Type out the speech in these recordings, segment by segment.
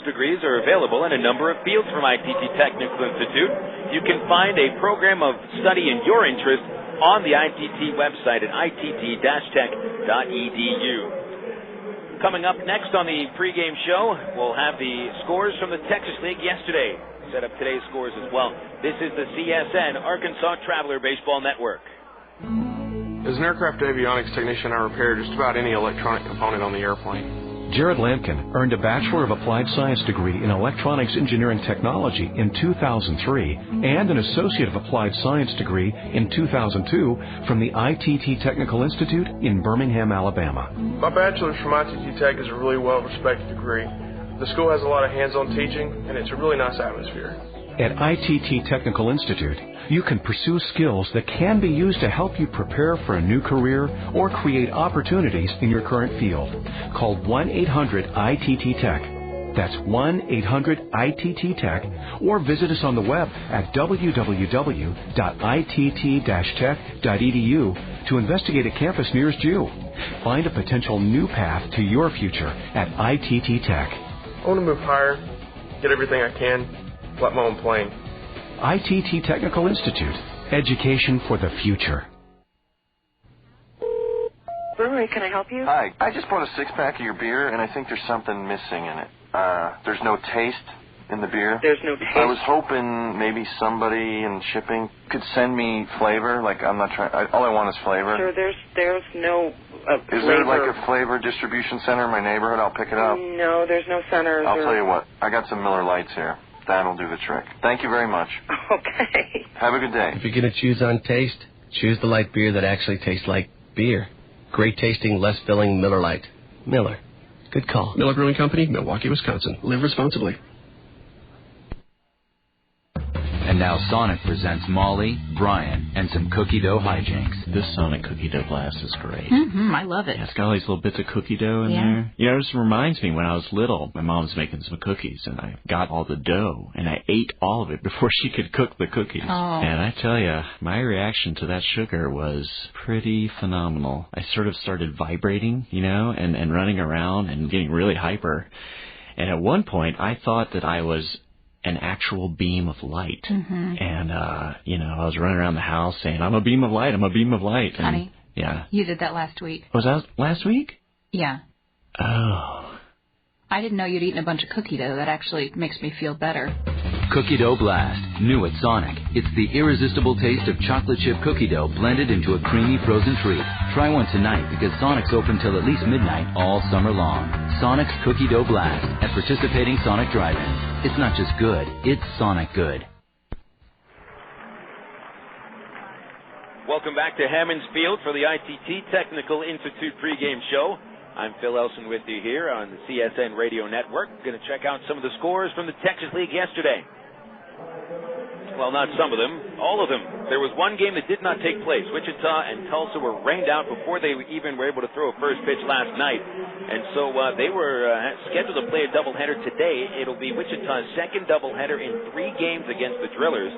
degrees are available in a number of fields from ITT Technical Institute. You can find a program of study in your interest on the ITT website at itt-tech.edu. Coming up next on the pregame show, we'll have the scores from the Texas League yesterday. Set up today's scores as well. This is the CSN Arkansas Traveler Baseball Network. As an aircraft avionics technician, I repair just about any electronic component on the airplane. Jared Lampkin earned a Bachelor of Applied Science degree in Electronics Engineering Technology in 2003 and an Associate of Applied Science degree in 2002 from the ITT Technical Institute in Birmingham, Alabama. My bachelor's from ITT Tech is a really well-respected degree. The school has a lot of hands-on teaching, and it's a really nice atmosphere. At ITT Technical Institute, you can pursue skills that can be used to help you prepare for a new career or create opportunities in your current field. Call 1-800-ITT-TECH. That's 1-800-ITT-TECH, or visit us on the web at www.itt-tech.edu to investigate a campus nearest you. Find a potential new path to your future at ITT Tech. I want to move higher, get everything I can, fly my own plane. ITT Technical Institute. Education for the future. Brewery, can I help you? Hi. I just bought a six-pack of your beer, and I think there's something missing in it. There's no taste in the beer. There's no taste? I was hoping maybe somebody in shipping could send me flavor. Like, I'm not trying... all I want is flavor. Sure, there's no flavor. Is there, like, a flavor distribution center in my neighborhood? I'll pick it up. No, there's no centers. I'll tell you what. I got some Miller Lights here. That'll do the trick. Thank you very much. Okay. Have a good day. If you're going to choose on taste, choose the light beer that actually tastes like beer. Great tasting, less filling Miller Lite. Miller. Good call. Miller Brewing Company, Milwaukee, Wisconsin. Live responsibly. And now Sonic presents Molly, Brian, and some cookie dough hijinks. This Sonic cookie dough blast is great. I love it. Yeah, it's got all these little bits of cookie dough in there. You know, it just reminds me when I was little, my mom was making some cookies, and I got all the dough, and I ate all of it before she could cook the cookies. Oh. And I tell you, my reaction to that sugar was pretty phenomenal. I sort of started vibrating, you know, and running around and getting really hyper. And at one point, I thought that I was an actual beam of light. And, you know, I was running around the house saying, I'm a beam of light, I'm a beam of light. And, honey, yeah. You did that last week. Was that last week? Yeah. Oh. I didn't know you'd eaten a bunch of cookie dough. That actually makes me feel better. Cookie Dough Blast, new at Sonic. It's the irresistible taste of chocolate chip cookie dough blended into a creamy frozen treat. Try one tonight because Sonic's open till at least midnight all summer long. Sonic's Cookie Dough Blast at participating Sonic drive-ins. It's not just good, it's Sonic good. Welcome back to Hammons Field for the ITT Technical Institute pregame show. I'm Phil Elson with you here on the CSN Radio Network. Going to check out some of the scores from the Texas League yesterday. Well, not some of them, all of them. There was one game that did not take place. Wichita and Tulsa were rained out before they even were able to throw a first pitch last night. And so they were scheduled to play a doubleheader today. It'll be Wichita's second doubleheader in 3 games against the Drillers.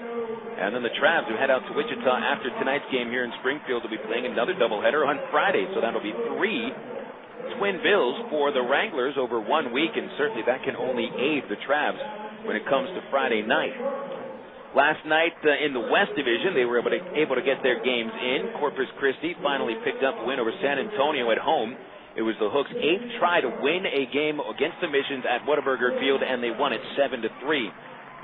And then the Travs, who head out to Wichita after tonight's game here in Springfield, will be playing another doubleheader on Friday. So that'll be 3 twin bills for the Wranglers over 1 week, and certainly that can only aid the Travs when it comes to Friday night. Last night in the West Division, they were able to get their games in. Corpus Christi finally picked up a win over San Antonio at home. It was the Hooks' 8th try to win a game against the Missions at Whataburger Field, and they won it 7-3.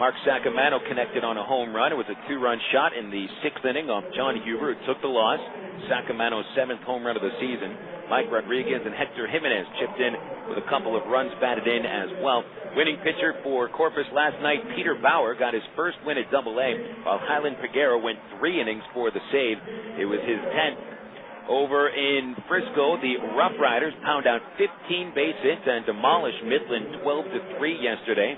Mark Sacamano connected on a home run. It was a 2-run shot in the 6th inning off John Huber, who took the loss. Sacamano's 7th home run of the season. Mike Rodriguez and Hector Jimenez chipped in with a couple of runs batted in as well. Winning pitcher for Corpus last night, Peter Bauer, got his first win at Double-A, while Highland Peguero went 3 innings for the save. It was his 10th. Over in Frisco, the Rough Riders pound out 15 base hits and demolished Midland 12-3 yesterday.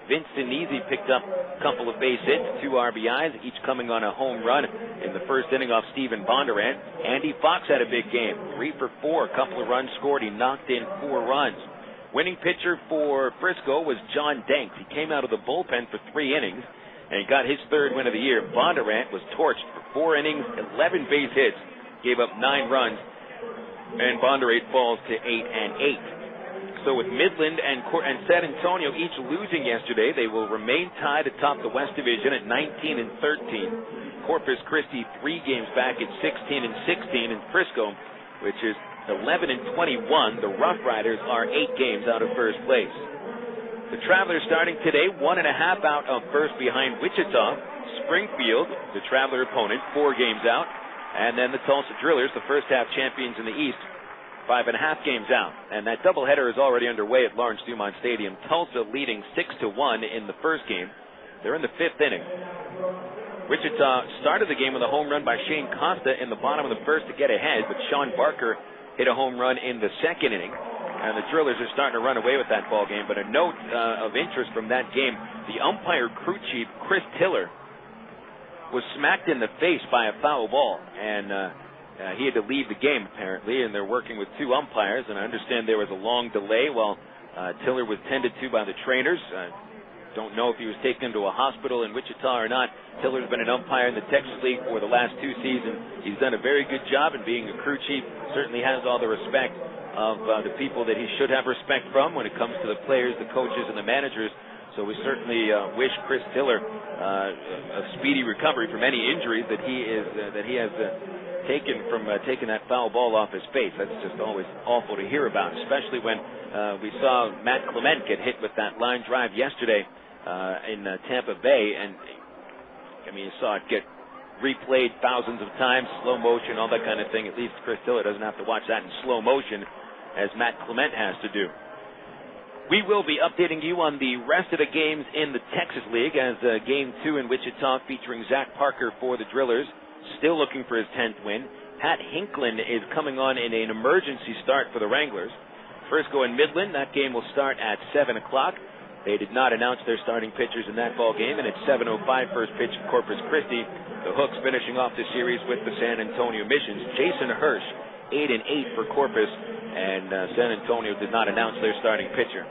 Vince Sinisi picked up a couple of base hits, 2 RBIs, each coming on a home run in the first inning off Stephen Bondurant. Andy Fox had a big game, 3 for 4, a couple of runs scored. He knocked in 4 runs. Winning pitcher for Frisco was John Danks. He came out of the bullpen for 3 innings, and he got his 3rd win of the year. Bondurant was torched for 4 innings, 11 base hits, gave up 9 runs, and Bondurant falls to 8-8. So with Midland and San Antonio each losing yesterday, they will remain tied atop the West Division at 19 and 13. Corpus Christi 3 games back at 16 and 16, and Frisco, which is 11 and 21. The Rough Riders are 8 games out of first place. The Travelers starting today, 1.5 out of first behind Wichita. Springfield, the Traveler opponent, 4 games out. And then the Tulsa Drillers, the first half champions in the East, 5.5 games out. And that doubleheader is already underway at Lawrence Dumont Stadium. Tulsa leading 6-1 in the first game. They're in the 5th inning. Wichita started the game with a home run by Shane Costa in the bottom of the first to get ahead, but Sean Barker hit a home run in the second inning. And the Drillers are starting to run away with that ball game. But a note of interest from that game, the umpire crew chief, Chris Tiller, was smacked in the face by a foul ball. And he had to leave the game, apparently. And they're working with 2 umpires. And I understand there was a long delay while Tiller was tended to by the trainers. Don't know if he was taken to a hospital in Wichita or not. Tiller's been an umpire in the Texas League for the last 2 seasons. He's done a very good job, and being a crew chief certainly has all the respect of the people that he should have respect from when it comes to the players, the coaches, and the managers. So we certainly wish Chris Tiller a speedy recovery from any injuries that he has taken from taking that foul ball off his face. That's just always awful to hear about, especially when we saw Matt Clement get hit with that line drive yesterday in Tampa Bay. And, I mean, you saw it get replayed thousands of times, slow motion, all that kind of thing. At least Chris Tiller doesn't have to watch that in slow motion as Matt Clement has to do. We will be updating you on the rest of the games in the Texas League as Game 2 in Wichita featuring Zach Parker for the Drillers, still looking for his 10th win. Pat Hinkland is coming on in an emergency start for the Wranglers. Frisco and Midland, that game will start at 7 o'clock. They did not announce their starting pitchers in that ball game, and at 7:05 first pitch at Corpus Christi. The Hooks finishing off the series with the San Antonio Missions. Jason Hirsch, 8 and 8 for Corpus, and San Antonio did not announce their starting pitcher.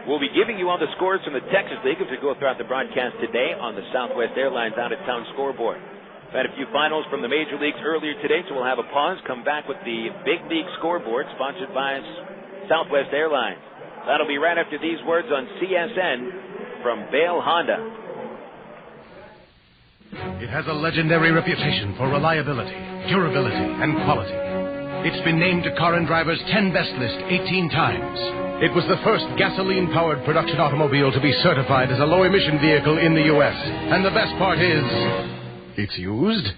We'll be giving you all the scores from the Texas League as we go throughout the broadcast today on the Southwest Airlines out-of-town scoreboard. We've had a few finals from the major leagues earlier today, so we'll have a pause, come back with the Big League scoreboard sponsored by Southwest Airlines. That'll be right after these words on CSN from Bale Honda. It has a legendary reputation for reliability, durability, and quality. It's been named to Car and Driver's 10 Best list 18 times. It was the first gasoline-powered production automobile to be certified as a low-emission vehicle in the U.S. And the best part is, it's used.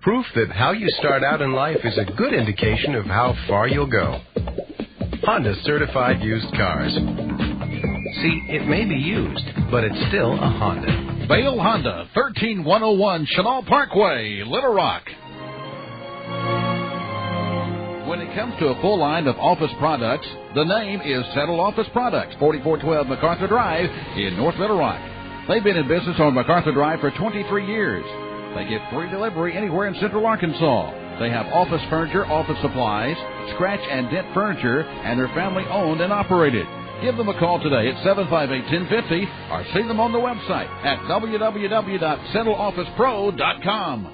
Proof that how you start out in life is a good indication of how far you'll go. Honda certified used cars. See, it may be used, but it's still a Honda. Bale Honda, 13101 Chenal Parkway, Little Rock. When it comes to a full line of office products, the name is Settle Office Products, 4412 MacArthur Drive in North Little Rock. They've been in business on MacArthur Drive for 23 years. They give free delivery anywhere in Central Arkansas. They have office furniture, office supplies, scratch and dent furniture, and they're family owned and operated. Give them a call today at 758-1050 or see them on the website at www.settleofficepro.com.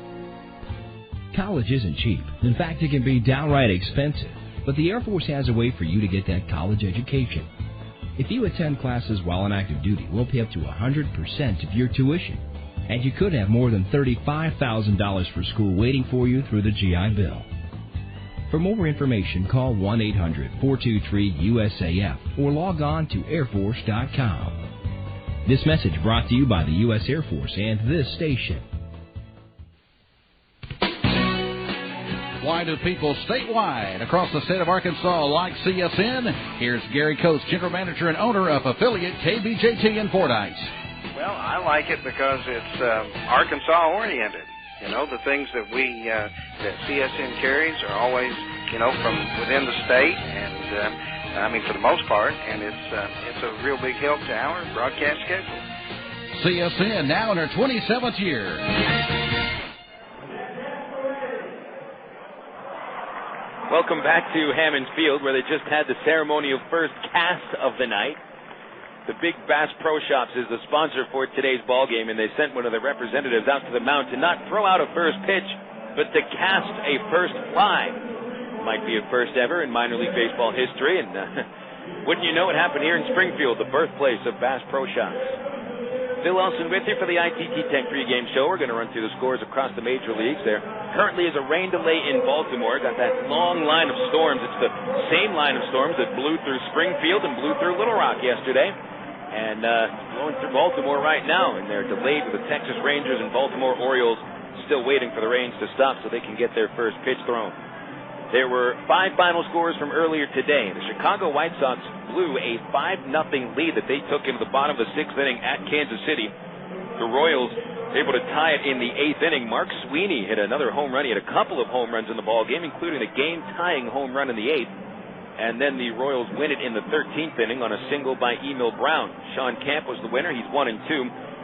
College isn't cheap. In fact, it can be downright expensive. But the Air Force has a way for you to get that college education. If you attend classes while on active duty, we'll pay up to 100% of your tuition. And you could have more than $35,000 for school waiting for you through the GI Bill. For more information, call 1-800-423-USAF or log on to airforce.com. This message brought to you by the U.S. Air Force and this station. Why do people statewide across the state of Arkansas like CSN? Here's Gary Coates, General Manager and owner of affiliate KBJT in Fordyce. Well, I like it because it's Arkansas-oriented. You know, the things that that CSN carries are always, from within the state, and for the most part, and it's a real big help to our broadcast schedule. CSN now in her 27th year. Welcome back to Hammond Field, where they just had the ceremonial first cast of the night. The Big Bass Pro Shops is the sponsor for today's ball game, and they sent one of their representatives out to the mound to not throw out a first pitch, but to cast a first fly. Might be a first ever in minor league baseball history, and Wouldn't you know, it happened here in Springfield, the birthplace of Bass Pro Shops. Phil Elson with you for the ITT Tech pregame show. We're going to run through the scores across the major leagues. There currently is a rain delay in Baltimore. Got that long line of storms. It's the same line of storms that blew through Springfield and blew through Little Rock yesterday. And blowing through Baltimore right now. And they're delayed with the Texas Rangers and Baltimore Orioles still waiting for the rains to stop so they can get their first pitch thrown. There were 5 final scores from earlier today. The Chicago White Sox blew a 5-0 lead that they took into the bottom of the 6th inning at Kansas City. The Royals able to tie it in the 8th inning. Mark Sweeney hit another home run. He had a couple of home runs in the ball game, including a game-tying home run in the 8th. And then the Royals win it in the 13th inning on a single by Emil Brown. Sean Camp was the winner. He's 1-2.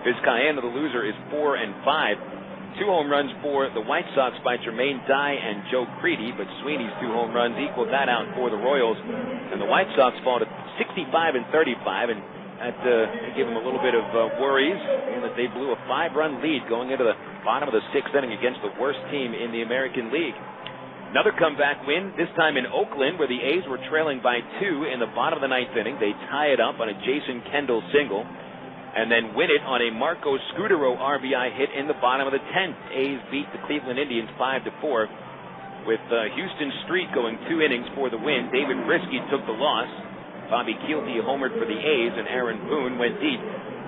Vizcaíno, the loser, is 4-5. 2 home runs for the White Sox by Jermaine Dye and Joe Creedy, but Sweeney's 2 home runs equaled that out for the Royals. And the White Sox fall to 65-35, and that gave them a little bit of worries in that they blew a 5-run lead going into the bottom of the 6th inning against the worst team in the American League. Another comeback win, this time in Oakland, where the A's were trailing by 2 in the bottom of the 9th inning. They tie it up on a Jason Kendall single, and then win it on a Marco Scudero RBI hit in the bottom of the 10th. A's beat the Cleveland Indians 5-4, with Houston Street going 2 innings for the win. David Brisky took the loss. Bobby Kielty homered for the A's, and Aaron Boone went deep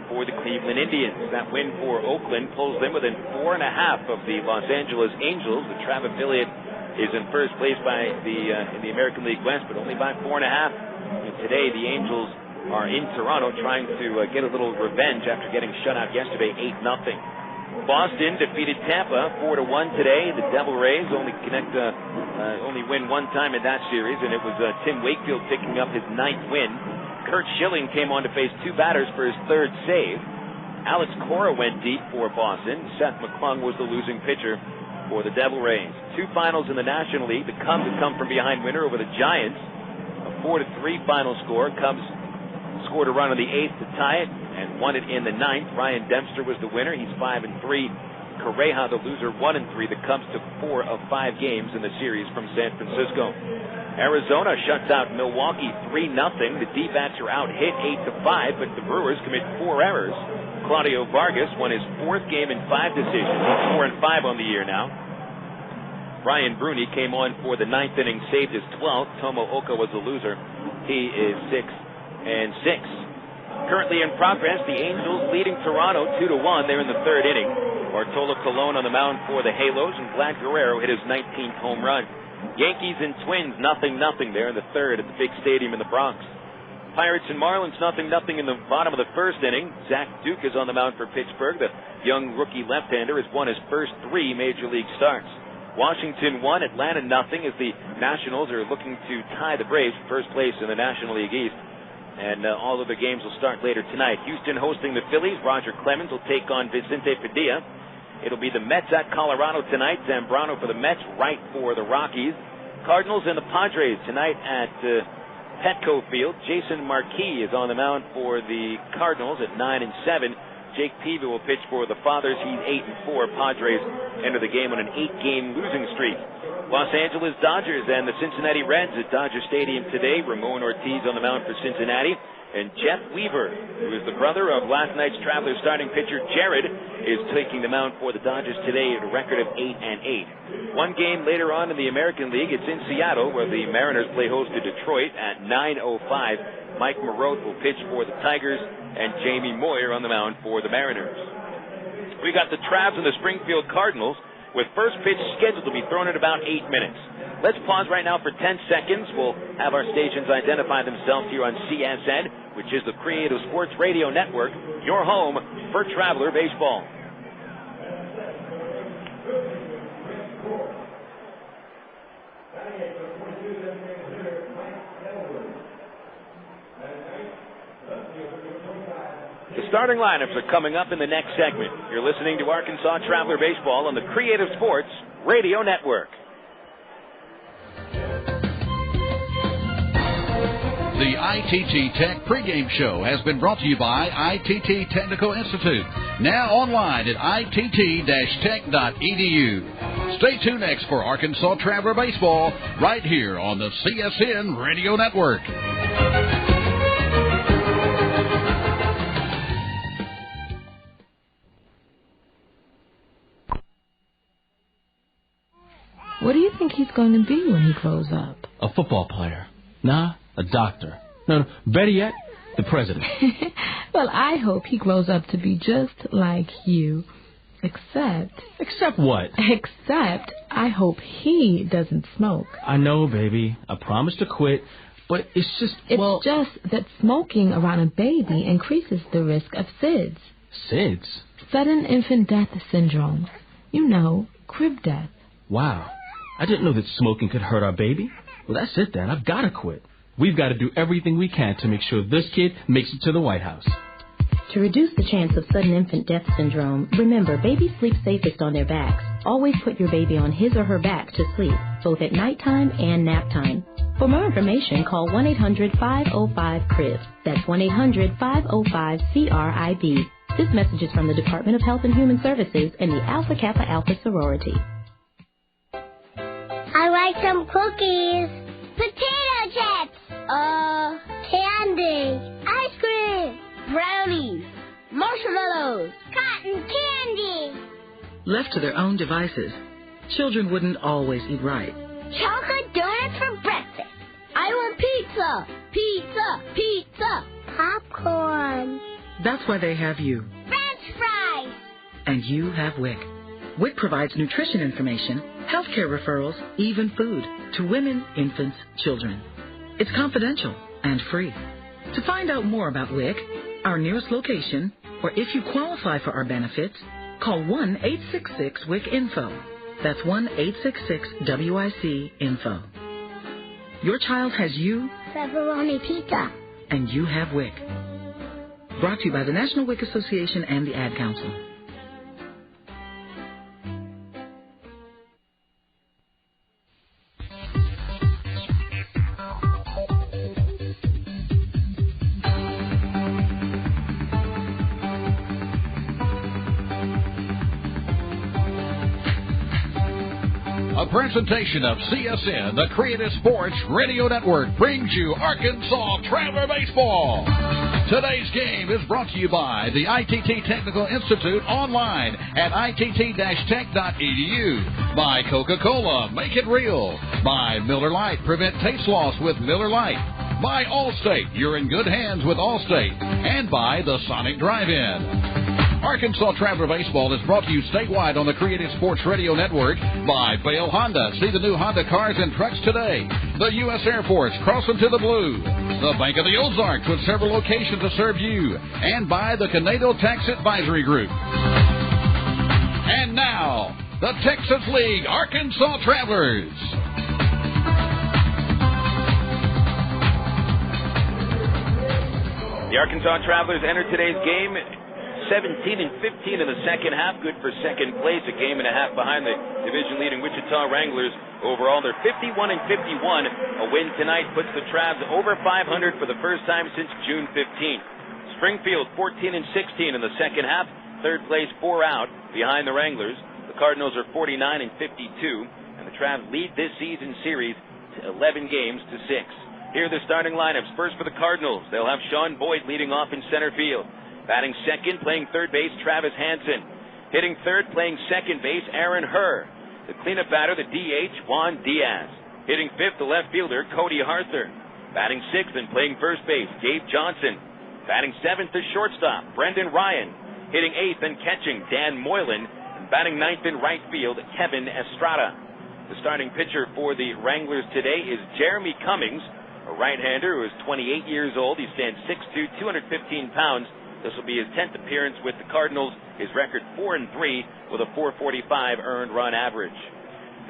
for the Cleveland Indians. That win for Oakland pulls them within 4.5 of the Los Angeles Angels. The Trav affiliate is in first place in the American League West, but only by 4.5. And today, the Angels are in Toronto trying to get a little revenge after getting shut out yesterday 8-0. Boston defeated Tampa 4-1 today. The Devil Rays only win 1 time in that series, and it was Tim Wakefield picking up his 9th win. Kurt Schilling came on to face 2 batters for his 3rd save. Alex Cora went deep for Boston. Seth McClung was the losing pitcher for the Devil Rays. 2 finals in the National League. The Cubs have come from behind winner over the Giants. A 4-3 final score. Cubs scored a run on the 8th to tie it and won it in the 9th. Ryan Dempster was the winner. He's 5-3. Correja, the loser, 1-3. The Cubs took 4 of 5 games in the series from San Francisco. Arizona shuts out Milwaukee 3-0. The D-backs are out hit 8-5, but the Brewers commit 4 errors. Claudio Vargas won his 4th game in 5 decisions. He's 4-5 on the year now. Brian Bruni came on for the 9th inning, saved his 12th. Tomo Oka was the loser. He is 6-6. Currently in progress, the Angels leading Toronto 2-1. They're in the 3rd inning. Bartolo Colon on the mound for the Halos, and Vlad Guerrero hit his 19th home run. Yankees and Twins 0-0 there in the 3rd at the big stadium in the Bronx. Pirates and Marlins 0-0 in the bottom of the 1st inning. Zach Duke is on the mound for Pittsburgh. The young rookie left-hander has won his first 3 major league starts. Washington 1, Atlanta 0 as the Nationals are looking to tie the Braves for first place in the National League East. And all of the games will start later tonight. Houston hosting the Phillies. Roger Clemens will take on Vicente Padilla. It'll be the Mets at Colorado tonight. Zambrano for the Mets, Wright for the Rockies. Cardinals and the Padres tonight at Petco Field. Jason Marquis is on the mound for the Cardinals at 9-7. Jake Peavy will pitch for the Fathers. He's 8-4. Padres enter the game on an 8-game losing streak. Los Angeles Dodgers and the Cincinnati Reds at Dodger Stadium today. Ramon Ortiz on the mound for Cincinnati. And Jeff Weaver, who is the brother of last night's Travelers starting pitcher Jared, is taking the mound for the Dodgers today at a record of 8-8. 1 game later on in the American League, it's in Seattle, where the Mariners play host to Detroit at 9:05. Mike Marotte will pitch for the Tigers, and Jamie Moyer on the mound for the Mariners. We got the Travs and the Springfield Cardinals, with first pitch scheduled to be thrown in about 8 minutes. Let's pause right now for 10 seconds. We'll have our stations identify themselves here on CSN, which is the Creative Sports Radio Network, your home for Traveler Baseball. The starting lineups are coming up in the next segment. You're listening to Arkansas Traveler Baseball on the Creative Sports Radio Network. The ITT Tech pregame show has been brought to you by ITT Technical Institute, now online at itt-tech.edu. Stay tuned next for Arkansas Traveler Baseball right here on the CSN Radio Network. What do you think he's going to be when he grows up? A football player. Nah, a doctor. No, better yet, the president. Well, I hope he grows up to be just like you. Except what? Except I hope he doesn't smoke. I know, baby. I promised to quit, but it's just, It's just that smoking around a baby increases the risk of SIDS. SIDS? Sudden infant death syndrome. You know, crib death. Wow. I didn't know that smoking could hurt our baby. Well, that's it then. I've got to quit. We've got to do everything we can to make sure this kid makes it to the White House. To reduce the chance of sudden infant death syndrome, remember, babies sleep safest on their backs. Always put your baby on his or her back to sleep, both at nighttime and nap time. For more information, call 1-800-505-CRIB. That's 1-800-505-CRIB. This message is from the Department of Health and Human Services and the Alpha Kappa Alpha sorority. I like some cookies. Potato chips. Candy. Ice cream. Brownies. Marshmallows. Cotton candy. Left to their own devices, children wouldn't always eat right. Chocolate donuts for breakfast. I want pizza. Pizza. Pizza. Popcorn. That's why they have you. French fries. And you have WIC. WIC provides nutrition information, healthcare referrals, even food to women, infants, children. It's confidential and free. To find out more about WIC, our nearest location, or if you qualify for our benefits, call 1-866-WIC-INFO. That's 1-866-WIC-INFO. Your child has you. Pepperoni pizza. And you have WIC. Brought to you by the National WIC Association and the Ad Council. A presentation of CSN, the Creative Sports Radio Network, brings you Arkansas Traveler Baseball. Today's game is brought to you by the ITT Technical Institute online at itt-tech.edu, by Coca-Cola, make it real, by Miller Lite, prevent taste loss with Miller Lite, by Allstate, you're in good hands with Allstate, and by the Sonic Drive-In. Arkansas Traveler Baseball is brought to you statewide on the Creative Sports Radio Network by Bale Honda. See the new Honda cars and trucks today. The U.S. Air Force, crossing to the blue. The Bank of the Ozarks with several locations to serve you. And by the Canado Tax Advisory Group. And now, the Texas League Arkansas Travelers. The Arkansas Travelers enter today's game 17-15 in the second half, good for second place, a game and a half behind the division-leading Wichita Wranglers. Overall, they're 51-51. A win tonight puts the Travs over 500 for the first time since June 15th. Springfield 14-16 in the second half, third place, 4 out behind the Wranglers. The Cardinals are 49-52, and the Travs lead this season series to 11 games to 6. Here are the starting lineups. First for the Cardinals, they'll have Sean Boyd leading off in center field. Batting second, playing third base, Travis Hansen. Hitting third, playing second base, Aaron Herr. The cleanup batter, the DH, Juan Diaz. Hitting fifth, the left fielder, Cody Harther. Batting sixth and playing first base, Gabe Johnson. Batting seventh, the shortstop, Brendan Ryan. Hitting eighth and catching, Dan Moylan. And batting ninth in right field, Kevin Estrada. The starting pitcher for the Wranglers today is Jeremy Cummings, a right-hander who is 28 years old. He stands 6'2", 215 pounds. This will be his 10th appearance with the Cardinals. His record 4-3 with a .445 earned run average.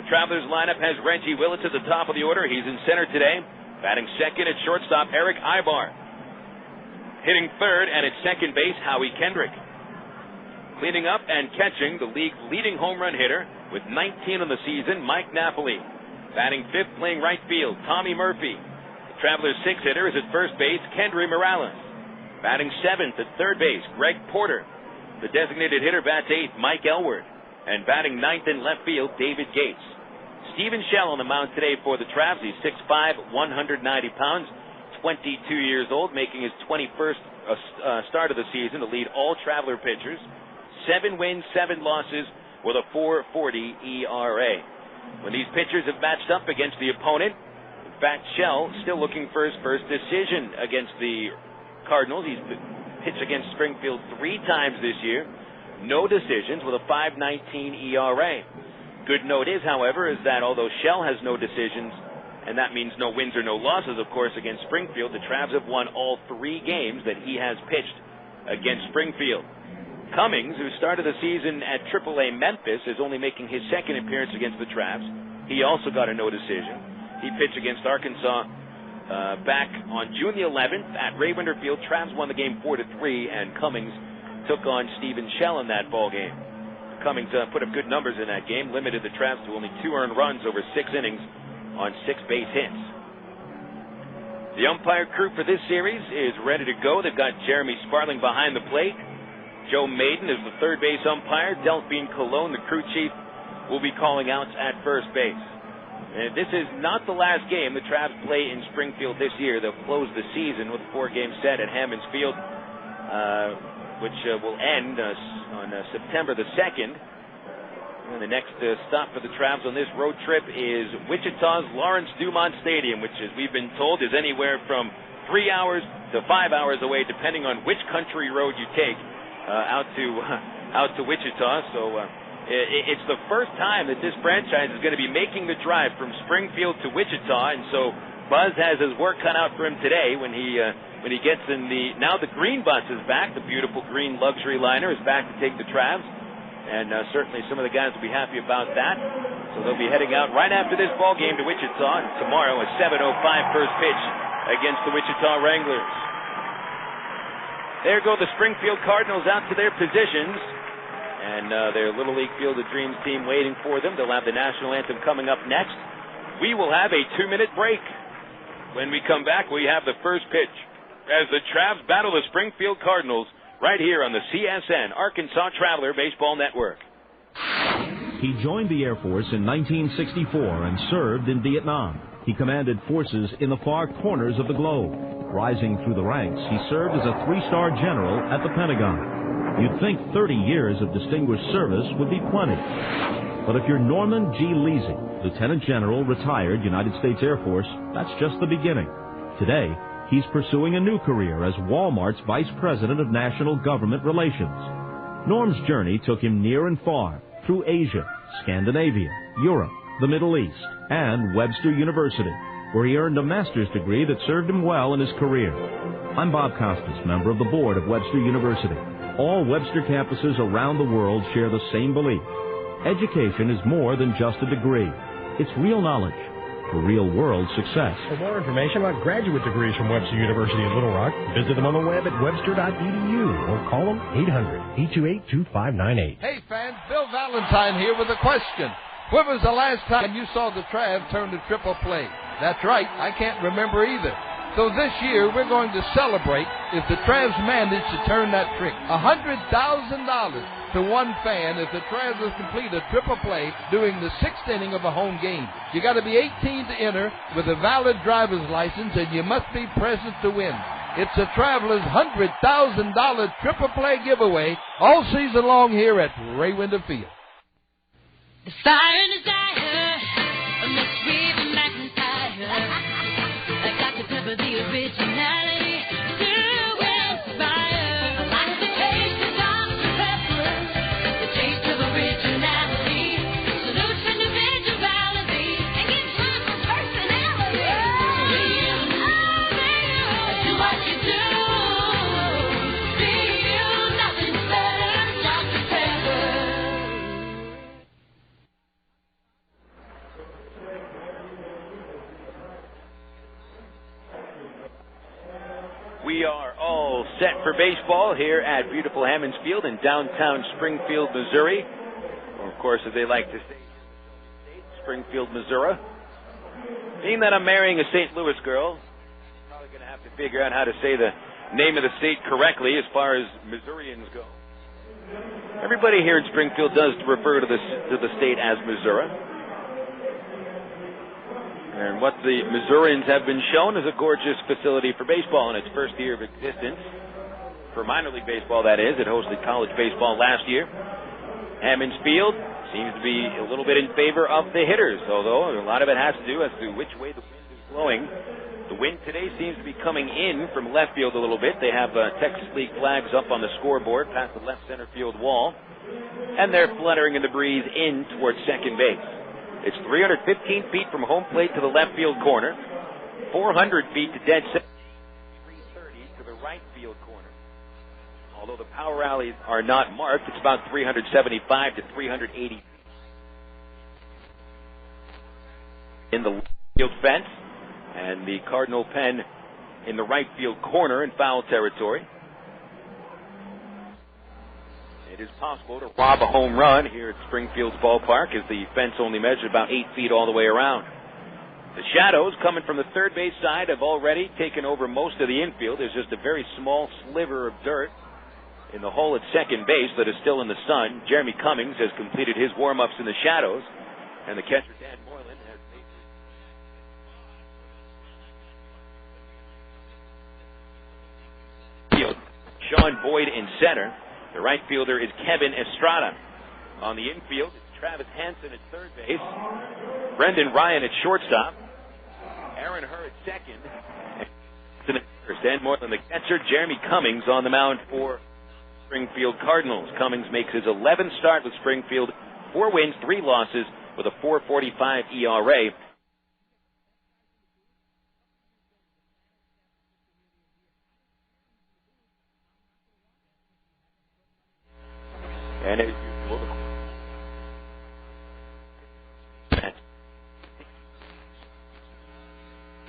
The Travelers lineup has Reggie Willits at the top of the order. He's in center today. Batting second at shortstop, Erick Aybar. Hitting third and at second base, Howie Kendrick. Cleaning up and catching, the league's leading home run hitter with 19 on the season, Mike Napoli. Batting fifth, playing right field, Tommy Murphy. The Travelers' sixth hitter is at first base, Kendrys Morales. Batting seventh at third base, Greg Porter. The designated hitter bats eighth, Mike Elward. And batting ninth in left field, David Gates. Stephen Shell on the mound today for the Travs. He's 6'5", 190 pounds, 22 years old, making his 21st start of the season to lead all Traveler pitchers. 7 wins, 7 losses with a .440 ERA. when these pitchers have matched up against the opponent. In fact, Shell still looking for his first decision against the Cardinals. He's pitched against Springfield 3 times this year. No decisions with a 5.19 ERA. Good note is, however, is that although Shell has no decisions, and that means no wins or no losses, of course, against Springfield, the Travs have won all 3 games that he has pitched against Springfield. Cummings, who started the season at AAA Memphis, is only making his second appearance against the Travs. He also got a no decision. He pitched against Arkansas back on June the 11th at Ravinder Field. Travs won the game 4-3, and Cummings took on Stephen Shell in that ball game. Cummings put up good numbers in that game, limited the Travs to only 2 earned runs over 6 innings on 6 base hits. The umpire crew for this series is ready to go. They've got Jeremy Sparling behind the plate. Joe Maiden is the third base umpire. Delphine Colon, the crew chief, will be calling outs at first base. And this is not the last game the Travs play in Springfield this year. They'll close the season with a 4-game set at Hammonds Field, which will end on September the 2nd. And the next stop for the Travs on this road trip is Wichita's Lawrence Dumont Stadium, which, as we've been told, is anywhere from 3 hours to 5 hours away, depending on which country road you take out to Wichita. So it's the first time that this franchise is going to be making the drive from Springfield to Wichita, and so Buzz has his work cut out for him today when he gets in now the green bus is back. The beautiful green luxury liner is back to take the Travs. And certainly some of the guys will be happy about that. So they'll be heading out right after this ball game to Wichita. And tomorrow a 7:05 first pitch against the Wichita Wranglers. There go the Springfield Cardinals out to their positions. And their Little League Field of Dreams team waiting for them. They'll have the national anthem coming up next. We will have a 2-minute break. When we come back, we have the first pitch as the Travs battle the Springfield Cardinals, right here on the CSN Arkansas Traveler Baseball Network. He joined the Air Force in 1964 and served in Vietnam. He commanded forces in the far corners of the globe. Rising through the ranks, he served as a 3-star general at the Pentagon. You'd think 30 years of distinguished service would be plenty. But if you're Norman G. Leasing, Lieutenant General, retired United States Air Force, that's just the beginning. Today, he's pursuing a new career as Walmart's Vice President of National Government Relations. Norm's journey took him near and far, through Asia, Scandinavia, Europe, the Middle East, and Webster University, where he earned a master's degree that served him well in his career. I'm Bob Costas, member of the board of Webster University. All Webster campuses around the world share the same belief. Education is more than just a degree. It's real knowledge for real-world success. For more information about graduate degrees from Webster University in Little Rock, visit them on the web at webster.edu or call them 800-828-2598. Hey fans, Bill Valentine here with a question. When was the last time you saw the Travs turn to triple play? That's right, I can't remember either. So this year we're going to celebrate if the Travs manage to turn that trick. $100,000 to one fan if the Travs complete a triple play during the 6th inning of a home game. You got to be 18 to enter with a valid driver's license, and you must be present to win. It's a Travelers' $100,000 triple play giveaway all season long here at Ravinder Field. The fire and desire of Miss Reba McIntyre. I got to cover the originality to inspire. Like the taste of Dr. Pepper, the taste of originality, salute individuality, and give time for personality. Real, do what you do. Feel nothing better, Dr. Pepper. We are all set for baseball here at beautiful Hammonds Field in downtown Springfield, Missouri. Or, of course, as they like to say, Springfield, Missouri. Being that I'm marrying a St. Louis girl, I'm probably going to have to figure out how to say the name of the state correctly as far as Missourians go. Everybody here in Springfield does refer to the state as Missouri. And what the Missourians have been shown is a gorgeous facility for baseball in its first year of existence. For minor league baseball, that is. It hosted college baseball last year. Hammonds Field, seems to be a little bit in favor of the hitters, although a lot of it has to do as to which way the wind is blowing. The wind today seems to be coming in from left field a little bit. They have Texas League flags up on the scoreboard past the left center field wall, and they're fluttering in the breeze in towards second base. It's 315 feet from home plate to the left field corner, 400 feet to dead center, 330 to the right field corner. Although the power alleys are not marked, it's about 375 to 380 in the left field fence, and the Cardinal pen in the right field corner in foul territory. It is possible to rob a home run here at Springfield's ballpark, as the fence only measures about 8 feet all the way around. The shadows coming from the third base side have already taken over most of the infield. There's just a very small sliver of dirt in the hole at second base that is still in the sun. Jeremy Cummings has completed his warm-ups in the shadows, and the catcher Dan Moylan has made Sean Boyd in center. The right fielder is Kevin Estrada. On the infield, it's Travis Hansen at third base, Brendan Ryan at shortstop, Aaron Herr at second, Dan Moylan the catcher, Jeremy Cummings on the mound for Springfield Cardinals. Cummings makes his 11th start with Springfield, 4 wins, 3 losses, with a 4.45 ERA. And as usual,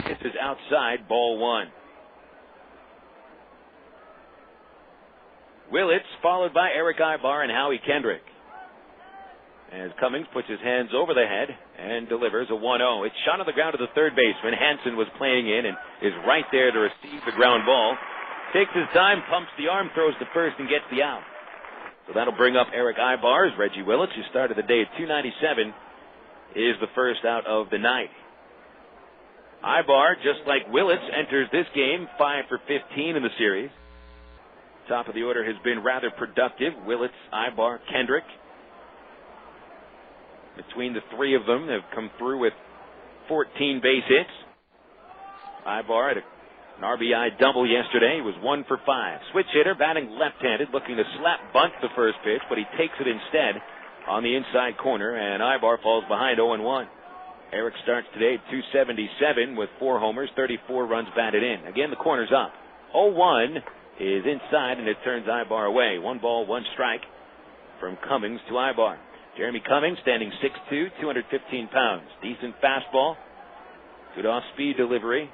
this is outside, ball 1. Willits followed by Erick Aybar and Howie Kendrick. As Cummings puts his hands over the head and delivers a 1-0. It's shot on the ground to the third baseman. Hansen was playing in and is right there to receive the ground ball. Takes his time, pumps the arm, throws to first, and gets the out. So that'll bring up Erick Aybar. As Reggie Willits, who started the day at 297, is the first out of the night. Aybar, just like Willits, enters this game 5 for 15 in the series. Top of the order has been rather productive. Willits, Aybar, Kendrick. Between the three of them have come through with 14 base hits. Aybar had an RBI double yesterday. He was 1 for 5. Switch hitter, batting left-handed, looking to slap bunt the first pitch, but he takes it instead on the inside corner, and Aybar falls behind 0-1. Eric starts today at 277 with 4 homers, 34 runs batted in. Again, the corner's up. 0-1 is inside, and it turns Aybar away. 1 ball, 1 strike from Cummings to Aybar. Jeremy Cummings, standing 6'2", 215 pounds. Decent fastball. Good off-speed delivery.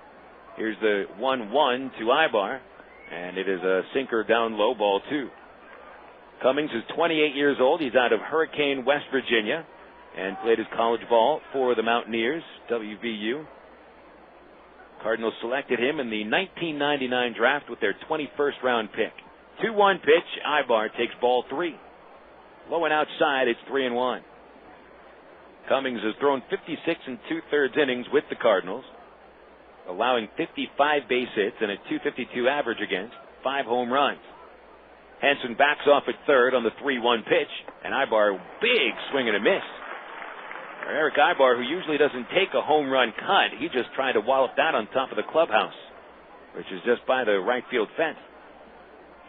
Here's the 1-1 to Aybar, and it is a sinker down low, ball 2. Cummings is 28 years old. He's out of Hurricane, West Virginia, and played his college ball for the Mountaineers, WVU. Cardinals selected him in the 1999 draft with their 21st round pick. 2-1 pitch. Aybar takes ball 3. Low and outside, it's 3-1. Cummings has thrown 56 2/3 innings with the Cardinals, allowing 55 base hits and a .252 average against, 5 home runs. Hansen backs off at third on the 3-1 pitch, and Aybar, big swing and a miss. Erick Aybar, who usually doesn't take a home run cut, he just tried to wallop that on top of the clubhouse, which is just by the right field fence.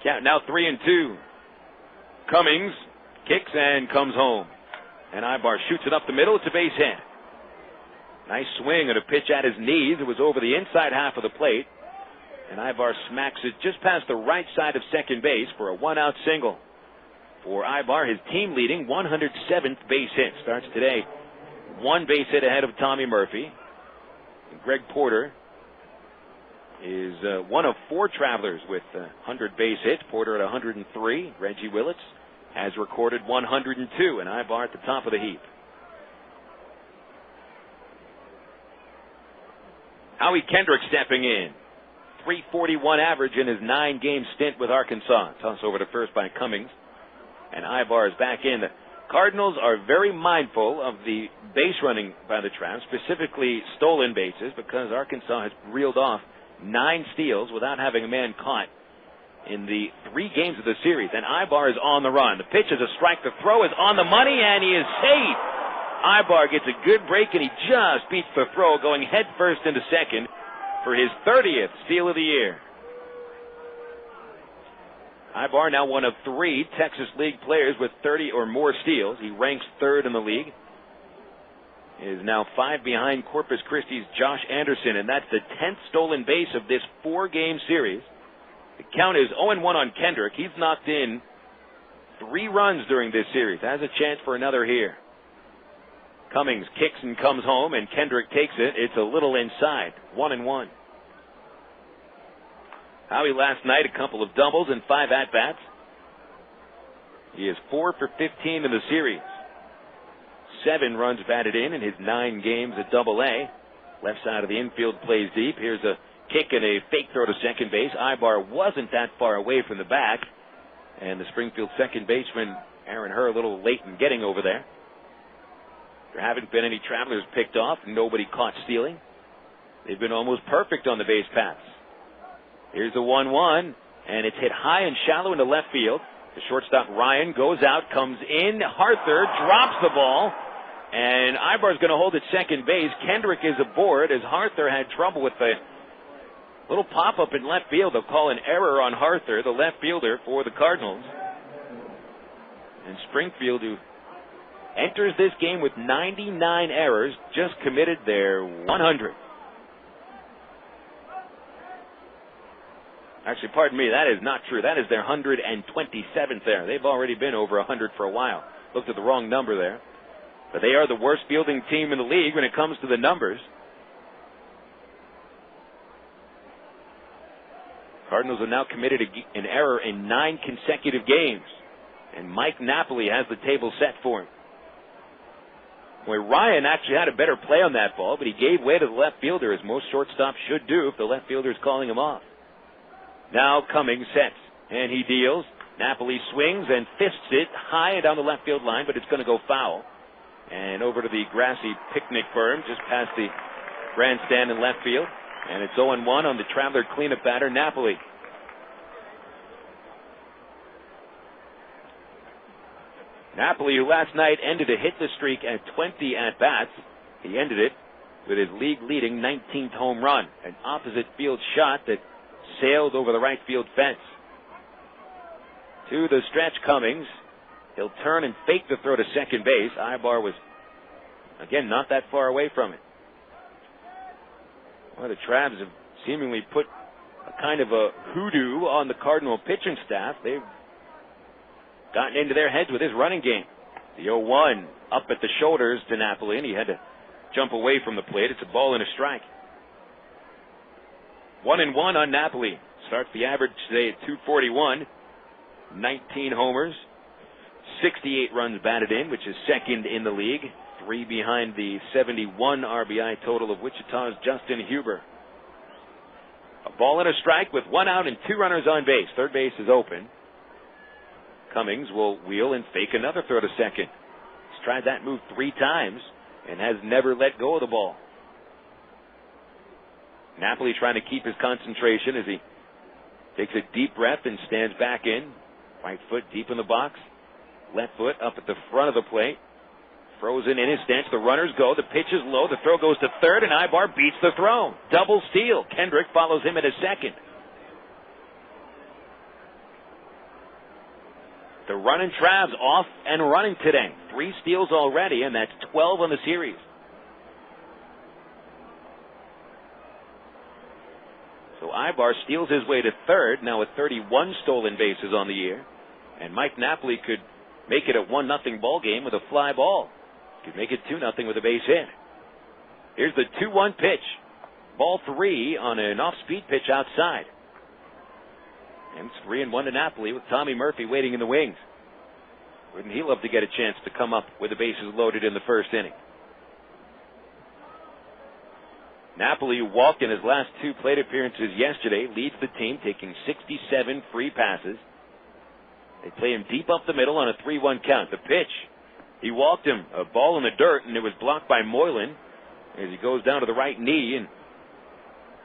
Count now 3-2. Cummings kicks and comes home, and Aybar shoots it up the middle. It's a base hit. Nice swing and a pitch at his knees. It was over the inside half of the plate, and Aybar smacks it just past the right side of second base for a 1-out single. For Aybar, his team leading 107th base hit. Starts today 1 base hit ahead of Tommy Murphy. And Greg Porter is one of 4 travelers with 100 base hits. Porter at 103. Reggie Willits has recorded 102, and Aybar at the top of the heap. Howie Kendrick stepping in. 341 average in his 9-game stint with Arkansas. Toss over to first by Cummings, and Aybar is back in. The Cardinals are very mindful of the base running by the Tramps, specifically stolen bases, because Arkansas has reeled off 9 steals without having a man caught in the 3 games of the series. And Aybar is on the run. The pitch is a strike. The throw is on the money, and he is safe. Aybar gets a good break, and he just beats the throw, going head first into second for his 30th steal of the year. Aybar now one of 3 Texas League players with 30 or more steals. He ranks 3rd in the league. He is now 5 behind Corpus Christi's Josh Anderson, and that's the 10th stolen base of this 4-game series. The count is 0-1 on Kendrick. He's knocked in 3 runs during this series. Has a chance for another here. Cummings kicks and comes home, and Kendrick takes it. It's a little inside. 1-1. Howie last night, a couple of doubles and 5 at-bats. He is 4 for 15 in the series. 7 runs batted in his 9 games at Double-A. Left side of the infield plays deep. Here's a kick and a fake throw to second base. Aybar wasn't that far away from the back. And the Springfield second baseman, Aaron Herr, a little late in getting over there. There haven't been any travelers picked off. Nobody caught stealing. They've been almost perfect on the base paths. Here's the 1-1, and it's hit high and shallow into left field. The shortstop, Ryan, goes out, comes in. Harther drops the ball, and Aybar's going to hold at second base. Kendrick is aboard as Harther had trouble with the little pop-up in left field. They'll call an error on Harther, the left fielder for the Cardinals. And Springfield, who enters this game with 99 errors, just committed their 100th. Actually, pardon me, that is not true. That is their 127th error. They've already been over 100 for a while. Looked at the wrong number there. But they are the worst fielding team in the league when it comes to the numbers. Cardinals have now committed an error in 9 consecutive games. And Mike Napoli has the table set for him. Boy, Ryan actually had a better play on that ball, but he gave way to the left fielder, as most shortstops should do if the left fielder is calling him off. Now Cummings sets, and he deals. Napoli swings and fists it high down the left field line, but it's going to go foul. And over to the grassy picnic berm, just past the grandstand in left field. And it's 0-1 on the traveler cleanup batter, Napoli. Napoli, who last night ended a hitless streak at 20 at-bats, he ended it with his league-leading 19th home run, an opposite field shot that sailed over the right field fence. To the stretch, Cummings. He'll turn and fake the throw to second base. Aybar was, again, not that far away from it. Well, the Travs have seemingly put a kind of a hoodoo on the Cardinal pitching staff. They've gotten into their heads with his running game. The 0-1 up at the shoulders to Napoli, and he had to jump away from the plate. It's a ball and a strike. 1-1 on Napoli. Starts the average today at 241. 19 homers. 68 runs batted in, which is second in the league. 3 behind the 71 RBI total of Wichita's Justin Huber. A ball and a strike with 1 out and 2 runners on base. Third base is open. Cummings will wheel and fake another throw to second. He's tried that move 3 times and has never let go of the ball. Napoli trying to keep his concentration as he takes a deep breath and stands back in. Right foot deep in the box. Left foot up at the front of the plate. Frozen in his stance. The runners go. The pitch is low. The throw goes to third, and Aybar beats the throw. Double steal. Kendrick follows him at a second. The running Travs off and running today. 3 steals already, and that's 12 on the series. So Aybar steals his way to third, now with 31 stolen bases on the year. And Mike Napoli could make it a 1-0 ball game with a fly ball. Could make it 2-0 with a base hit. Here's the 2-1 pitch. Ball 3 on an off-speed pitch outside. And it's 3-1 to Napoli with Tommy Murphy waiting in the wings. Wouldn't he love to get a chance to come up with the bases loaded in the first inning? Napoli, who walked in his last 2 plate appearances yesterday, leads the team, taking 67 free passes. They play him deep up the middle on a 3-1 count. The pitch, he walked him, a ball in the dirt, and it was blocked by Moylan as he goes down to the right knee. And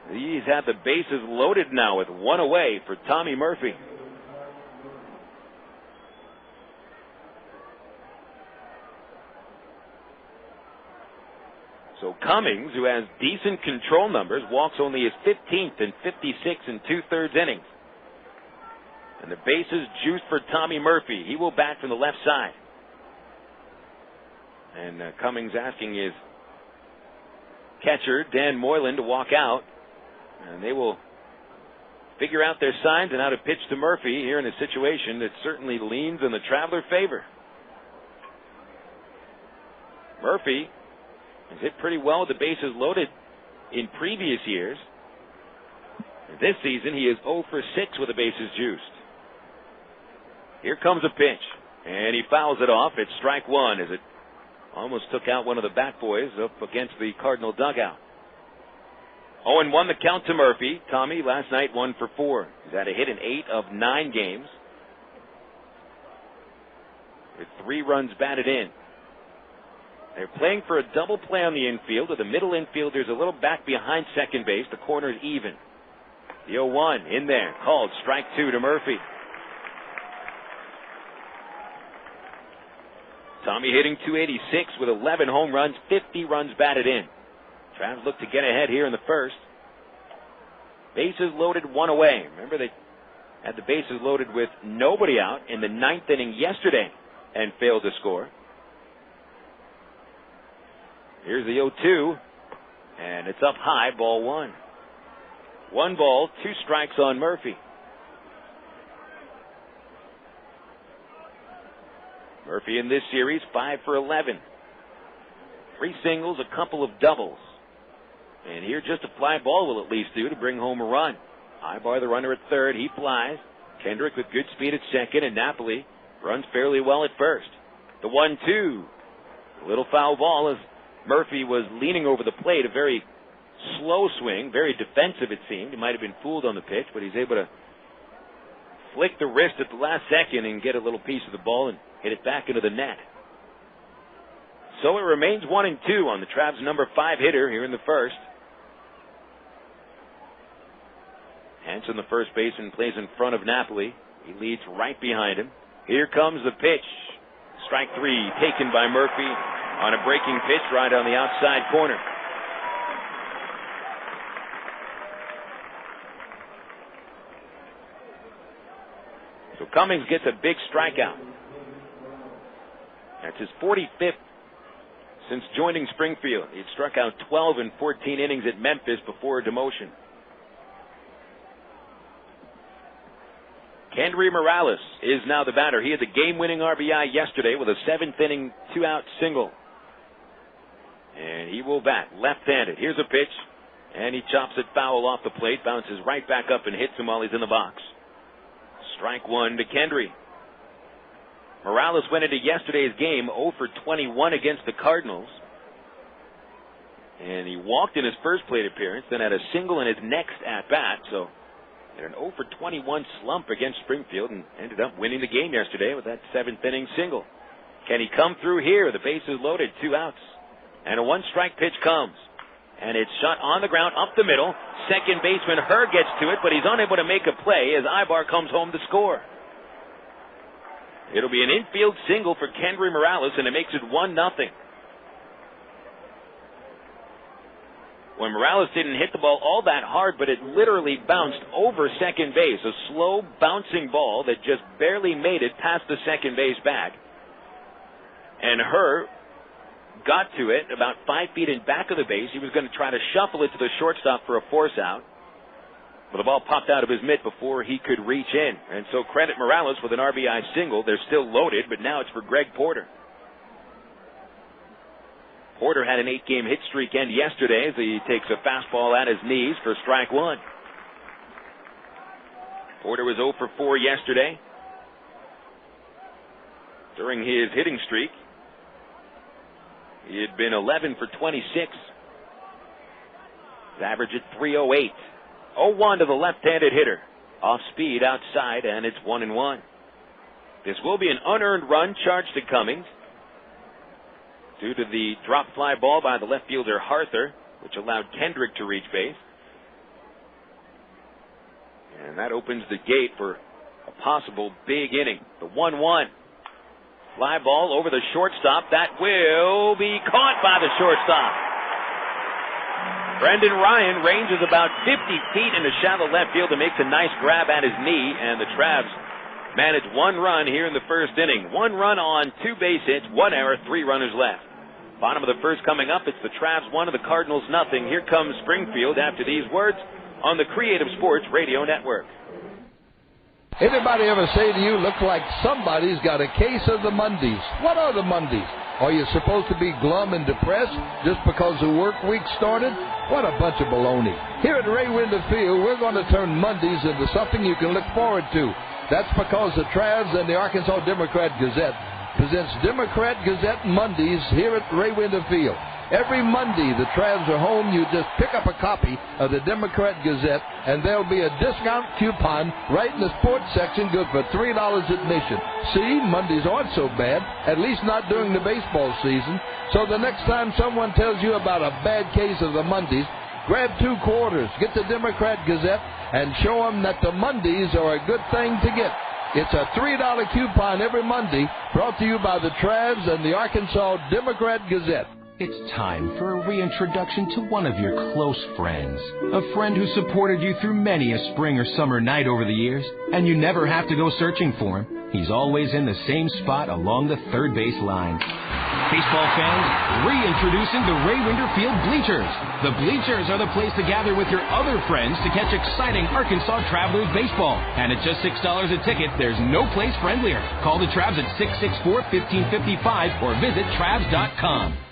He's had the bases loaded now with one away for Tommy Murphy. So Cummings, who has decent control numbers, walks only his 15th in 56 and 2/3 innings. And the bases juiced for Tommy Murphy. He will bat from the left side. And Cummings asking his catcher, Dan Moylan, to walk out. And they will figure out their signs and how to pitch to Murphy here in a situation that certainly leans in the Traveler favor. Murphy has hit pretty well with the bases loaded in previous years. This season, he is 0 for 6 with the bases juiced. Here comes a pitch, and he fouls it off. It's strike one as it almost took out one of the bat boys up against the Cardinal dugout. 0-1 the count to Murphy. Tommy last night 1 for 4. He's had a hit in 8 of 9 games, with 3 runs batted in. They're playing for a double play on the infield, with the middle infielder's a little back behind second base. The corner's even. The 0-1 in there, called strike 2 to Murphy. Tommy hitting .286 with 11 home runs, 50 runs batted in. Travs look to get ahead here in the first. Bases loaded, 1 away. Remember, they had the bases loaded with nobody out in the 9th inning yesterday and failed to score. Here's the 0-2, and it's up high, ball 1. 1 ball, 2 strikes on Murphy. Murphy in this series, 5 for 11. 3 singles, a couple of doubles. And here just a fly ball will at least do to bring home a run. Aybar, the runner at third, he flies. Kendrick with good speed at second, and Napoli runs fairly well at first. The 1-2. A little foul ball as Murphy was leaning over the plate, a very slow swing, very defensive it seemed. He might have been fooled on the pitch, but he's able to flick the wrist at the last second and get a little piece of the ball and hit it back into the net. So it remains 1-2 on the Travs' number 5 hitter here in the first. Hanson, the first baseman, plays in front of Napoli. He leads right behind him. Here comes the pitch. Strike 3 taken by Murphy on a breaking pitch right on the outside corner. So Cummings gets a big strikeout. That's his 45th since joining Springfield. He'd struck out 12 in 14 innings at Memphis before demotion. Kendrys Morales is now the batter. He had the game-winning RBI yesterday with a 7th inning 2-out single. And he will bat left-handed. Here's a pitch, and he chops it foul off the plate, bounces right back up and hits him while he's in the box. Strike 1 to Kendrys. Morales went into yesterday's game 0 for 21 against the Cardinals. And he walked in his first plate appearance, then had a single in his next at-bat. So had an 0 for 21 slump against Springfield and ended up winning the game yesterday with that 7th inning single. Can he come through here? The bases loaded, 2 outs. And a 1-strike pitch comes. And it's shot on the ground, up the middle. Second baseman Herr gets to it, but he's unable to make a play as Aybar comes home to score. It'll be an infield single for Kendrys Morales, and it makes it 1-0. When Morales didn't hit the ball all that hard, but it literally bounced over second base. A slow bouncing ball that just barely made it past the second base bag. And Herr got to it about 5 feet in back of the base. He was going to try to shuffle it to the shortstop for a force out. But the ball popped out of his mitt before he could reach in. And so credit Morales with an RBI single. They're still loaded, but now it's for Greg Porter. Porter had an 8-game hit streak end yesterday as he takes a fastball at his knees for strike 1. Porter was 0 for 4 yesterday. During his hitting streak, he had been 11 for 26. His average at 308. 0-1 to the left-handed hitter. Off speed outside, and it's 1-1. This will be an unearned run charged to Cummings due to the drop fly ball by the left fielder Harther, which allowed Kendrick to reach base. And that opens the gate for a possible big inning. The 1-1. Fly ball over the shortstop. That will be caught by the shortstop. Brendan Ryan ranges about 50 feet into shallow left field and makes a nice grab at his knee, and the Travs manage 1 run here in the first inning. 1 run on 2 base hits, 1 error, 3 runners left. Bottom of the first coming up. It's the Travs 1 and the Cardinals nothing. Here comes Springfield after these words on the Creative Sports Radio Network. Anybody ever say to you, looks like somebody's got a case of the Mondays? What are the Mondays? Are you supposed to be glum and depressed just because the work week started? What a bunch of baloney. Here at Ray Winder Field, we're going to turn Mondays into something you can look forward to. That's because the Travs and the Arkansas Democrat-Gazette presents Democrat-Gazette Mondays here at Ray Winder Field. Every Monday, the Travs are home. You just pick up a copy of the Democrat-Gazette, and there'll be a discount coupon right in the sports section, good for $3 admission. See, Mondays aren't so bad, at least not during the baseball season. So the next time someone tells you about a bad case of the Mondays, grab 2 quarters, get the Democrat-Gazette, and show them that the Mondays are a good thing to get. It's a $3 coupon every Monday, brought to you by the Travs and the Arkansas Democrat-Gazette. It's time for a reintroduction to one of your close friends. A friend who supported you through many a spring or summer night over the years, and you never have to go searching for him. He's always in the same spot along the third base line. Baseball fans, reintroducing the Ray Winder Field Bleachers. The Bleachers are the place to gather with your other friends to catch exciting Arkansas Travelers baseball. And at just $6 a ticket, there's no place friendlier. Call the Travs at 664-1555 or visit Travs.com.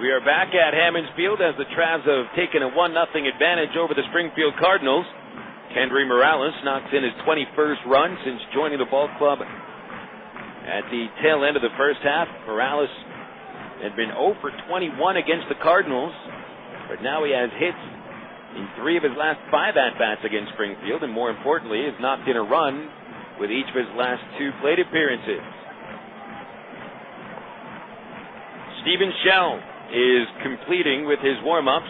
We are back at Hammons Field as the Travs have taken a 1-0 advantage over the Springfield Cardinals. Kendrys Morales knocks in his 21st run since joining the ball club at the tail end of the first half. Morales had been 0 for 21 against the Cardinals, but now he has hits in 3 of his last 5 at-bats against Springfield, and more importantly, has knocked in a run with each of his last 2 plate appearances. Stephen Shell is completing with his warm-ups.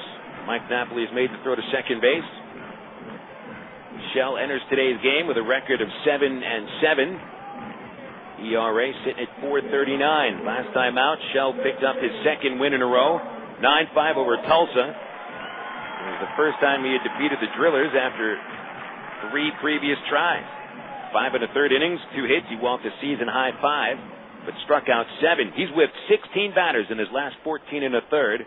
Mike Napoli is made to throw to second base. Shell enters today's game with a record of 7-7. ERA sitting at 4.39. Last time out, Shell picked up his 2nd win in a row, 9-5 over Tulsa. It was the first time he had defeated the Drillers after 3 previous tries. 5 1/3 innings, 2 hits. He walked a season-high 5, but struck out 7. He's whipped 16 batters in his last 14 1/3,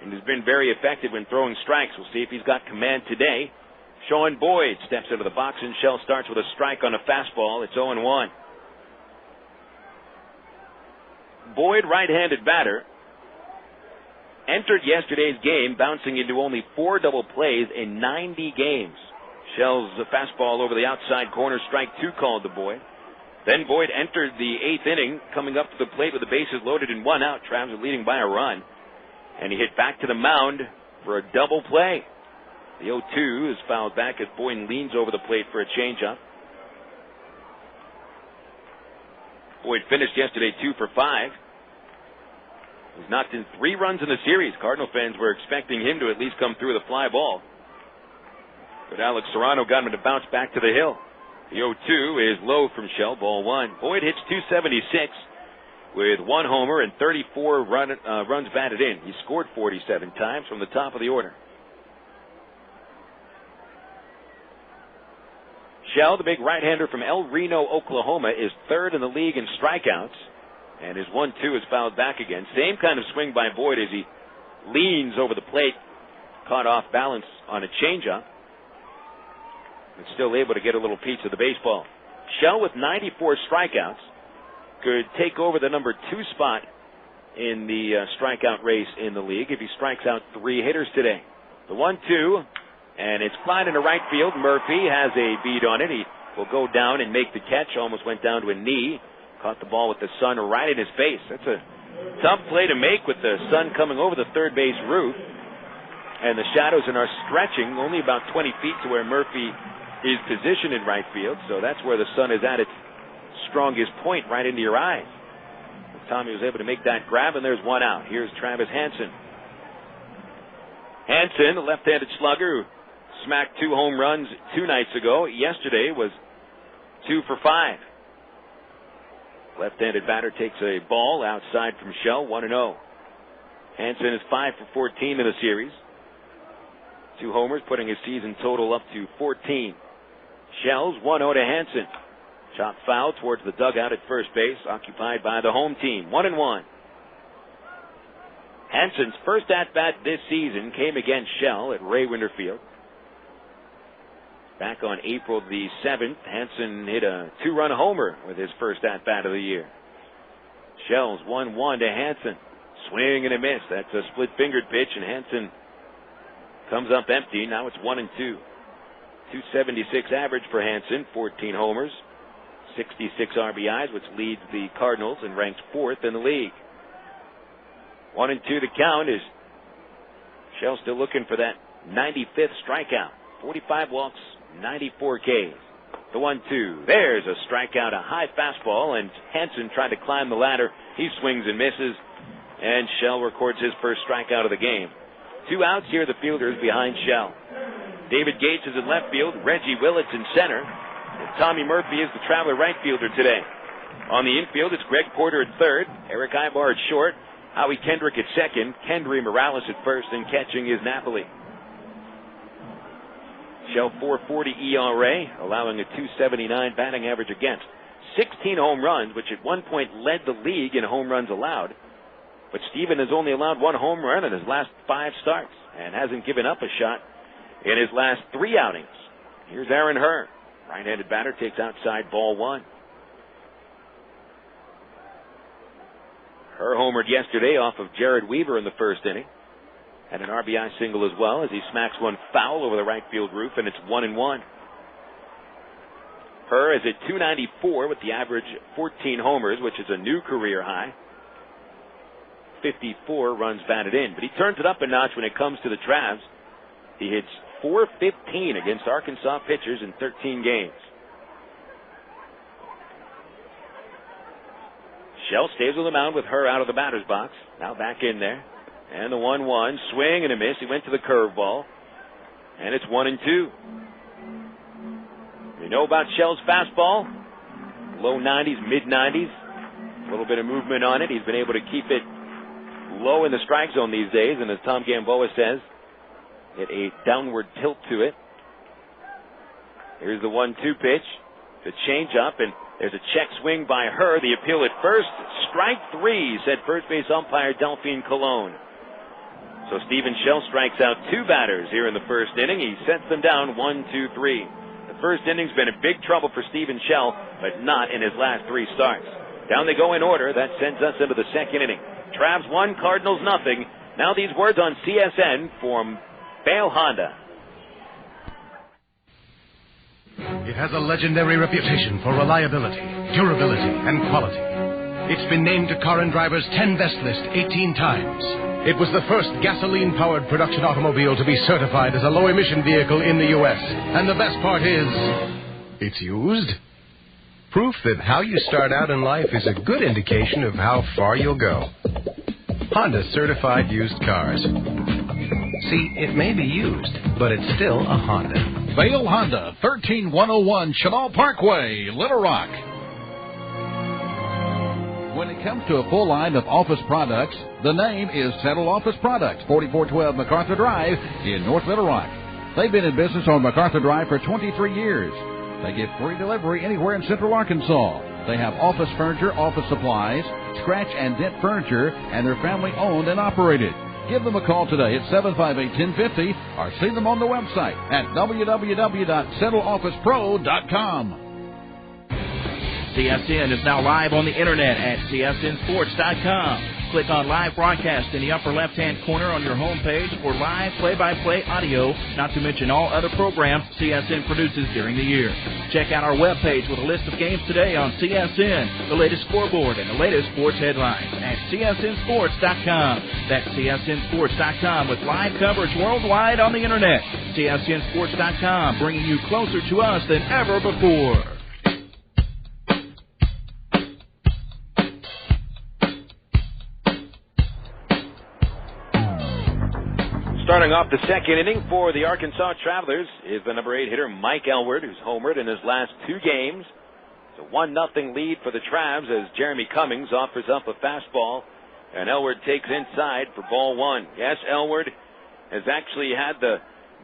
and has been very effective when throwing strikes. We'll see if he's got command today. Sean Boyd steps into the box, and Shell starts with a strike on a fastball. It's 0-1. Boyd, right-handed batter, entered yesterday's game bouncing into only 4 double plays in 90 games. Shell's fastball over the outside corner, strike 2 called to Boyd. Then Boyd entered the 8th inning, coming up to the plate with the bases loaded and 1 out. Travs are leading by a run. And he hit back to the mound for a double play. The 0-2 is fouled back as Boyd leans over the plate for a changeup. Boyd finished yesterday 2 for 5. He's knocked in 3 runs in the series. Cardinal fans were expecting him to at least come through with a fly ball, but Alex Serrano got him to bounce back to the hill. The 0-2 is low from Shell, ball 1. Boyd hits .276 with 1 homer and 34 runs batted in. He scored 47 times from the top of the order. Shell, the big right-hander from El Reno, Oklahoma, is 3rd in the league in strikeouts, and his 1-2 is fouled back again. Same kind of swing by Boyd as he leans over the plate, caught off balance on a changeup, but still able to get a little piece of the baseball. Shell, with 94 strikeouts, could take over the number 2 spot in the strikeout race in the league if he strikes out 3 hitters today. The 1-2, and it's flying into right field. Murphy has a bead on it. He will go down and make the catch. Almost went down to a knee. Caught the ball with the sun right in his face. That's a tough play to make with the sun coming over the third base roof. And the shadows are stretching only about 20 feet to where Murphy is positioned in right field. So that's where the sun is at its strongest point, right into your eyes. Tommy was able to make that grab, and there's 1 out. Here's Travis Hansen. Hansen, the left-handed slugger, who smacked 2 home runs 2 nights ago. Yesterday was 2 for 5. Left-handed batter takes a ball outside from Shell, 1-0. Hansen is 5 for 14 in the series. 2 homers, putting his season total up to 14. Shells 1-0 to Hansen. Shot foul towards the dugout at first base, occupied by the home team. 1-1. Hansen's first at-bat this season came against Shell at Ray Winter Field. Back on April the 7th, Hansen hit a 2-run homer with his first at-bat of the year. Shells 1-1 to Hansen. Swing and a miss. That's a split-fingered pitch, and Hansen comes up empty. Now it's 1-2. 276 average for Hansen, 14 homers, 66 RBIs, which leads the Cardinals and ranks 4th in the league. 1-2 the count is Shell still looking for that 95th strikeout. 45 walks, 94 Ks. The 1-2. There's a strikeout, a high fastball, and Hansen tried to climb the ladder. He swings and misses, and Shell records his first strikeout of the game. 2 outs here, the fielders behind Shell. David Gates is in left field, Reggie Willits in center, and Tommy Murphy is the traveler right fielder today. On the infield, it's Greg Porter at third, Erick Aybar at short, Howie Kendrick at second, Kendrys Morales at first, and catching is Napoli. Shell 4.40 ERA, allowing a 2.79 batting average against. 16 home runs, which at one point led the league in home runs allowed. But Steven has only allowed 1 home run in his last 5 starts and hasn't given up a shot in his last 3 outings. Here's Aaron Herr. Right-handed batter takes outside ball 1. Herr homered yesterday off of Jared Weaver in the first inning. Had an RBI single as well as he smacks one foul over the right field roof, and it's 1-1. Herr is at 294 with the average 14 homers, which is a new career high. 54 runs batted in, but he turns it up a notch when it comes to the Travs. He hits .415 against Arkansas pitchers in 13 games. Shell stays on the mound with Herr out of the batter's box. Now back in there. And the 1-1, swing and a miss. He went to the curveball. And it's 1-2. You know about Shell's fastball? Low 90s, mid 90s. A little bit of movement on it. He's been able to keep it low in the strike zone these days. And as Tom Gamboa says, get a downward tilt to it. Here's the 1-2 pitch. The change up, and there's a check swing by Herr. The appeal at first. Strike 3, said first base umpire Delphine Colon. So Steven Shell strikes out 2 batters here in the first inning. He sets them down 1-2-3. The first inning's been in big trouble for Steven Shell, but not in his last 3 starts. Down they go in order. That sends us into the second inning. Travs 1, Cardinals nothing. Now these words on CSN from Bale Honda. It has a legendary reputation for reliability, durability, and quality. It's been named to Car and Driver's 10 Best list 18 times. It was the first gasoline-powered production automobile to be certified as a low-emission vehicle in the U.S. And the best part is, it's used. Proof that how you start out in life is a good indication of how far you'll go. Honda certified used cars. See, it may be used, but it's still a Honda. Vale Honda, 13101 Chenal Parkway, Little Rock. When it comes to a full line of office products, the name is Settle Office Products, 4412 MacArthur Drive in North Little Rock. They've been in business on MacArthur Drive for 23 years. They give free delivery anywhere in Central Arkansas. They have office furniture, office supplies, scratch and dent furniture, and they're family owned and operated. Give them a call today at 758-1050 or see them on the website at www.settleofficepro.com. CSN is now live on the internet at csnsports.com. Click on live broadcast in the upper left-hand corner on your homepage for live play-by-play audio, not to mention all other programs CSN produces during the year. Check out our webpage with a list of games today on CSN, the latest scoreboard, and the latest sports headlines at csnsports.com. That's csnsports.com with live coverage worldwide on the internet. csnsports.com, bringing you closer to us than ever before. Start Starting off the second inning for the Arkansas Travelers is the number 8 hitter Mike Elward, who's homered in his last 2 games. It's a 1-0 lead for the Travs as Jeremy Cummings offers up a fastball, and Elward takes inside for ball 1. Yes, Elward has actually had the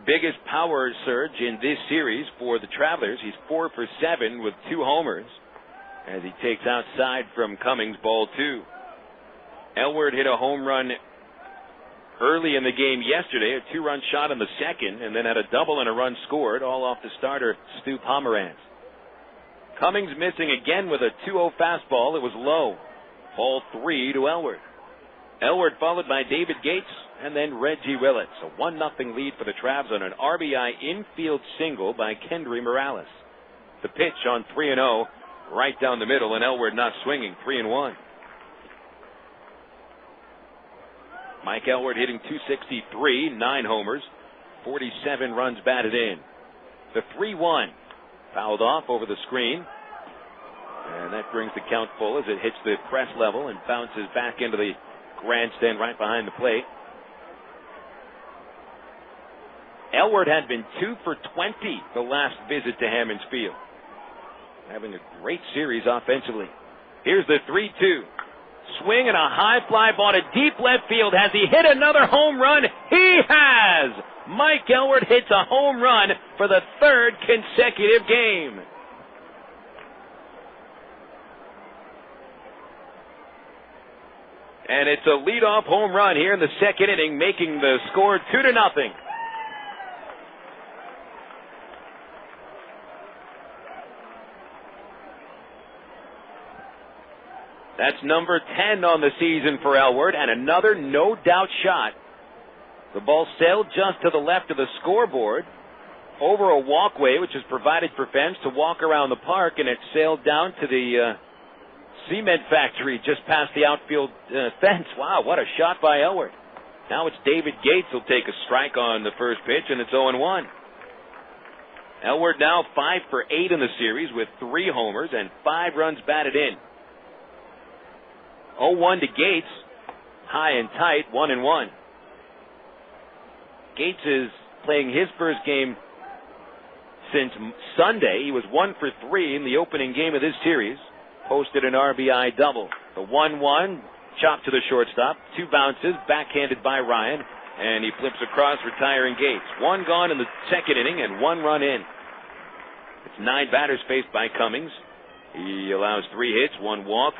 biggest power surge in this series for the Travelers. He's 4 for 7 with 2 homers as he takes outside from Cummings, ball 2. Elward hit a home run early in the game yesterday, a 2-run shot in the second, and then had a double and a run scored, all off the starter, Stu Pomeranz. Cummings missing again with a 2-0 fastball. It was low. Ball 3 to Elward. Elward followed by David Gates and then Reggie Willits. A 1-0 lead for the Travs on an RBI infield single by Kendrys Morales. The pitch on 3-0, right down the middle, and Elward not swinging, 3-1. Mike Elward hitting .263, 9 homers, 47 runs batted in. The 3-1 fouled off over the screen, and that brings the count full as it hits the press level and bounces back into the grandstand right behind the plate. Elward had been 2 for 20 the last visit to Hammons Field, having a great series offensively. Here's the 3-2. Swing and a high fly ball to deep left field. Has he hit another home run? He has! Mike Elward hits a home run for the 3rd consecutive game. And it's a leadoff home run here in the second inning, making the score 2-0. That's number 10 on the season for Elward, and another no-doubt shot. The ball sailed just to the left of the scoreboard, over a walkway, which is provided for fans to walk around the park, and it sailed down to the cement factory just past the outfield fence. Wow, what a shot by Elward. Now it's David Gates who'll take a strike on the first pitch, and it's 0-1. Elward now 5 for 8 in the series with 3 homers and 5 runs batted in. 0-1 to Gates, high and tight, 1-1. Gates is playing his first game since Sunday. He was 1 for 3 in the opening game of this series. Posted an RBI double. The 1-1, chopped to the shortstop. 2 bounces, backhanded by Ryan, and he flips across, retiring Gates. 1 gone in the second inning and 1 run in. It's 9 batters faced by Cummings. He allows 3 hits, 1 walk,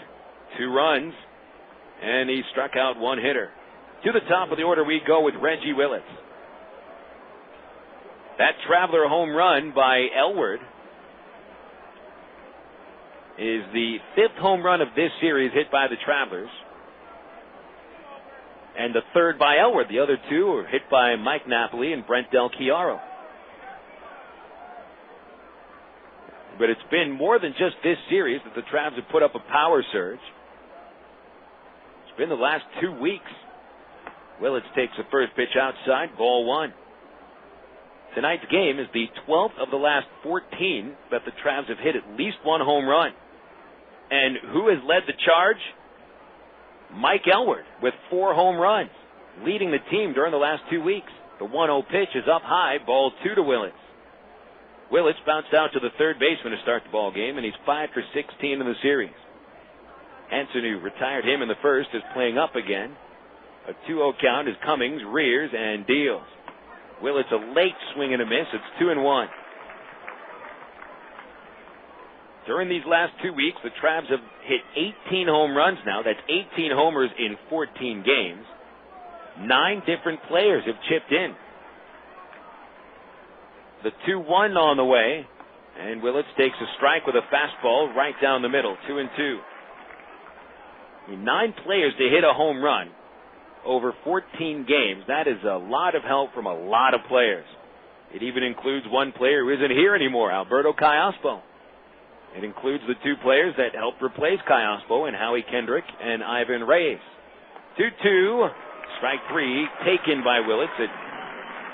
2 runs, and he struck out 1 hitter. To the top of the order we go with Reggie Willits. That Traveler home run by Elward is the 5th home run of this series hit by the Travelers, and the 3rd by Elward. The other 2 were hit by Mike Napoli and Brent Del Chiaro. But it's been more than just this series that the Travs have put up a power surge. It's been the last 2 weeks. Willits takes the first pitch outside, ball 1. Tonight's game is the 12th of the last 14 that the Travs have hit at least 1 home run. And who has led the charge? Mike Elward with 4 home runs, leading the team during the last 2 weeks. The 1-0 pitch is up high, ball 2 to Willits. Willits bounced out to the third baseman to start the ball game, and he's 5 for 16 in the series. Hanson, who retired him in the first, is playing up again. A 2-0 count as Cummings rears and deals. Willits a late swing and a miss. It's 2-1. During these last 2 weeks, the Travs have hit 18 home runs now. That's 18 homers in 14 games. 9 different players have chipped in. The 2-1 on the way, and Willits takes a strike with a fastball right down the middle, 2-2. 9 players to hit a home run over 14 games. That is a lot of help from a lot of players. It even includes one player who isn't here anymore, Alberto Callaspo. It includes the 2 players that helped replace Callaspo and Howie Kendrick and Ivan Reyes. 2-2, strike 3, taken by Willits. It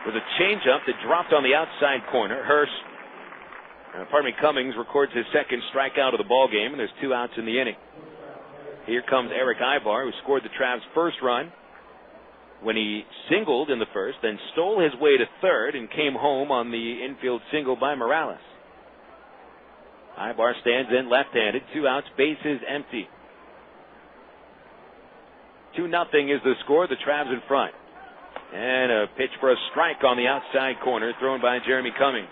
was a changeup that dropped on the outside corner. Cummings records his second strikeout of the ball game, and there's 2 outs in the inning. Here comes Erick Aybar, who scored the Travs' first run. when he singled in the first, then stole his way to third and came home on the infield single by Morales. Aybar stands in left-handed, 2 outs, bases empty. 2-0 is the score. The Travs in front. And a pitch for a strike on the outside corner, thrown by Jeremy Cummings.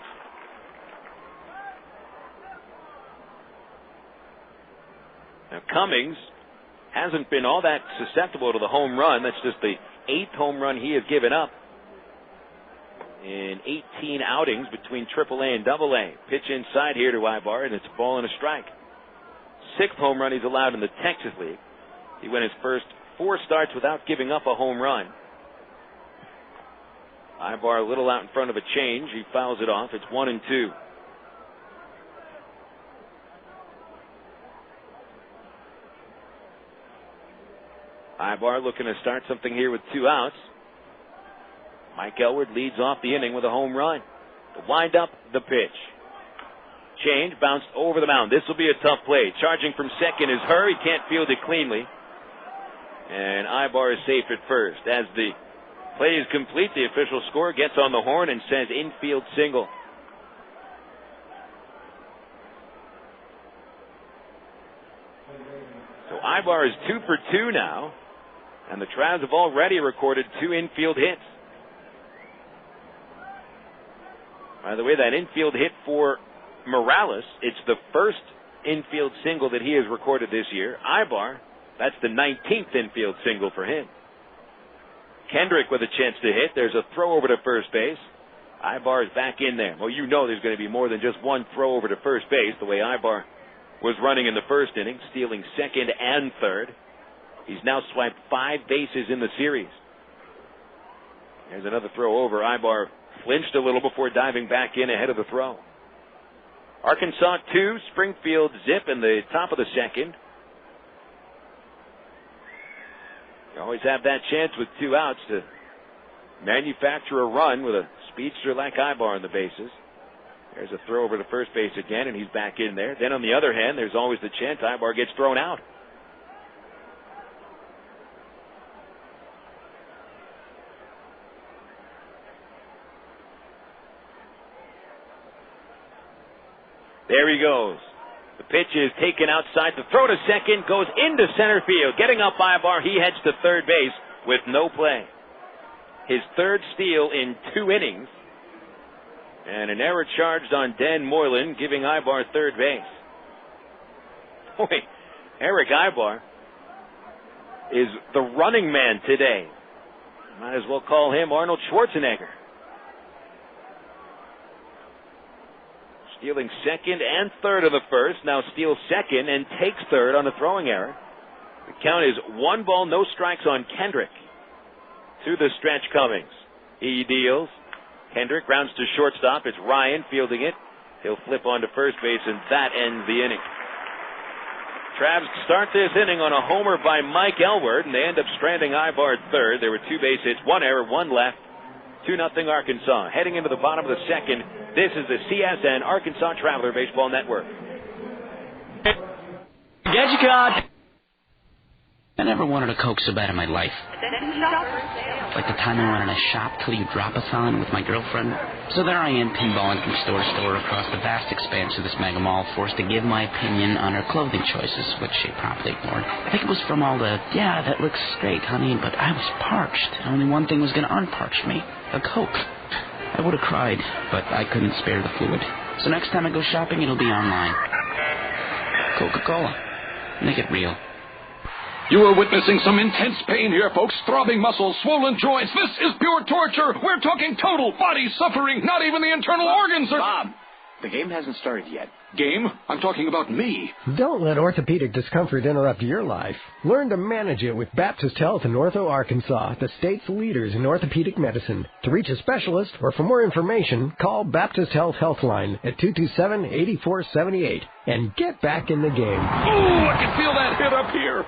Now, Cummings hasn't been all that susceptible to the home run. That's just the 8th home run he has given up in 18 outings between AAA and AA. Pitch inside here to Aybar, and it's a ball and a strike. 6th home run he's allowed in the Texas League. He went his first 4 starts without giving up a home run. Aybar a little out in front of a change. He fouls it off. It's 1-2. Aybar looking to start something here with 2 outs. Mike Elward leads off the inning with a home run. The windup, the pitch. Change, bounced over the mound. This will be a tough play. Charging from second is Hurr. He can't field it cleanly. And Aybar is safe at first. As the play is complete, the official scorer gets on the horn and says infield single. So Aybar is 2 for 2 now. And the Travs have already recorded 2 infield hits. By the way, that infield hit for Morales, it's the first infield single that he has recorded this year. Aybar, that's the 19th infield single for him. Kendrick with a chance to hit. There's a throw over to first base. Aybar is back in there. Well, you know there's going to be more than just one throw over to first base, the way Aybar was running in the first inning, stealing second and third. He's now swiped 5 bases in the series. There's another throw over. Aybar flinched a little before diving back in ahead of the throw. Arkansas 2, Springfield zip in the top of the second. You always have that chance with 2 outs to manufacture a run with a speedster like Aybar on the bases. There's a throw over to first base again, and he's back in there. Then on the other hand, there's always the chance Aybar gets thrown out. There he goes. The pitch is taken outside. The throw to second goes into center field. Getting up Aybar, he heads to third base with no play. His 3rd steal in 2 innings. And an error charged on Dan Moylan, giving Aybar third base. Boy, Erick Aybar is the running man today. Might as well call him Arnold Schwarzenegger. Stealing second and third of the first. Now steals second and takes third on a throwing error. The count is 1 ball, no strikes on Kendrick. To the stretch Cummings. He deals. Kendrick rounds to shortstop. It's Ryan fielding it. He'll flip onto first base, and that ends the inning. Travs start this inning on a homer by Mike Elward, and they end up stranding Aybar at third. There were 2 base hits, 1 error, 1 left. 2-0 Arkansas. Heading into the bottom of the second, this is the CSN Arkansas Traveler Baseball Network. Get your card. I never wanted a Coke so bad in my life. Like the time I went in a shop till you drop a sign with my girlfriend. So there I am, pinballing from store to store across the vast expanse of this mega mall, forced to give my opinion on her clothing choices, which she promptly ignored. I think it was from all the, yeah, that looks great, honey, but I was parched. Only one thing was going to unparch me, a Coke. I would have cried, but I couldn't spare the fluid. So next time I go shopping, it'll be online. Coca-Cola. Make it real. You are witnessing some intense pain here, folks. Throbbing muscles, swollen joints. This is pure torture. We're talking total body suffering. Not even the internal organs are... Bob, the game hasn't started yet. Game? I'm talking about me. Don't let orthopedic discomfort interrupt your life. Learn to manage it with Baptist Health in Ortho, Arkansas, the state's leaders in orthopedic medicine. To reach a specialist or for more information, call Baptist Health Healthline at 227-8478 and get back in the game. Ooh, I can feel that hit up here.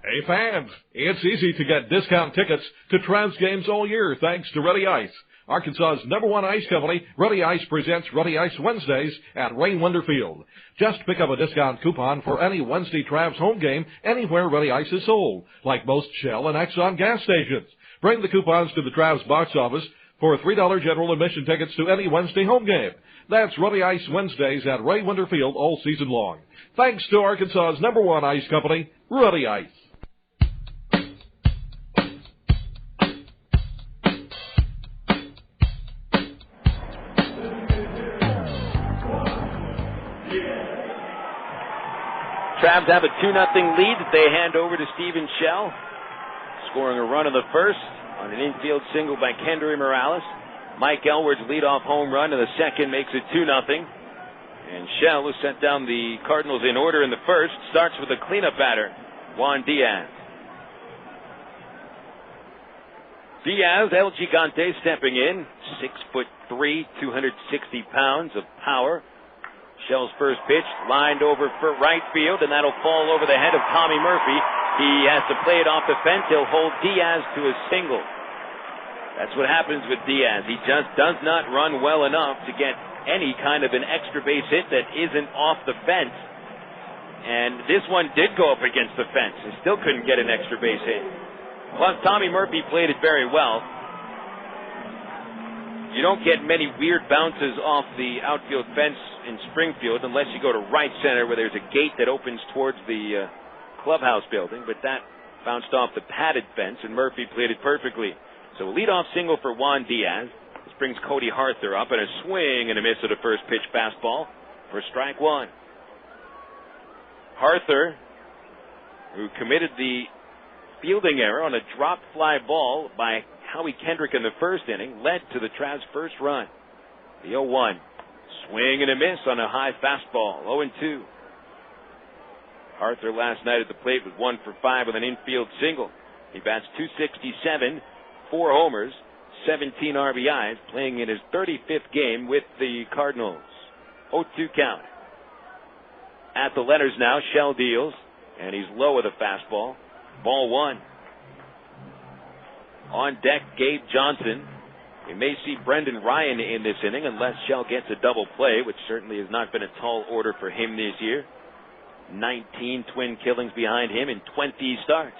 Hey fans, it's easy to get discount tickets to Travs games all year thanks to Ready Ice. Arkansas's #1 ice company, Ready Ice presents Ready Ice Wednesdays at Rain-Winder Field. Just pick up a discount coupon for any Wednesday Travs home game anywhere Ready Ice is sold, like most Shell and Exxon gas stations. Bring the coupons to the Travs box office for $3 general admission tickets to any Wednesday home game. That's Ruddy Ice Wednesdays at Ray Winter Field all season long. Thanks to Arkansas's #1 ice company, Ruddy Ice. Travs have a 2-0 lead that they hand over to Stephen Shell, scoring a run in the first on an infield single by Kendrys Morales. Mike Elward's leadoff home run in the second makes it 2-0. And Shell, who sent down the Cardinals in order in the first, starts with a cleanup batter, Juan Diaz. Diaz, El Gigante, stepping in, 6'3", 260 pounds of power. Shell's first pitch lined over for right field, and that'll fall over the head of Tommy Murphy. He has to play it off the fence. He'll hold Diaz to a single. That's what happens with Diaz. He just does not run well enough to get any kind of an extra base hit that isn't off the fence. And this one did go up against the fence. He still couldn't get an extra base hit. Plus, Tommy Murphy played it very well. You don't get many weird bounces off the outfield fence in Springfield unless you go to right center where there's a gate that opens towards the clubhouse building, but that bounced off the padded fence, and Murphy played it perfectly. So a leadoff single for Juan Diaz. This brings Cody Harther up, and a swing and a miss at a first pitch fastball for strike one. Harther, who committed the fielding error on a drop fly ball by Howie Kendrick in the first inning, led to the Travs' first run. The 0-1. Swing and a miss on a high fastball. 0-2. Arthur last night at the plate was 1 for 5 with an infield single. He bats .267, 4 homers, 17 RBIs, playing in his 35th game with the Cardinals. 0-2 count. At the letters now, Shell deals, and he's low with a fastball. Ball 1. On deck, Gabe Johnson. We may see Brendan Ryan in this inning unless Shell gets a double play, which certainly has not been a tall order for him this year. 19 twin killings behind him in 20 starts.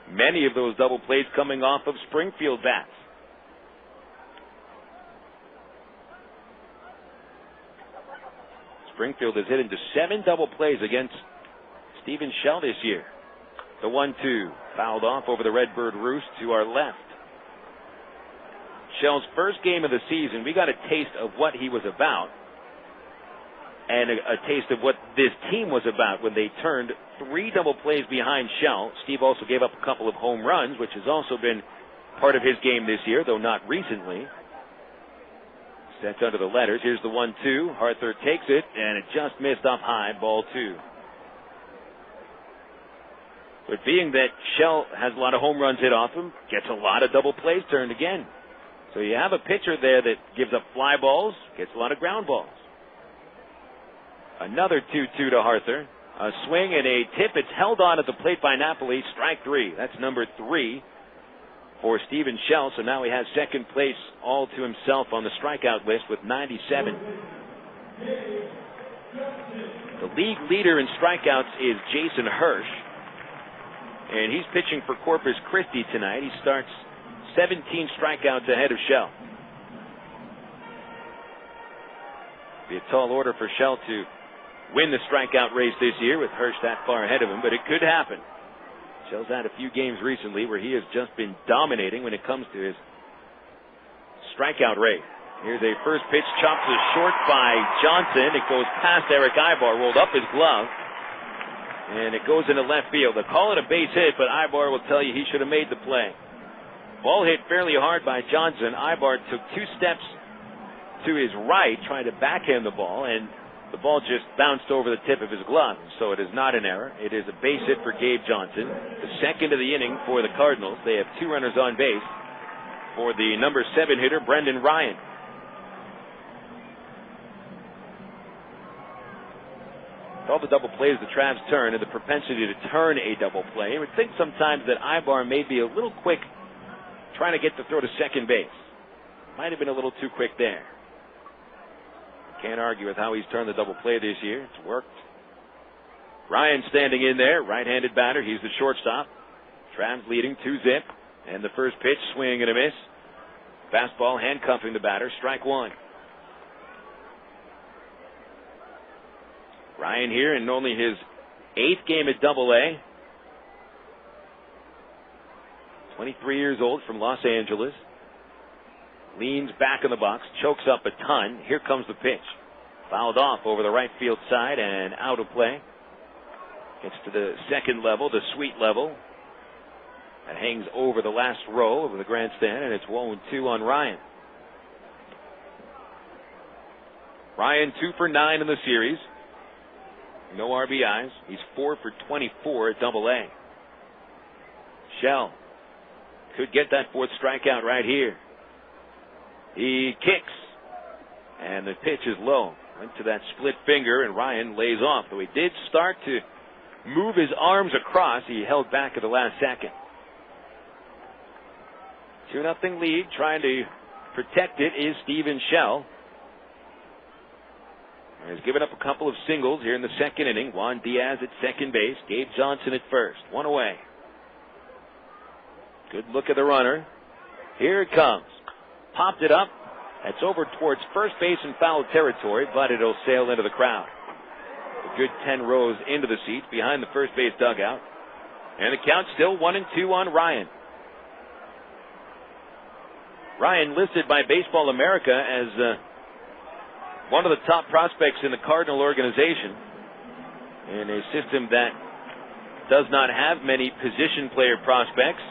Many of those double plays coming off of Springfield bats. Springfield has hit into 7 double plays against Stephen Shell this year. The 1-2 fouled off over the Redbird roost to our left. Shell's first game of the season, we got a taste of what he was about and a taste of what this team was about when they turned 3 double plays behind Shell. Steve also gave up a couple of home runs, which has also been part of his game this year, though not recently. Sets under the letters. Here's the 1-2. Arthur takes it, and it just missed up high. Ball 2. But being that Shell has a lot of home runs hit off him, gets a lot of double plays turned again. So you have a pitcher there that gives up fly balls, gets a lot of ground balls. Another 2-2 to Arthur. A swing and a tip. It's held on at the plate by Napoli. Strike 3. That's number 3 for Stephen Shell. So now he has second place all to himself on the strikeout list with 97. The league leader in strikeouts is Jason Hirsch. And he's pitching for Corpus Christi tonight. He starts 17 strikeouts ahead of Shell. Be a tall order for Shell to win the strikeout race this year with Hirsch that far ahead of him, but it could happen. Shell's had a few games recently where he has just been dominating when it comes to his strikeout rate. Here's a first pitch chopped to short by Johnson. It goes past Erick Aybar, rolled up his glove. And it goes into left field. They'll call it a base hit, but Aybar will tell you he should have made the play. Ball hit fairly hard by Johnson. Aybar took 2 steps to his right, trying to backhand the ball, and the ball just bounced over the tip of his glove. So it is not an error. It is a base hit for Gabe Johnson. The second of the inning for the Cardinals. They have 2 runners on base for the number 7 hitter, Brendan Ryan. All the double plays the Travs turn and the propensity to turn a double play. You would think sometimes that Aybar may be a little quick trying to get the throw to second base. Might have been a little too quick there. Can't argue with how he's turned the double play this year. It's worked. Ryan standing in there, right-handed batter. He's the shortstop. Travs leading 2-zip. And the first pitch, swing and a miss. Fastball handcuffing the batter. Strike one. Ryan here in only his 8th game at Double-A. 23 years old from Los Angeles. Leans back in the box, chokes up a ton. Here comes the pitch. Fouled off over the right field side and out of play. Gets to the second level, the suite level. That hangs over the last row of the grandstand, and it's 1-2 on Ryan. Ryan 2 for 9 in the series. No RBIs. He's 4 for 24 at Double-A. Shell could get that 4th strikeout right here. He kicks, and the pitch is low. Went to that split finger, and Ryan lays off. Though he did start to move his arms across, he held back at the last second. 2-0 lead. Trying to protect it is Steven Shell. He's given up a couple of singles here in the second inning. Juan Diaz at second base. Gabe Johnson at first. One away. Good look at the runner. Here it comes. Popped it up. That's over towards first base in foul territory, but it'll sail into the crowd. A good 10 rows into the seats behind the first base dugout. And the count still 1-2 on Ryan. Ryan listed by Baseball America as one of the top prospects in the Cardinal organization, in a system that does not have many position player prospects.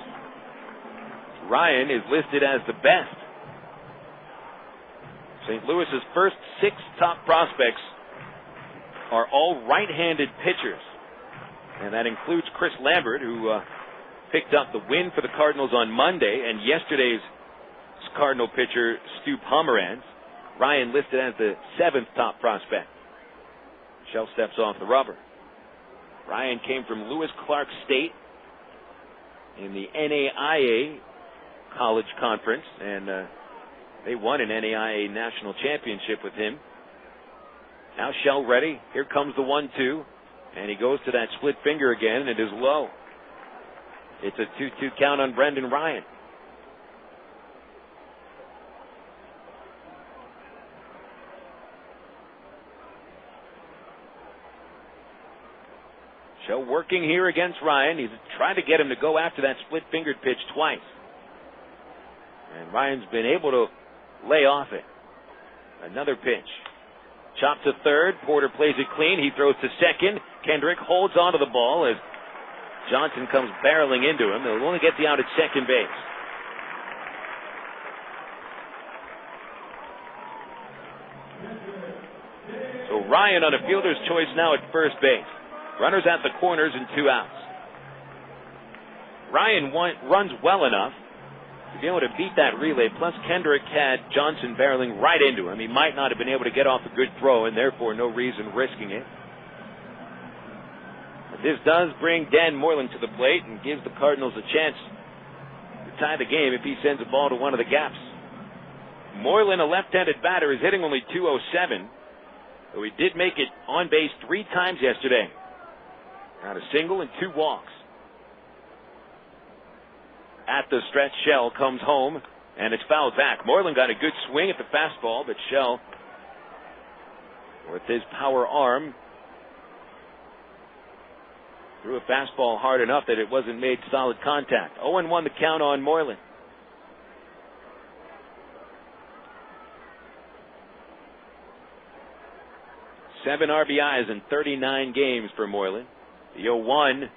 Ryan is listed as the best. St. Louis's first 6 top prospects are all right-handed pitchers, and that includes Chris Lambert, who picked up the win for the Cardinals on Monday, and yesterday's Cardinal pitcher Stu Pomeranz. Ryan listed as the 7th top prospect. Shell steps off the rubber. Ryan came from Lewis Clark State in the NAIA College Conference, and they won an NAIA national championship with him. Now Shell ready. Here comes the 1-2, and he goes to that split finger again, and it is low. It's a 2-2 count on Brendan Ryan. Shell working here against Ryan. He's trying to get him to go after that split-fingered pitch twice. And Ryan's been able to lay off it. Another pitch. Chop to third. Porter plays it clean. He throws to second. Kendrick holds onto the ball as Johnson comes barreling into him. They'll only get the out at second base. So Ryan on a fielder's choice now at first base. Runners at the corners and 2 outs. Ryan runs well enough to be able to beat that relay. Plus, Kendrick had Johnson barreling right into him. He might not have been able to get off a good throw, and therefore no reason risking it. But this does bring Dan Moreland to the plate and gives the Cardinals a chance to tie the game if he sends a ball to one of the gaps. Moreland, a left-handed batter, is hitting only .207, though he did make it on base 3 times yesterday. Got a single and 2 walks. At the stretch, Shell comes home, and it's fouled back. Moreland got a good swing at the fastball, but Shell, with his power arm, threw a fastball hard enough that it wasn't made solid contact. 0-1 the count on Moreland. Seven RBIs in 39 games for Moreland. The 0-1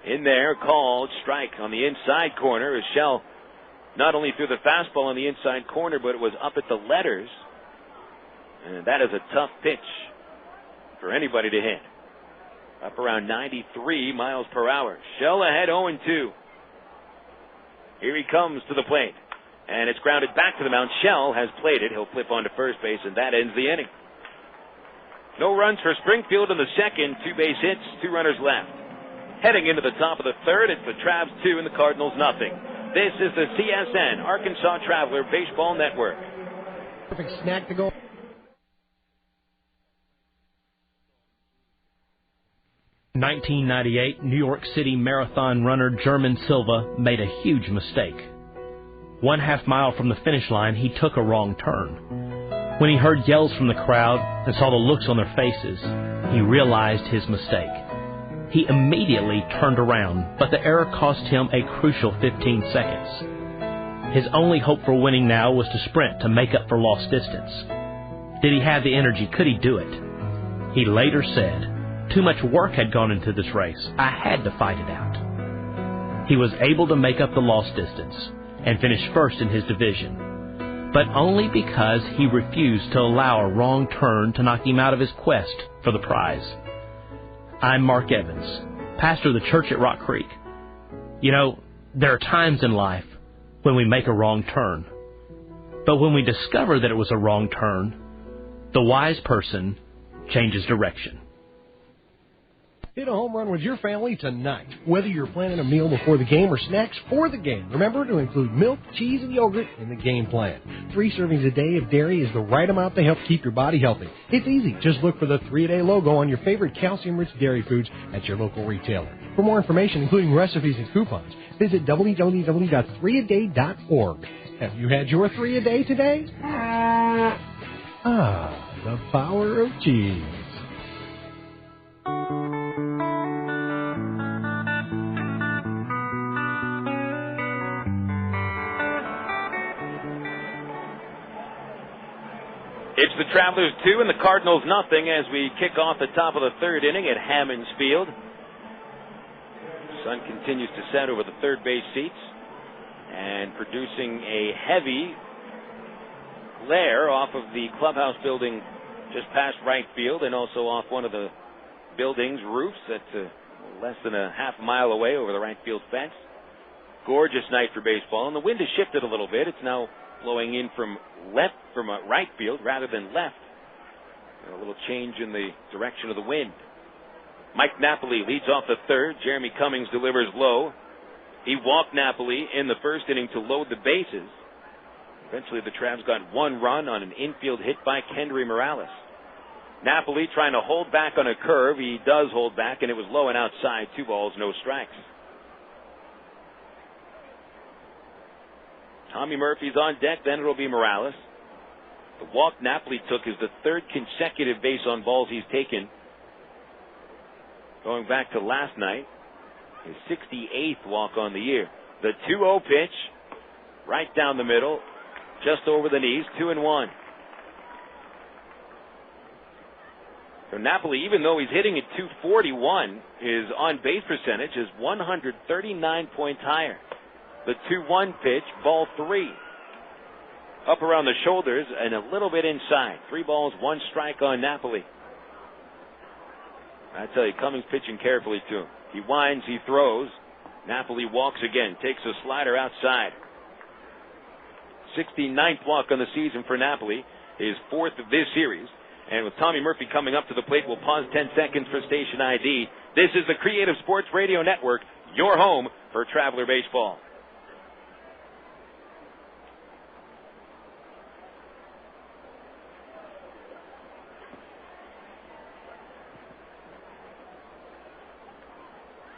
in there, called strike on the inside corner as Shell not only threw the fastball on the inside corner, but it was up at the letters. And that is a tough pitch for anybody to hit. Up around 93 miles per hour. Shell ahead 0-2. Here he comes to the plate. And it's grounded back to the mound. Shell has played it. He'll flip onto first base, and that ends the inning. No runs for Springfield in the second. 2 base hits, 2 runners left. Heading into the top of the third, it's the Travs 2 and the Cardinals nothing. This is the CSN Arkansas Traveler Baseball Network. Perfect snack to go. 1998 New York City Marathon runner German Silva made a huge mistake. 1/2 mile from the finish line, he took a wrong turn. When he heard yells from the crowd and saw the looks on their faces, he realized his mistake. He immediately turned around, but the error cost him a crucial 15 seconds. His only hope for winning now was to sprint to make up for lost distance. Did he have the energy? Could he do it? He later said, "Too much work had gone into this race. I had to fight it out." He was able to make up the lost distance and finish first in his division, but only because he refused to allow a wrong turn to knock him out of his quest for the prize. I'm Mark Evans, pastor of the church at Rock Creek. You know, there are times in life when we make a wrong turn, but when we discover that it was a wrong turn, the wise person changes direction. Hit a home run with your family tonight. Whether you're planning a meal before the game or snacks for the game, remember to include milk, cheese, and yogurt in the game plan. 3 servings a day of dairy is the right amount to help keep your body healthy. It's easy. Just look for the 3-a-day logo on your favorite calcium-rich dairy foods at your local retailer. For more information, including recipes and coupons, visit www.3aday.org. Have you had your 3-a-day today? The power of cheese. It's the Travelers 2 and the Cardinals nothing as we kick off the top of the 3rd inning at Hammons Field. The sun continues to set over the third base seats and producing a heavy glare off of the clubhouse building just past right field and also off one of the building's roofs that's less than a half mile away over the right field fence. Gorgeous night for baseball, and the wind has shifted a little bit. It's now blowing in from right field rather than left. A little change in the direction of the wind. Mike Napoli leads off the 3rd. Jeremy Cummings delivers low. He walked Napoli in the 1st inning to load the bases. Eventually the Travs got 1 run on an infield hit by Kendrys Morales. Napoli trying to hold back on a curve. He does hold back, and it was low and outside. 2 balls, no strikes. Tommy Murphy's on deck, then it'll be Morales. The walk Napoli took is the 3rd consecutive base on balls he's taken. Going back to last night, his 68th walk on the year. The 2-0 pitch, right down the middle, just over the knees, 2-1. So Napoli, even though he's hitting at .241, his on-base percentage is 139 points higher. The 2-1 pitch, ball 3. Up around the shoulders and a little bit inside. 3 balls, 1 strike on Napoli. I tell you, Cummings pitching carefully to him. He winds, he throws. Napoli walks again, takes a slider outside. 69th walk on the season for Napoli, his 4th of this series. And with Tommy Murphy coming up to the plate, we'll pause 10 seconds for station ID. This is the Creative Sports Radio Network, your home for Traveler Baseball.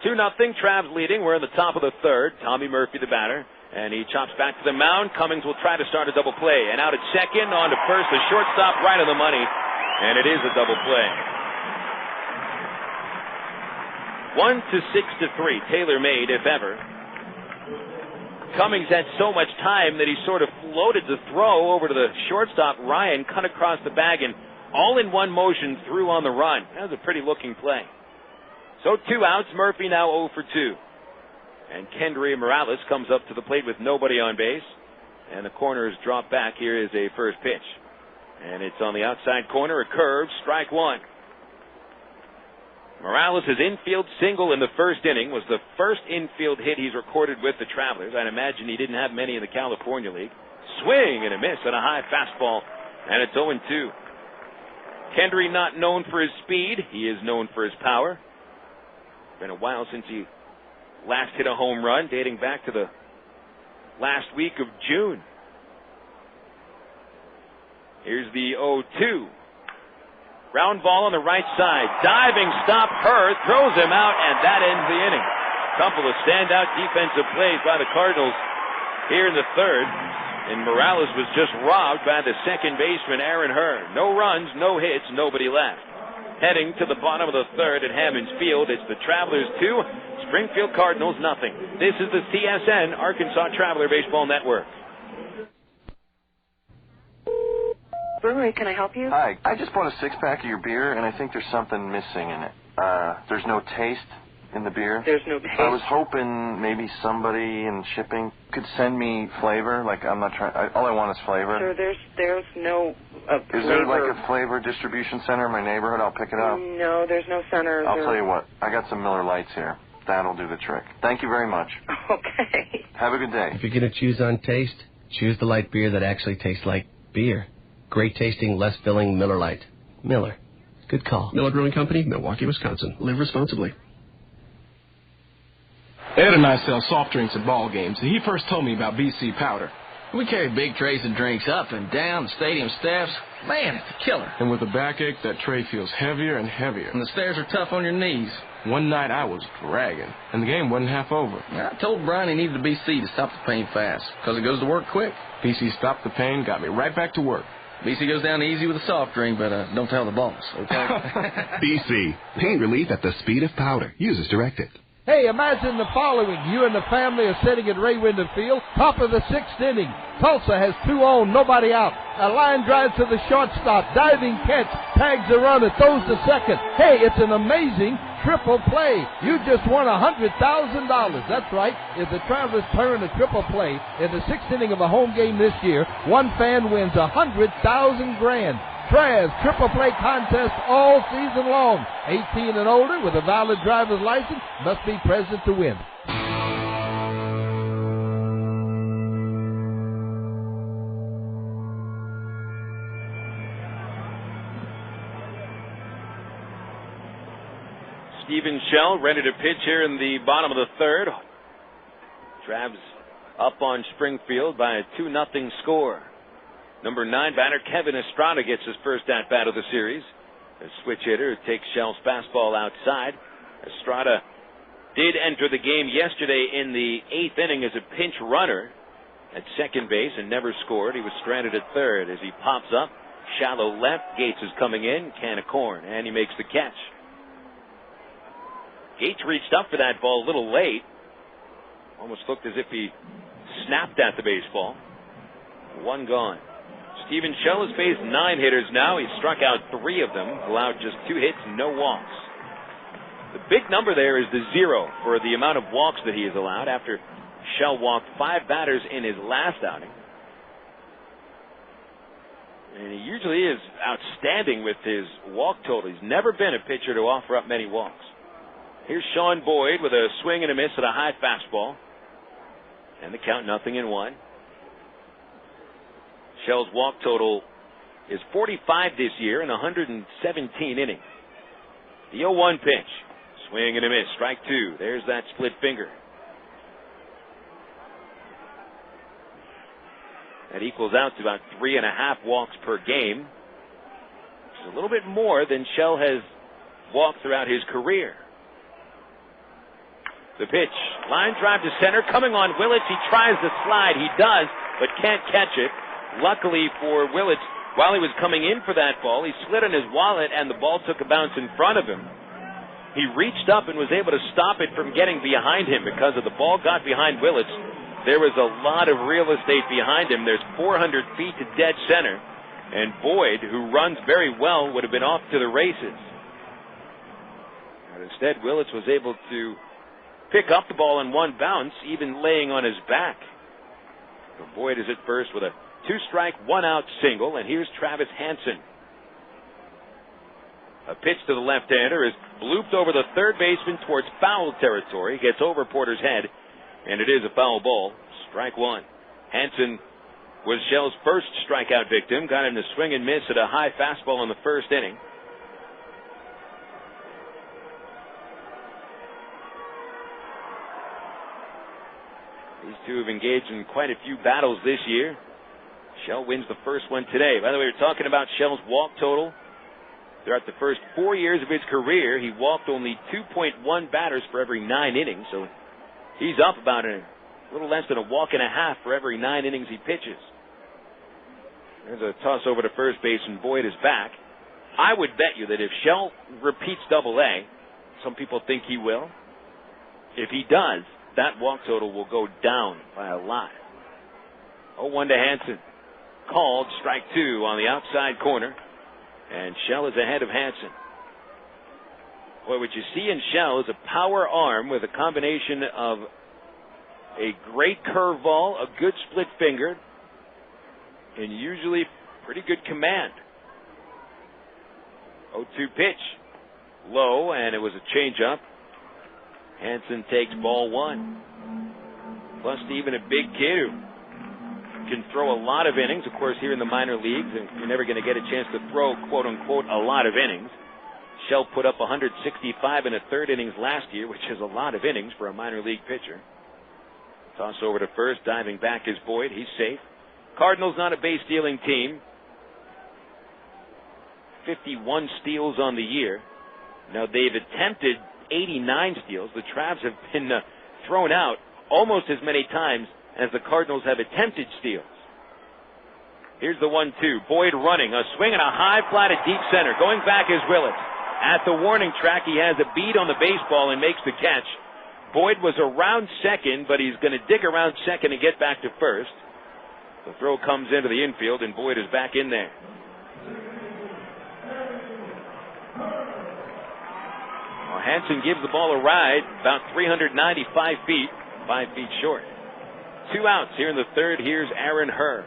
Two nothing, Travs leading. We're in the top of the 3rd. Tommy Murphy, the batter, and he chops back to the mound. Cummings will try to start a double play, and out at second, on to first, the shortstop right on the money, and it is a double play. 1-6-3, tailor-made if ever. Cummings had so much time that he sort of floated the throw over to the shortstop. Ryan cut across the bag and all in one motion threw on the run. That was a pretty looking play. So 2 outs, Murphy now 0 for 2. And Kendrys Morales comes up to the plate with nobody on base. And the corners drop back. Here is a first pitch. And it's on the outside corner, a curve, strike 1. Morales' infield single in the 1st inning was the first infield hit he's recorded with the Travelers. I'd imagine he didn't have many in the California League. Swing and a miss on a high fastball. And it's 0-2. Kendrys not known for his speed. He is known for his power. Been a while since he last hit a home run, dating back to the last week of June. Here's the 0-2. Ground ball on the right side. Diving stop, Hurth throws him out, and that ends the inning. Couple of standout defensive plays by the Cardinals here in the third. And Morales was just robbed by the second baseman, Aaron Hurd. No runs, no hits, nobody left. Heading to the bottom of the third at Hammons Field, it's the Travelers 2, Springfield Cardinals nothing. This is the CSN Arkansas Traveler Baseball Network. Brewery, can I help you? Hi, I just bought a six-pack of your beer, and I think there's something missing in it. There's no taste in the beer. There's no taste. I was hoping maybe somebody in shipping could send me flavor. Like, I'm not trying. All I want is flavor. Sure, there's no flavor. Is there like a flavor distribution center in my neighborhood? I'll pick it up. No, there's no center. I'll tell you what. I got some Miller Lights here. That'll do the trick. Thank you very much. Okay. Have a good day. If you're going to choose on taste, choose the light beer that actually tastes like beer. Great tasting, less filling Miller Lite. Miller. Good call. Miller Brewing Company, Milwaukee, Wisconsin. Live responsibly. Ed and I sell soft drinks at ball games, and he first told me about BC Powder. We carry big trays of drinks up and down the stadium steps. Man, it's a killer. And with a backache, that tray feels heavier and heavier. And the stairs are tough on your knees. One night I was dragging, and the game wasn't half over. I told Brian he needed a BC to stop the pain fast, because it goes to work quick. BC stopped the pain, got me right back to work. BC goes down easy with a soft drink, but don't tell the boss, okay? BC, pain relief at the speed of powder. Use as directed. Hey, imagine the following. You and the family are sitting at Ray Winder Field, top of the sixth inning. Tulsa has 2 on, nobody out. A line drive to the shortstop, diving catch, tags the runner, throws to second. Hey, it's an amazing triple play. You just won $100,000. That's right. If the Travelers turn a triple play in the sixth inning of a home game this year, one fan wins $100,000 grand. Travs triple play contest all season long. 18 and older with a valid driver's license must be present to win. Steven Shell ready to pitch here in the bottom of the third. Travs up on Springfield by a 2-0 score. Number 9 batter Kevin Estrada gets his first at-bat of the series. A switch hitter who takes Shell's fastball outside. Estrada did enter the game yesterday in the 8th inning as a pinch runner at second base and never scored. He was stranded at third. As he pops up, shallow left, Gates is coming in, can of corn, and he makes the catch. Gates reached up for that ball a little late. Almost looked as if he snapped at the baseball. 1 gone. Steven Shell has faced 9 hitters now. He's struck out 3 of them, allowed just 2 hits, no walks. The big number there is the 0 for the amount of walks that he has allowed after Shell walked 5 batters in his last outing. And he usually is outstanding with his walk total. He's never been a pitcher to offer up many walks. Here's Sean Boyd with a swing and a miss at a high fastball. And the count 0-1. Shell's walk total is 45 this year in 117 innings. The 0-1 pitch. Swing and a miss. Strike 2. There's that split finger. That equals out to about 3.5 walks per game. Which is a little bit more than Shell has walked throughout his career. The pitch. Line drive to center. Coming on Willits. He tries to slide. He does, but can't catch it. Luckily for Willits, while he was coming in for that ball, he slid on his wallet and the ball took a bounce in front of him. He reached up and was able to stop it from getting behind him because of the ball got behind Willits. There was a lot of real estate behind him. There's 400 feet to dead center. And Boyd, who runs very well, would have been off to the races. But instead, Willits was able to pick up the ball in one bounce, even laying on his back. So Boyd is at first with a 2-strike, 1-out single, and here's Travis Hansen. A pitch to the left-hander is blooped over the third baseman towards foul territory, gets over Porter's head, and it is a foul ball. Strike 1. Hansen was Shell's first strikeout victim, got him to swing and miss at a high fastball in the first inning. These two have engaged in quite a few battles this year. Shell wins the first one today. By the way, we're talking about Shell's walk total. Throughout the first 4 years of his career, he walked only 2.1 batters for every 9 innings, so he's up about a little less than a walk and a half for every 9 innings he pitches. There's a toss over to first base, and Boyd is back. I would bet you that if Shell repeats Double-A, some people think he will. If he does, that walk total will go down by a lot. 0-1 to Hansen. Called, strike 2 on the outside corner, and Shell is ahead of Hansen. Boy, what you see in Shell is a power arm with a combination of a great curveball, a good split finger, and usually pretty good command. 0-2 pitch. Low, and it was a changeup. Hansen takes ball 1. Plus, even a big kid who can throw a lot of innings. Of course, here in the minor leagues, and you're never going to get a chance to throw, quote-unquote, a lot of innings. Shell put up 165 in a third innings last year, which is a lot of innings for a minor league pitcher. Toss over to first, diving back is Boyd. He's safe. Cardinals not a base-stealing team. 51 steals on the year. Now, they've attempted 89 steals. The Travs have been thrown out almost as many times as the Cardinals have attempted steals. Here's the 1-2. Boyd running. A swing and a high fly to deep center. Going back is Willits. At the warning track, he has a bead on the baseball and makes the catch. Boyd was around second, but he's going to dig around second and get back to first. The throw comes into the infield, and Boyd is back in there. Well, Hansen gives the ball a ride, about 395 feet, 5 feet short. 2 outs here in the third. Here's Aaron Herr.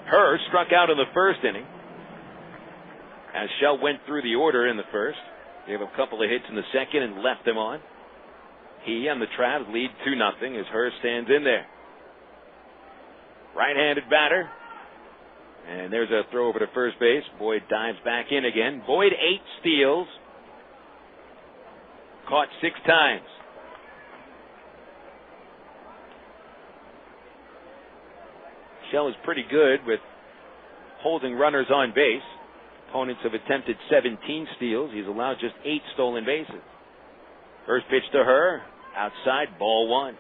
Herr struck out in the first inning as Shell went through the order in the first. Gave a couple of hits in the second and left them on. He and the Travs lead 2-0 as Herr stands in there. Right-handed batter. And there's a throw over to first base. Boyd dives back in again. Boyd 8 steals. Caught 6 times. Shell is pretty good with holding runners on base. Opponents have attempted 17 steals. He's allowed just 8 stolen bases. First pitch to Herr. Outside, ball 1.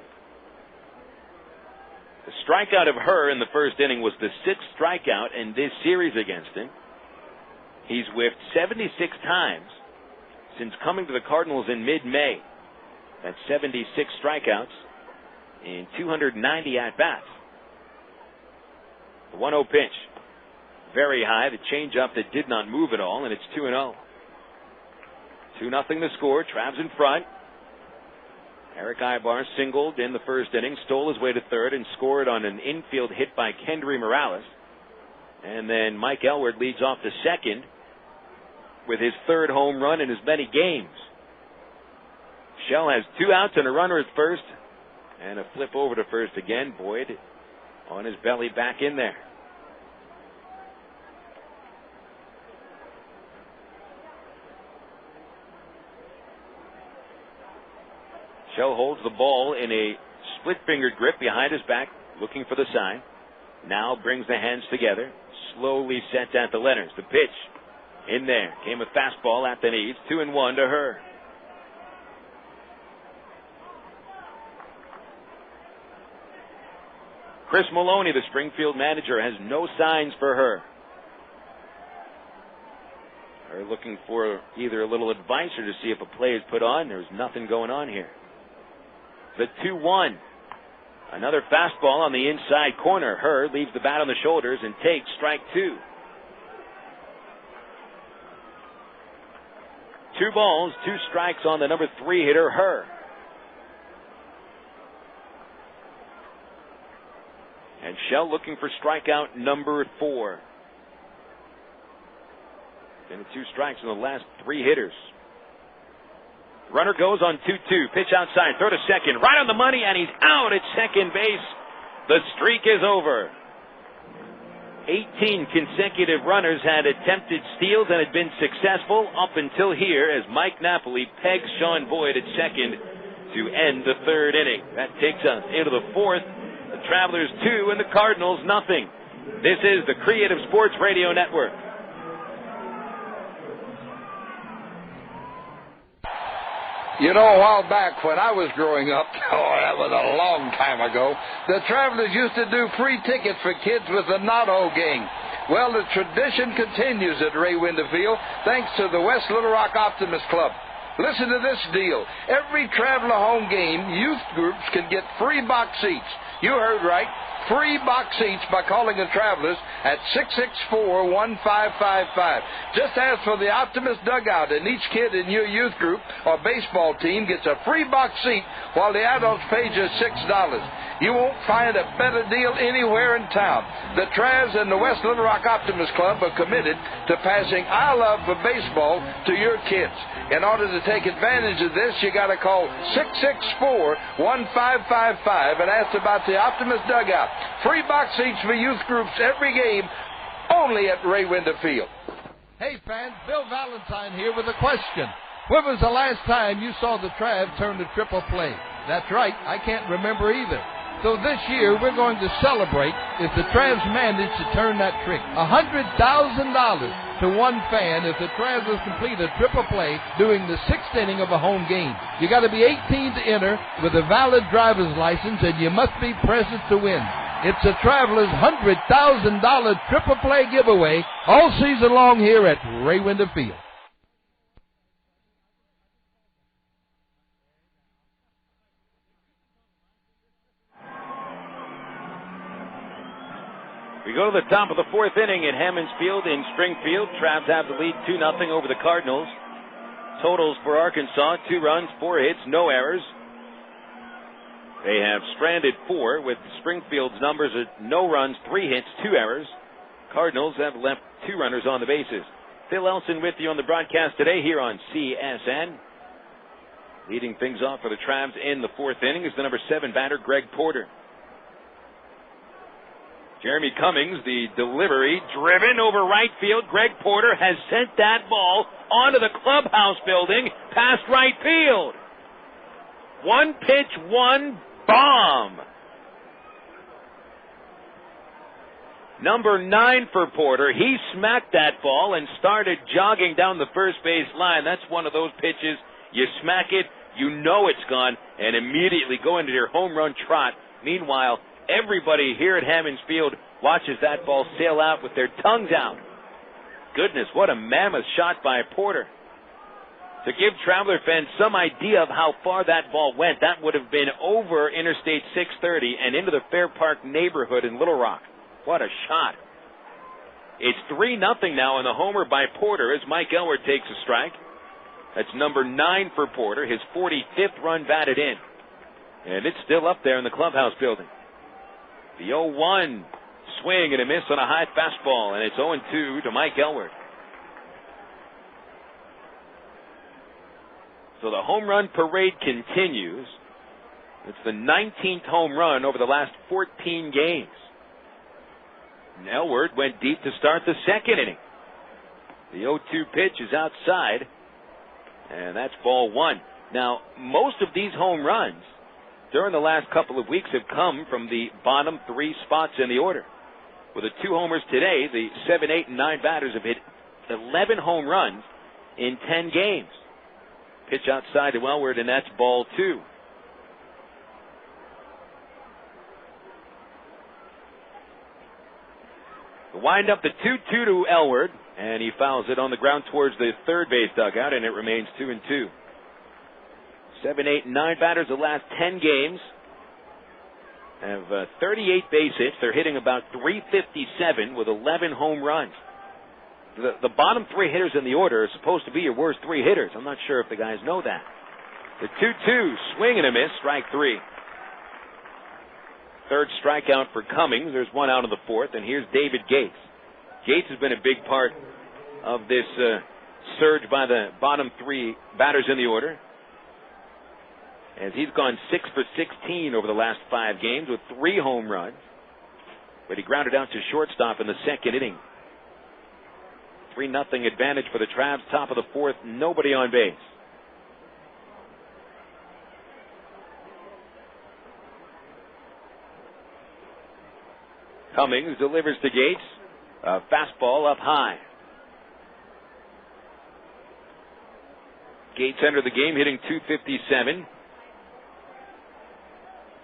The strikeout of Herr in the first inning was the 6th strikeout in this series against him. He's whiffed 76 times since coming to the Cardinals in mid-May. That's 76 strikeouts in 290 at-bats. The 1-0 pitch. Very high. The changeup that did not move at all, and it's 2-0. 2-0 the score. Travs in front. Erick Aybar singled in the first inning, stole his way to third, and scored on an infield hit by Kendrys Morales. And then Mike Elward leads off to second with his 3rd home run in as many games. Shell has 2 outs and a runner at first, and a flip over to first again. Boyd on his belly back in there. Shell holds the ball in a split-fingered grip behind his back, looking for the sign. Now brings the hands together, slowly sets at the letters. The pitch in there. Came a fastball at the knees. 2-1 to Herr. Chris Maloney, the Springfield manager, has no signs for Herr. They're looking for either a little advice or to see if a play is put on. There's nothing going on here. The 2-1. Another fastball on the inside corner. Herr leaves the bat on the shoulders and takes strike 2. 2 balls, 2 strikes on the number 3 hitter, Herr. And Shell looking for strikeout number 4. And 2 strikes on the last 3 hitters. Runner goes on 2-2. Pitch outside. Throw to second. Right on the money, and he's out at second base. The streak is over. 18 consecutive runners had attempted steals and had been successful up until here as Mike Napoli pegs Sean Boyd at second to end the 3rd inning. That takes us into the 4th. The Travelers 2 and the Cardinals nothing. This is the Creative Sports Radio Network. You know, a while back when I was growing up, that was a long time ago, the Travelers used to do free tickets for kids with the Notto game. Well, the tradition continues at Ray Winder Field thanks to the West Little Rock Optimist Club. Listen to this deal. Every Traveler home game, youth groups can get free box seats. You heard right. Free box seats by calling the Travelers at 664-1555. Just ask for the Optimist Dugout, and each kid in your youth group or baseball team gets a free box seat while the adults pay just $6. You won't find a better deal anywhere in town. The Travs and the West Little Rock Optimist Club are committed to passing I love for baseball to your kids. In order to take advantage of this, you got to call 664-1555 and ask about the Optimist Dugout. Free box seats for youth groups every game, only at Ray Winder Field. Hey fans, Bill Valentine here with a question. When was the last time you saw the Travs turn to triple play? That's right, I can't remember either. So this year we're going to celebrate if the Travs manage to turn that trick. $100,000 to one fan if the Travelers complete a triple play during the 6th inning of a home game. You got to be 18 to enter with a valid driver's license, and you must be present to win. It's the Travelers' $100,000 triple play giveaway all season long here at Ray Winder Field. We go to the top of the 4th inning at Hammons Field in Springfield. Travs have the lead 2-0 over the Cardinals. Totals for Arkansas, 2 runs, 4 hits, no errors. They have stranded 4 with Springfield's numbers at no runs, 3 hits, 2 errors. Cardinals have left 2 runners on the bases. Phil Elson with you on the broadcast today here on CSN. Leading things off for the Travs in the 4th inning is the number 7 batter, Greg Porter. Jeremy Cummings, the delivery, driven over right field. Greg Porter has sent that ball onto the clubhouse building past right field. 1 pitch, 1 bomb. Number 9 for Porter. He smacked that ball and started jogging down the first base line. That's one of those pitches. You smack it, you know it's gone, and immediately go into your home run trot. Meanwhile, everybody here at Hammons Field watches that ball sail out with their tongues out. Goodness, what a mammoth shot by Porter. To give Traveler fans some idea of how far that ball went, that would have been over Interstate 630 and into the Fair Park neighborhood in Little Rock. What a shot. It's 3-0 now on the homer by Porter as Mike Elward takes a strike. That's number 9 for Porter, his 45th run batted in. And it's still up there in the clubhouse building. The 0-1 swing and a miss on a high fastball, and it's 0-2 to Mike Elward. So the home run parade continues. It's the 19th home run over the last 14 games. And Elward went deep to start the 2nd inning. The 0-2 pitch is outside, and that's ball 1. Now, most of these home runs during the last couple of weeks have come from the bottom 3 spots in the order. With the 2 homers today, the 7, 8, and 9 batters have hit 11 home runs in 10 games. Pitch outside to Elward, and that's ball 2. The wind up the 2-2 to Elward, and he fouls it on the ground towards the third base dugout, and it remains 2-2. 7, 8, and 9 batters the last 10 games have 38 base hits. They're hitting about .357 with 11 home runs. The bottom 3 hitters in the order are supposed to be your worst 3 hitters. I'm not sure if the guys know that. The 2-2, swing and a miss, strike 3. Third strikeout for Cummings. There's 1 out in the 4th, and here's David Gates. Gates has been a big part of this surge by the bottom 3 batters in the order, as he's gone 6 for 16 over the last 5 games with 3 home runs. But he grounded out to shortstop in the 2nd inning. 3-0 advantage for the Travs. Top of the 4th, nobody on base. Cummings delivers to Gates. A fastball up high. Gates entered the game hitting .257.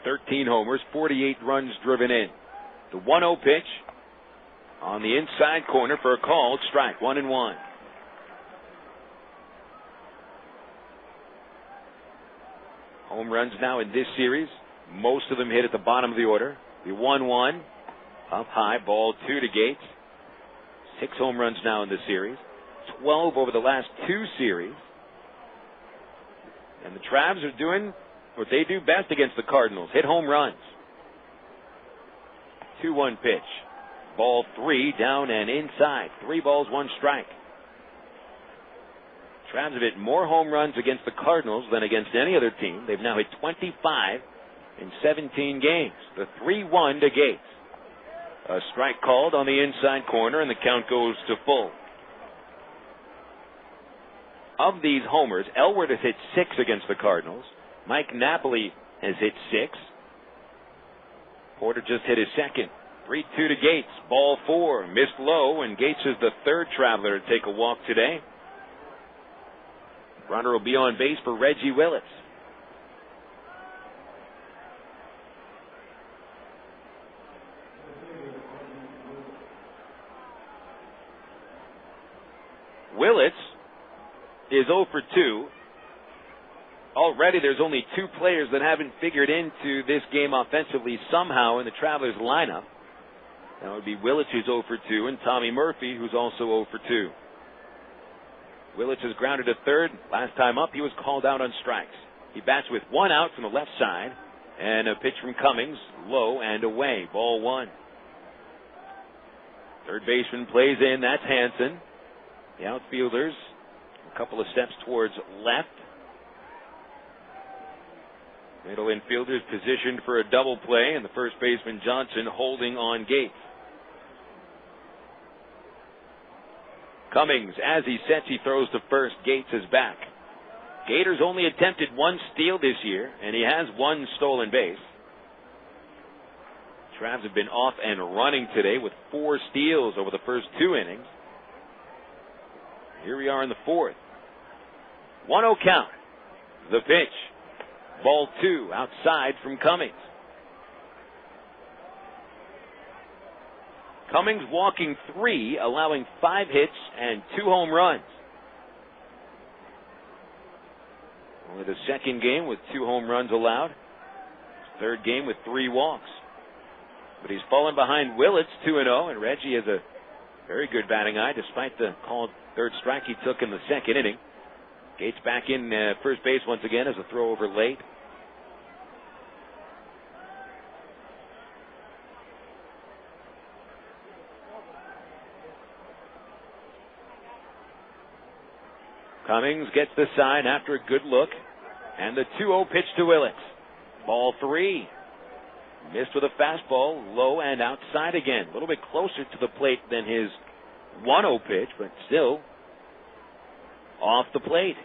13 homers, 48 runs driven in. The 1-0 pitch on the inside corner for a called strike. 1-1. Home runs now in this series. Most of them hit at the bottom of the order. The 1-1 up high, ball 2 to Gates. 6 home runs now in the series. 12 over the last 2 series. And the Travs are doing what they do best against the Cardinals, hit home runs. 2-1 pitch. Ball 3 down and inside. 3 balls, 1 strike. Travs have hit more home runs against the Cardinals than against any other team. They've now hit 25 in 17 games. The 3-1 to Gates. A strike called on the inside corner, and the count goes to full. Of these homers, Elwood has hit 6 against the Cardinals. Mike Napoli has hit 6. Porter just hit his second. 3-2 to Gates. Ball 4. Missed low, and Gates is the third Traveler to take a walk today. Runner will be on base for Reggie Willits. Willits is 0 for 2. Already there's only 2 players that haven't figured into this game offensively somehow in the Travelers lineup. That would be Willits, who's 0 for 2, and Tommy Murphy, who's also 0 for 2. Willits is grounded to third. Last time up, he was called out on strikes. He bats with 1 out from the left side, and a pitch from Cummings, low and away. Ball 1. Third baseman plays in. That's Hansen. The outfielders, a couple of steps towards left. Middle infielders positioned for a double play, and the first baseman Johnson holding on Gates. Cummings, as he sets, he throws to first. Gates is back. Gators only attempted 1 steal this year, and he has 1 stolen base. Travs have been off and running today with 4 steals over the first 2 innings. Here we are in the 4th. 1-0 count. The pitch. Ball 2 outside from Cummings. Cummings walking 3, allowing 5 hits and 2 home runs. Only the second game with 2 home runs allowed. Third game with 3 walks. But he's fallen behind Willits 2-0, and Reggie has a very good batting eye despite the called third strike he took in the second inning. Gates back in first base once again as a throw over late. Cummings gets the sign after a good look. And the 2-0 pitch to Willits. Ball 3. Missed with a fastball, low and outside again. A little bit closer to the plate than his 1-0 pitch, but still off the plate.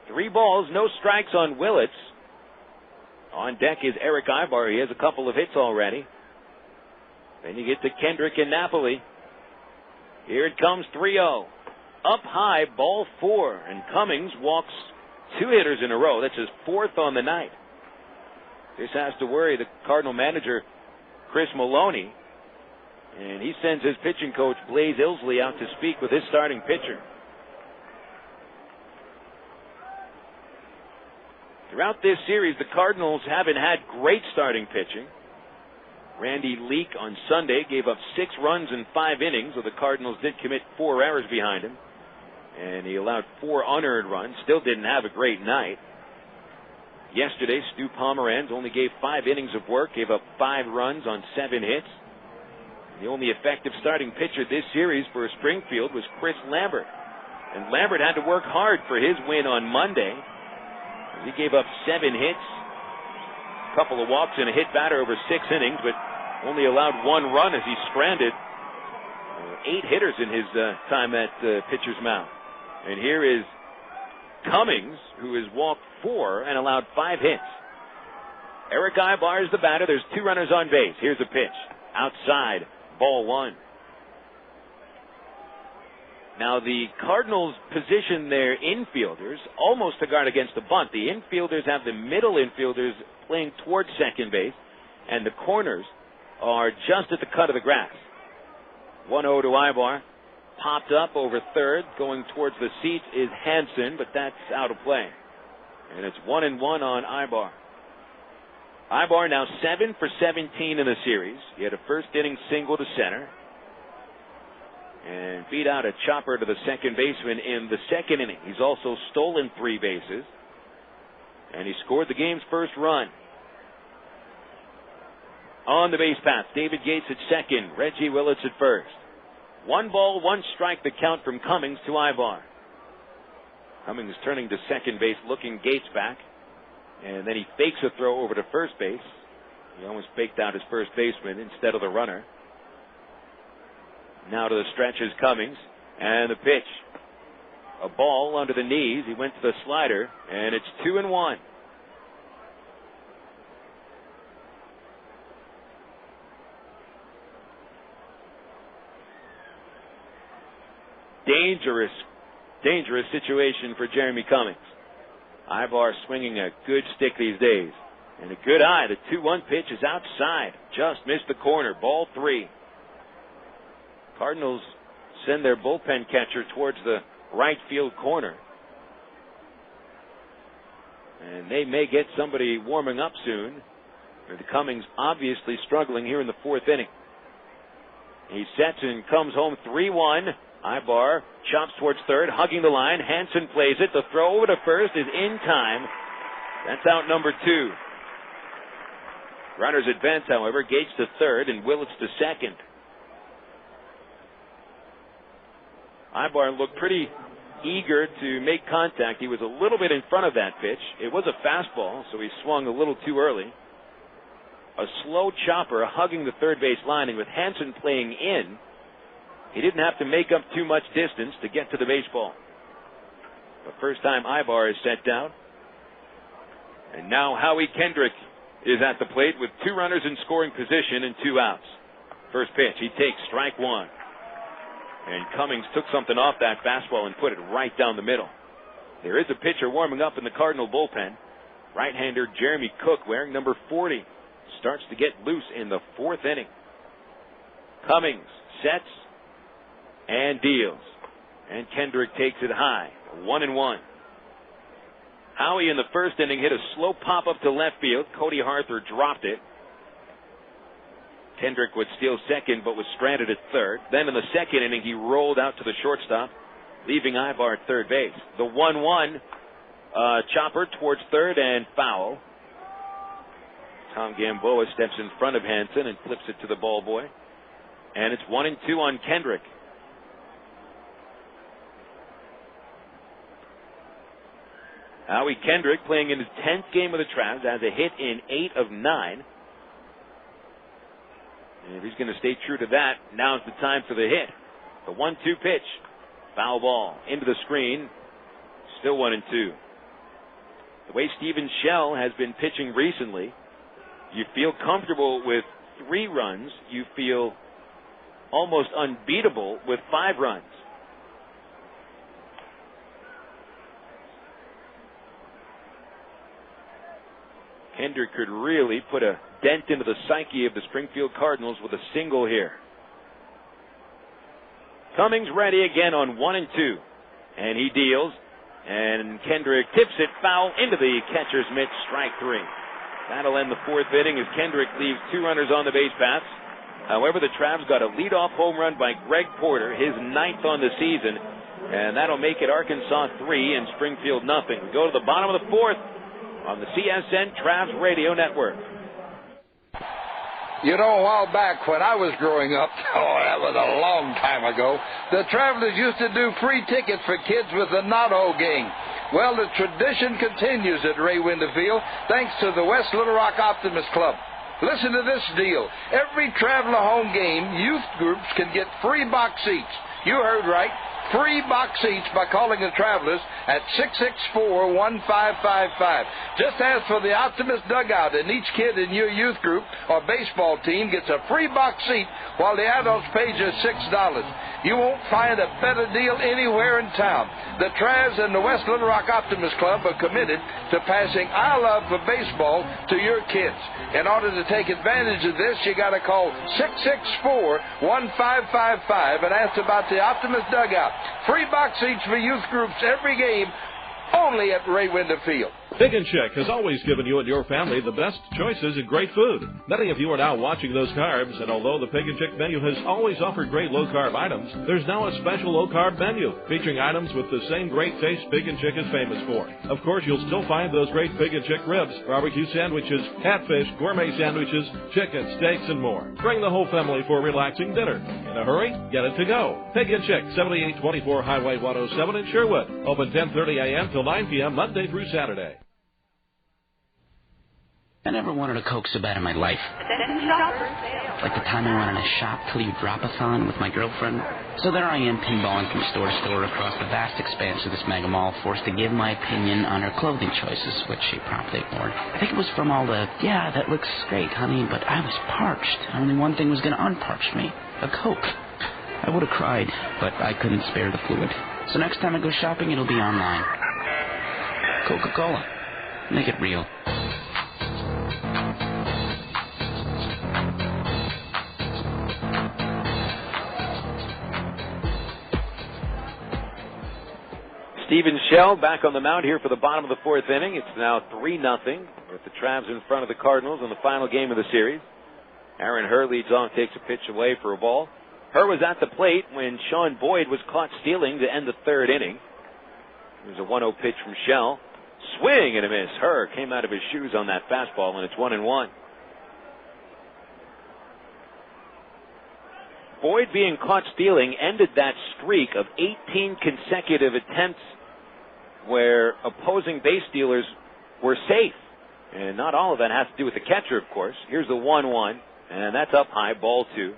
3 balls, no strikes on Willits. On deck is Erick Aybar. He has a couple of hits already. Then you get to Kendrick and Napoli. Here it comes, 3-0. Up high, ball 4, and Cummings walks 2 hitters in a row. That's his 4th on the night. This has to worry the Cardinal manager, Chris Maloney, and he sends his pitching coach, Blaze Ilsley, out to speak with his starting pitcher. Throughout this series, the Cardinals haven't had great starting pitching. Randy Leak on Sunday gave up 6 runs in 5 innings, so the Cardinals did commit 4 errors behind him. And he allowed 4 unearned runs. Still didn't have a great night. Yesterday, Stu Pomeranz only gave 5 innings of work, gave up 5 runs on 7 hits. The only effective starting pitcher this series for Springfield was Chris Lambert. And Lambert had to work hard for his win on Monday. He gave up 7 hits, a couple of walks and a hit batter over 6 innings, but only allowed 1 run as he stranded 8 hitters in his time at pitcher's mound. And here is Cummings, who has walked 4 and allowed 5 hits. Erick Aybar is the batter. There's 2 runners on base. Here's a pitch. outside, ball one. Now the Cardinals position their infielders almost to guard against the bunt. The infielders have the middle infielders playing towards second base, and the corners are just at the cut of the grass. 1-0 to Aybar. Popped up over third. Going towards the seats is Hansen, but that's out of play. And it's 1-1 on Aybar. Aybar now 7 for 17 in the series. He had a first inning single to center. And beat out a chopper to the second baseman in the second inning. He's also stolen 3 bases. And he scored the game's first run. On the base path, David Gates at second, Reggie Willits at first. 1 ball, 1 strike, the count from Cummings to Aybar. Cummings turning to second base, looking Gates back. And then he fakes a throw over to first base. He almost faked out his first baseman instead of the runner. Now to the stretch is Cummings. And the pitch. A ball under the knees. He went to the slider. And it's 2-1. Dangerous situation for Jeremy Cummings. Aybar swinging a good stick these days. And a good eye. The 2-1 pitch is outside. Just missed the corner. Ball 3. Cardinals send their bullpen catcher towards the right field corner. And they may get somebody warming up soon. The Cummings obviously struggling here in the 4th inning. He sets and comes home 3-1. Aybar chops towards third, hugging the line. Hansen plays it. The throw over to first is in time. That's out number 2. Runners advance, however. Gates to third and Willits to second. Aybar looked pretty eager to make contact. He was a little bit in front of that pitch. It was a fastball, so he swung a little too early. A slow chopper hugging the third base line, and with Hansen playing in, he didn't have to make up too much distance to get to the baseball. The first time Aybar is set down. And now Howie Kendrick is at the plate with 2 runners in scoring position and 2 outs. First pitch, he takes strike 1. And Cummings took something off that fastball and put it right down the middle. There is a pitcher warming up in the Cardinal bullpen. Right-hander Jeremy Cook, wearing number 40, starts to get loose in the 4th inning. Cummings sets and deals. And Kendrick takes it high. 1-1. Howie in the first inning hit a slow pop-up to left field. Cody Harther dropped it. Kendrick would steal second, but was stranded at third. Then in the second inning, he rolled out to the shortstop, leaving Aybar at third base. The 1-1 chopper towards third and foul. Tom Gamboa steps in front of Hansen and flips it to the ball boy. And it's 1-2 on Kendrick. Howie Kendrick, playing in his 10th game with the Travs, has a hit in 8 of 9. And if he's going to stay true to that, now's the time for the hit. The 1-2 pitch. Foul ball into the screen. Still 1-2. The way Steven Shell has been pitching recently, you feel comfortable with 3 runs. You feel almost unbeatable with 5 runs. Kendrick could really put a dent into the psyche of the Springfield Cardinals with a single here. Cummings ready again on 1-2. And he deals. And Kendrick tips it foul into the catcher's mitt, strike 3. That'll end the 4th inning as Kendrick leaves 2 runners on the base paths. However, the Travs got a leadoff home run by Greg Porter, his 9th on the season. And that'll make it Arkansas 3 and Springfield nothing. We go to the bottom of the 4th. On the CSN Travs Radio Network. You know, a while back when I was growing up, that was a long time ago, the Travelers used to do free tickets for kids with the Notto game. Well, the tradition continues at Ray Winder Field thanks to the West Little Rock Optimist Club. Listen to this deal. Every Traveler home game, youth groups can get free box seats. You heard right. free box seats by calling the Travelers at 664-1555. Just ask for the Optimist Dugout, and each kid in your youth group or baseball team gets a free box seat while the adults pay just $6. You won't find a better deal anywhere in town. The Travs and the West Little Rock Optimist Club are committed to passing our love for baseball to your kids. In order to take advantage of this, you got to call 664-1555 and ask about the Optimist Dugout. Free box seats for youth groups every game, only at Ray Winder Field. Pig and Chick has always given you and your family the best choices in great food. Many of you are now watching those carbs, and although the Pig and Chick menu has always offered great low-carb items, there's now a special low-carb menu featuring items with the same great taste Pig and Chick is famous for. Of course, you'll still find those great Pig and Chick ribs, barbecue sandwiches, catfish, gourmet sandwiches, chicken, steaks, and more. Bring the whole family for a relaxing dinner. In a hurry? Get it to go. Pig and Chick, 7824 Highway 107 in Sherwood. Open 10:30 a.m. till 9 p.m. Monday through Saturday. I never wanted a Coke so bad in my life. Like the time I went on a shop till you drop-a-thon with my girlfriend. So there I am pinballing from store to store across the vast expanse of this mega mall, forced to give my opinion on her clothing choices, which she promptly ignored. I think it was from all the, yeah, that looks great, honey, but I was parched. Only one thing was going to unparch me, a Coke. I would have cried, but I couldn't spare the fluid. So next time I go shopping, it'll be online. Coca-Cola. Make it real. Steven Shell back on the mound here for the bottom of the fourth inning. It's now 3-0 with the Travs in front of the Cardinals in the final game of the series. Aaron Herr leads off, takes a pitch away for a ball. Herr was at the plate when Sean Boyd was caught stealing to end the third inning. It was a 1-0 pitch from Shell. Swing and a miss. Herr came out of his shoes on that fastball, and it's 1-1. Boyd being caught stealing ended that streak of 18 consecutive attempts where opposing base stealers were safe. And not all of that has to do with the catcher, of course. Here's the 1-1, and that's up high, ball 2.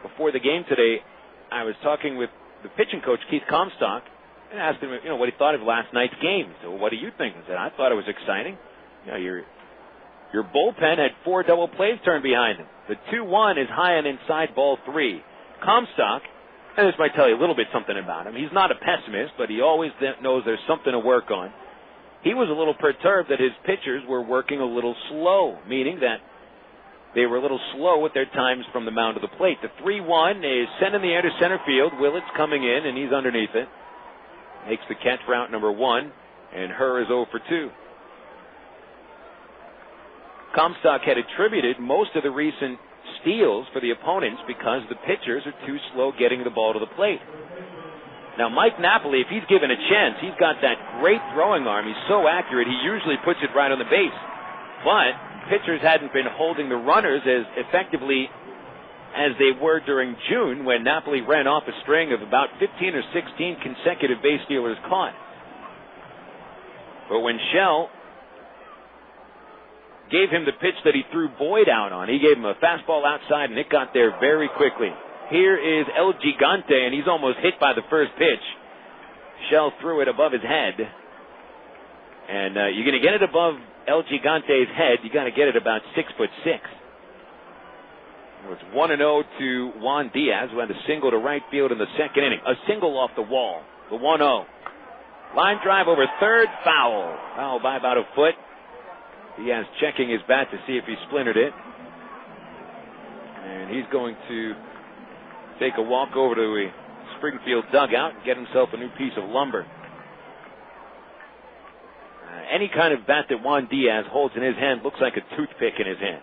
Before the game today, I was talking with the pitching coach, Keith Comstock, and asked him, what he thought of last night's game. So, what do you think? I said, I thought it was exciting. Your bullpen had 4 double plays turned behind them. The 2-1 is high and inside, ball 3. Comstock, and this might tell you a little bit something about him. He's not a pessimist, but he always knows there's something to work on. He was a little perturbed that his pitchers were working a little slow, meaning that they were a little slow with their times from the mound to the plate. The 3-1 is sent in the air to center field. Willits coming in, and he's underneath it. Makes the catch for out number 1, and Herr is 0 for 2. Comstock had attributed most of the recent steals for the opponents because the pitchers are too slow getting the ball to the plate. Now, Mike Napoli, if he's given a chance, he's got that great throwing arm. He's so accurate, he usually puts it right on the base. But pitchers hadn't been holding the runners as effectively as they were during June when Napoli ran off a string of about 15 or 16 consecutive base stealers caught. But when Shell gave him the pitch that he threw Boyd out on, he gave him a fastball outside, and it got there very quickly. Here is El Gigante, and he's almost hit by the first pitch. Shell threw it above his head. And you're going to get it above El Gigante's head, you got to get it about 6'6". It's 1-0 to Juan Diaz, who had a single to right field in the second inning. A single off the wall, the 1-0. Line drive over third, foul. Foul by about a foot. Diaz checking his bat to see if he splintered it. And he's going to take a walk over to a Springfield dugout and get himself a new piece of lumber. Any kind of bat that Juan Diaz holds in his hand looks like a toothpick in his hand.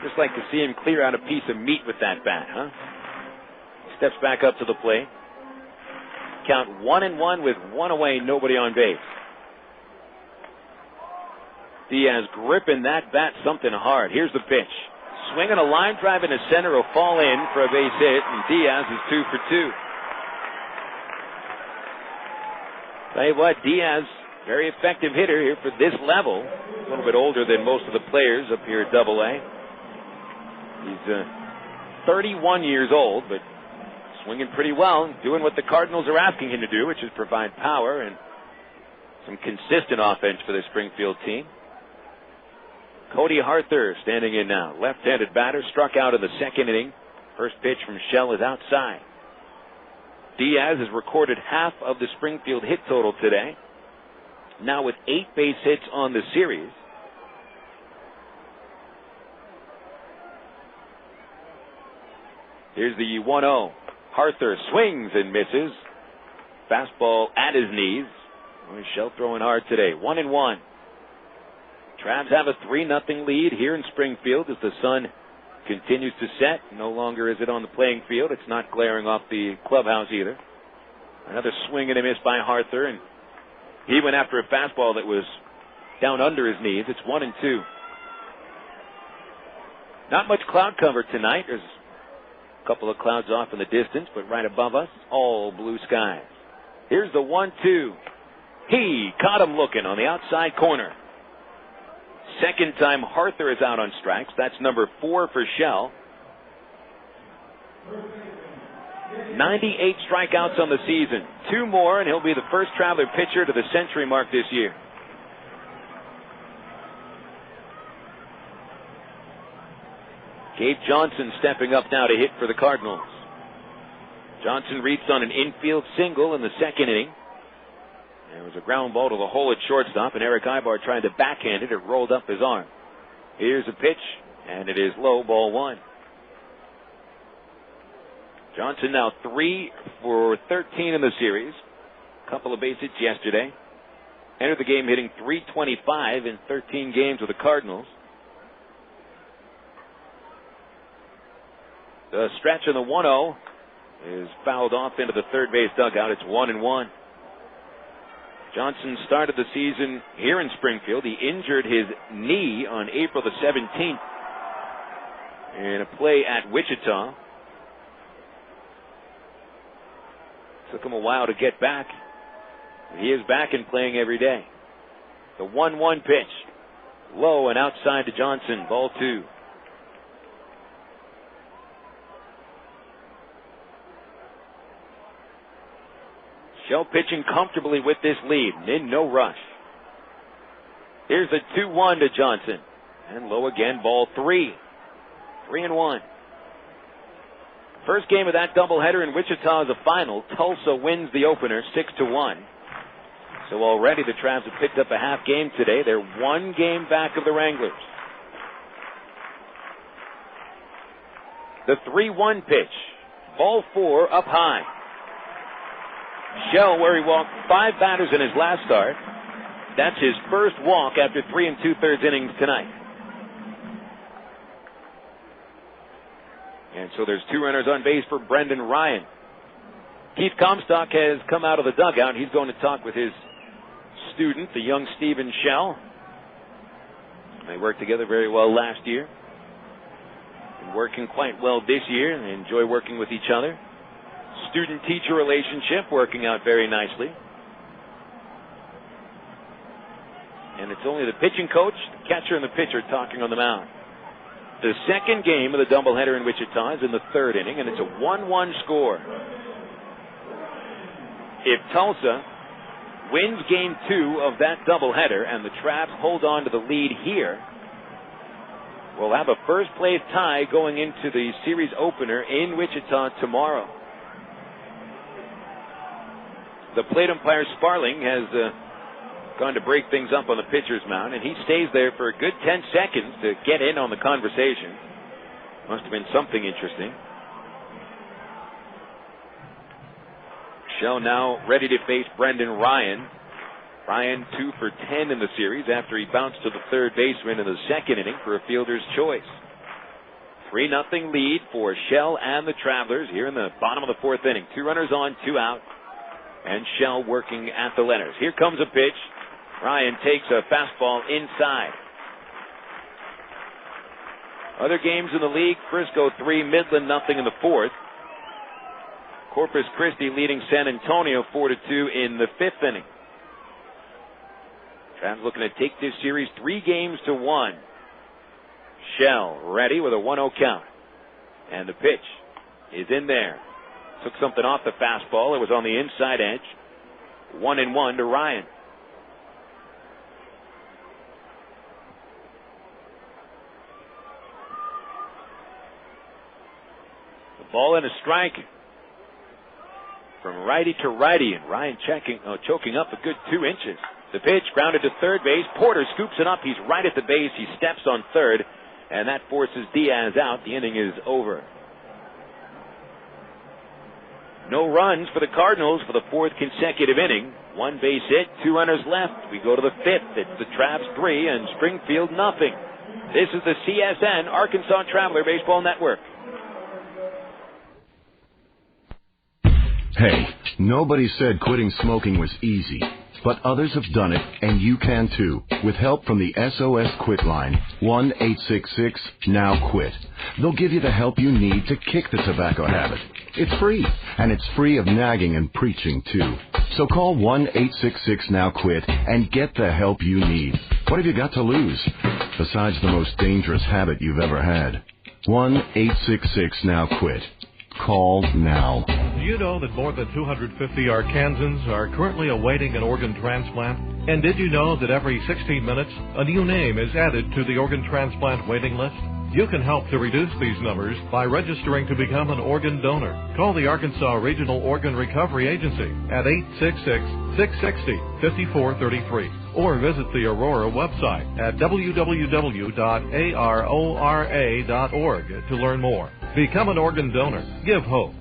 Just like to see him clear out a piece of meat with that bat, huh? Steps back up to the plate. Count 1-1 with 1 away, nobody on base. Diaz gripping that bat something hard. Here's the pitch. Swinging a line drive into center will fall in for a base hit, and Diaz is 2 for 2. Tell you what, Diaz Very effective hitter here for this level. A little bit older than most of the players up here at Double-A. He's 31 years old, but swinging pretty well, doing what the Cardinals are asking him to do, which is provide power and some consistent offense for the Springfield team. Cody Arthur standing in now. Left-handed batter, struck out in the second inning. First pitch from Shell is outside. Diaz has recorded half of the Springfield hit total today. Now with 8 base hits on the series. Here's the 1-0. Arthur swings and misses. Fastball at his knees. Shell throwing hard today. 1-1. Travs have a 3-0 lead here in Springfield as the sun continues to set. No longer is it on the playing field. It's not glaring off the clubhouse either. Another swing and a miss by Arthur, and he went after a fastball that was down under his knees. It's 1-2. Not much cloud cover tonight. There's a couple of clouds off in the distance, but right above us, all blue skies. Here's the 1-2. He caught him looking on the outside corner. Second time Arthur is out on strikes. That's number 4 for Shell. 98 strikeouts on the season. 2 more, and he'll be the first Traveler pitcher to the century mark this year. Gabe Johnson stepping up now to hit for the Cardinals. Johnson reached on an infield single in the second inning. There was a ground ball to the hole at shortstop, and Erick Aybar tried to backhand it. It rolled up his arm. Here's a pitch, and it is low, ball 1. Johnson now 3 for 13 in the series. Couple of base hits yesterday. Entered the game hitting .325 in 13 games with the Cardinals. The stretch on the 1-0 is fouled off into the third base dugout. It's 1-1. Johnson started the season here in Springfield. He injured his knee on April the 17th in a play at Wichita. Took him a while to get back. He is back and playing every day. The 1-1 pitch. Low and outside to Johnson. Ball 2. Shell pitching comfortably with this lead and in no rush. Here's a 2-1 to Johnson. And low again, ball 3. 3-1. First game of that doubleheader in Wichita is a final. Tulsa wins the opener 6-1. So already the Travs have picked up a half game today. They're 1 game back of the Wranglers. The 3-1 pitch. Ball 4 up high. Shell, where he walked 5 batters in his last start. That's his first walk after 3 2/3 innings tonight. And so there's 2 runners on base for Brendan Ryan. Keith Comstock has come out of the dugout. He's going to talk with his student, the young Stephen Shell. They worked together very well last year. Been working quite well this year. They enjoy working with each other. Student-teacher relationship working out very nicely. And it's only the pitching coach, the catcher, and the pitcher talking on the mound. The second game of the doubleheader in Wichita is in the 3rd inning, and it's a 1-1 score. If Tulsa wins game 2 of that doubleheader and the Travs hold on to the lead here, we'll have a first-place tie going into the series opener in Wichita tomorrow. The plate umpire Sparling has gone to break things up on the pitcher's mound, and he stays there for a good 10 seconds to get in on the conversation. Must have been something interesting. Shell now ready to face Brendan Ryan. Ryan 2 for 10 in the series after he bounced to the third baseman in the second inning for a fielder's choice. 3-0 lead for Shell and the Travelers here in the bottom of the 4th inning. 2 runners on, 2 out. And Shell working at the letters. Here comes a pitch. Ryan takes a fastball inside. Other games in the league, Frisco 3, Midland nothing in the 4th. Corpus Christi leading San Antonio 4-2 in the 5th inning. Trav's looking to take this series 3-1. Shell ready with a 1-0 count. And the pitch is in there. Took something off the fastball. It was on the inside edge. 1-1 to Ryan. The ball and a strike. From righty to righty, and Ryan choking up a good 2 inches. The pitch grounded to third base. Porter scoops it up. He's right at the base. He steps on third, and that forces Diaz out. The inning is over. No runs for the Cardinals for the 4th consecutive inning. 1 base hit, 2 runners left. We go to the 5th. It's the Travs 3 and Springfield nothing. This is the CSN Arkansas Traveler Baseball Network. Hey, nobody said quitting smoking was easy, but others have done it, and you can too, with help from the SOS Quit line, 1-866-NOW-QUIT. They'll give you the help you need to kick the tobacco habit. It's free, and it's free of nagging and preaching too. So call 1-866-NOW-QUIT and get the help you need. What have you got to lose, besides the most dangerous habit you've ever had? 1-866-NOW-QUIT. Call now. Do you know that more than 250 Arkansans are currently awaiting an organ transplant? And did you know that every 16 minutes, a new name is added to the organ transplant waiting list? You can help to reduce these numbers by registering to become an organ donor. Call the Arkansas Regional Organ Recovery Agency at 866-660-5433 or visit the Aurora website at www.arora.org to learn more. Become an organ donor. Give hope.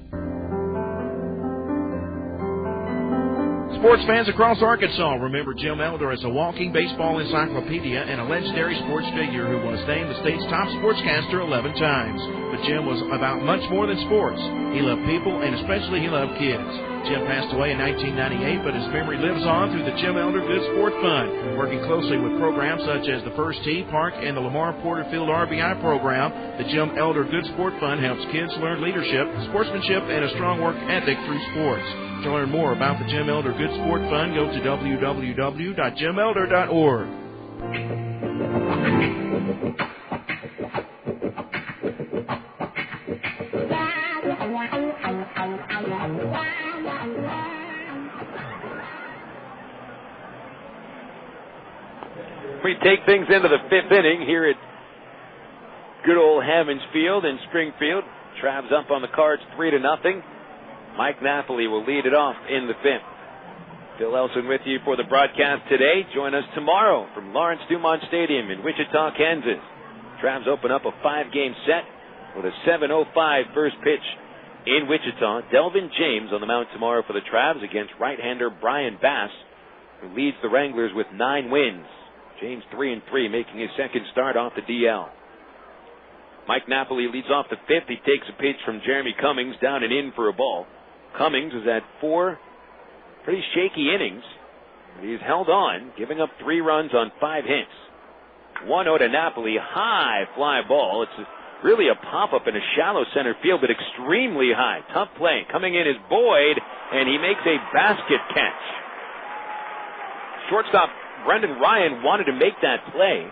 Sports fans across Arkansas remember Jim Elder as a walking baseball encyclopedia and a legendary sports figure who was named the state's top sportscaster 11 times. But Jim was about much more than sports. He loved people, and especially he loved kids. Jim passed away in 1998, but his memory lives on through the Jim Elder Good Sport Fund, working closely with programs such as the First Tee Park and the Lamar Porterfield RBI program. The Jim Elder Good Sport Fund helps kids learn leadership, sportsmanship, and a strong work ethic through sports. To learn more about the Jim Elder Good Sport Fund, go to www.jimelder.org. We take things into the 5th inning here at good old Hammonds Field in Springfield. Travs up on the Cards 3-0. Mike Napoli will lead it off in the 5th. Phil Elson with you for the broadcast today. Join us tomorrow from Lawrence Dumont Stadium in Wichita, Kansas. Travs open up a 5-game set with a 7:05 first pitch in Wichita. Delvin James on the mound tomorrow for the Travs against right-hander Brian Bass, who leads the Wranglers with 9 wins. James 3-3, making his second start off the DL. Mike Napoli leads off the 5th. He takes a pitch from Jeremy Cummings down and in for a ball. Cummings has had 4 pretty shaky innings. He's held on, giving up 3 runs on 5 hits. 1-0 to Napoli. High fly ball. It's really a pop-up in a shallow center field, but extremely high. Tough play. Coming in is Boyd, and he makes a basket catch. Shortstop Brendan Ryan wanted to make that play,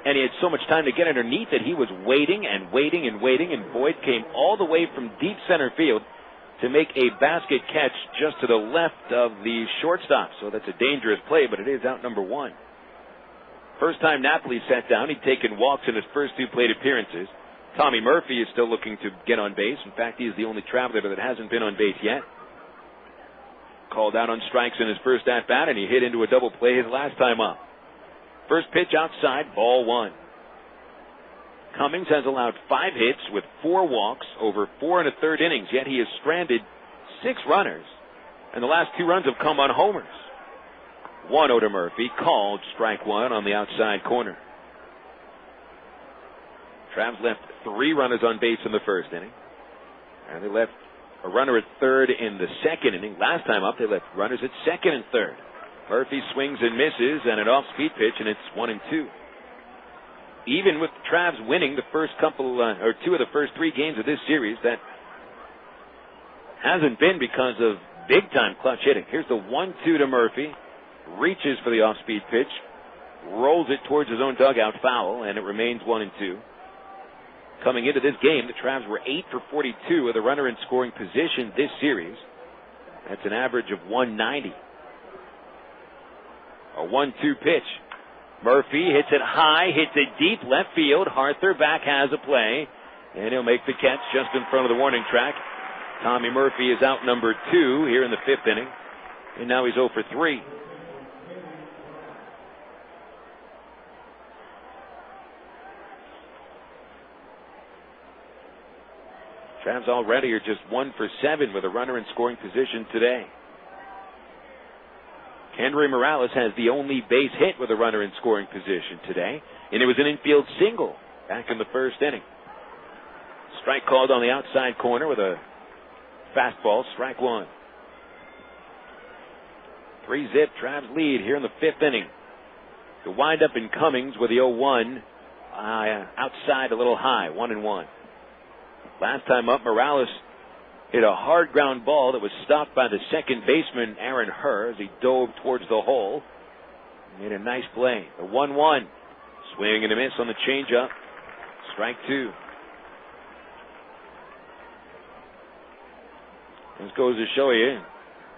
and he had so much time to get underneath that he was waiting and waiting and waiting, and Boyd came all the way from deep center field to make a basket catch just to the left of the shortstop. So that's a dangerous play, but it is out number 1. First time Napoli sat down, he'd taken walks in his first 2 plate appearances. Tommy Murphy is still looking to get on base. In fact, he is the only Traveler that hasn't been on base yet. Called out on strikes in his first at-bat, and he hit into a double play his last time up. First pitch outside, ball 1. Cummings has allowed 5 hits with 4 walks over 4 1/3 innings, yet he has stranded 6 runners, and the last 2 runs have come on homers. 1-0 to Murphy, called strike 1 on the outside corner. Travs left 3 runners on base in the first inning, and they left a runner at third in the second inning. Last time up, they left runners at second and third. Murphy swings and misses, and an off-speed pitch, and it's 1-2. Even with the Travs winning the first couple, or 2 of the first 3 games of this series, that hasn't been because of big-time clutch hitting. Here's the 1-2 to Murphy. reaches for the off-speed pitch, rolls it towards his own dugout, foul, and it remains 1-2. Coming into this game, the Travs were 8 for 42 with a runner in scoring position this series. That's an average of 190. A 1-2 pitch. Murphy hits it high, hits it deep left field. Harther back has a play, and he'll make the catch just in front of the warning track. Tommy Murphy is out number 2 here in the 5th inning, and now he's 0 for 3. Travs already are just 1 for 7 with a runner in scoring position today. Kendrys Morales has the only base hit with a runner in scoring position today, and it was an infield single back in the 1st inning. Strike called on the outside corner with a fastball, strike 1. 3-zip, Travs lead here in the 5th inning. The windup in Cummings with the 0-1 outside a little high, 1-1. Last time up, Morales hit a hard ground ball that was stopped by the second baseman, Aaron Herr, as he dove towards the hole. Made a nice play. The 1-1. Swing and a miss on the changeup. Strike 2. This goes to show you,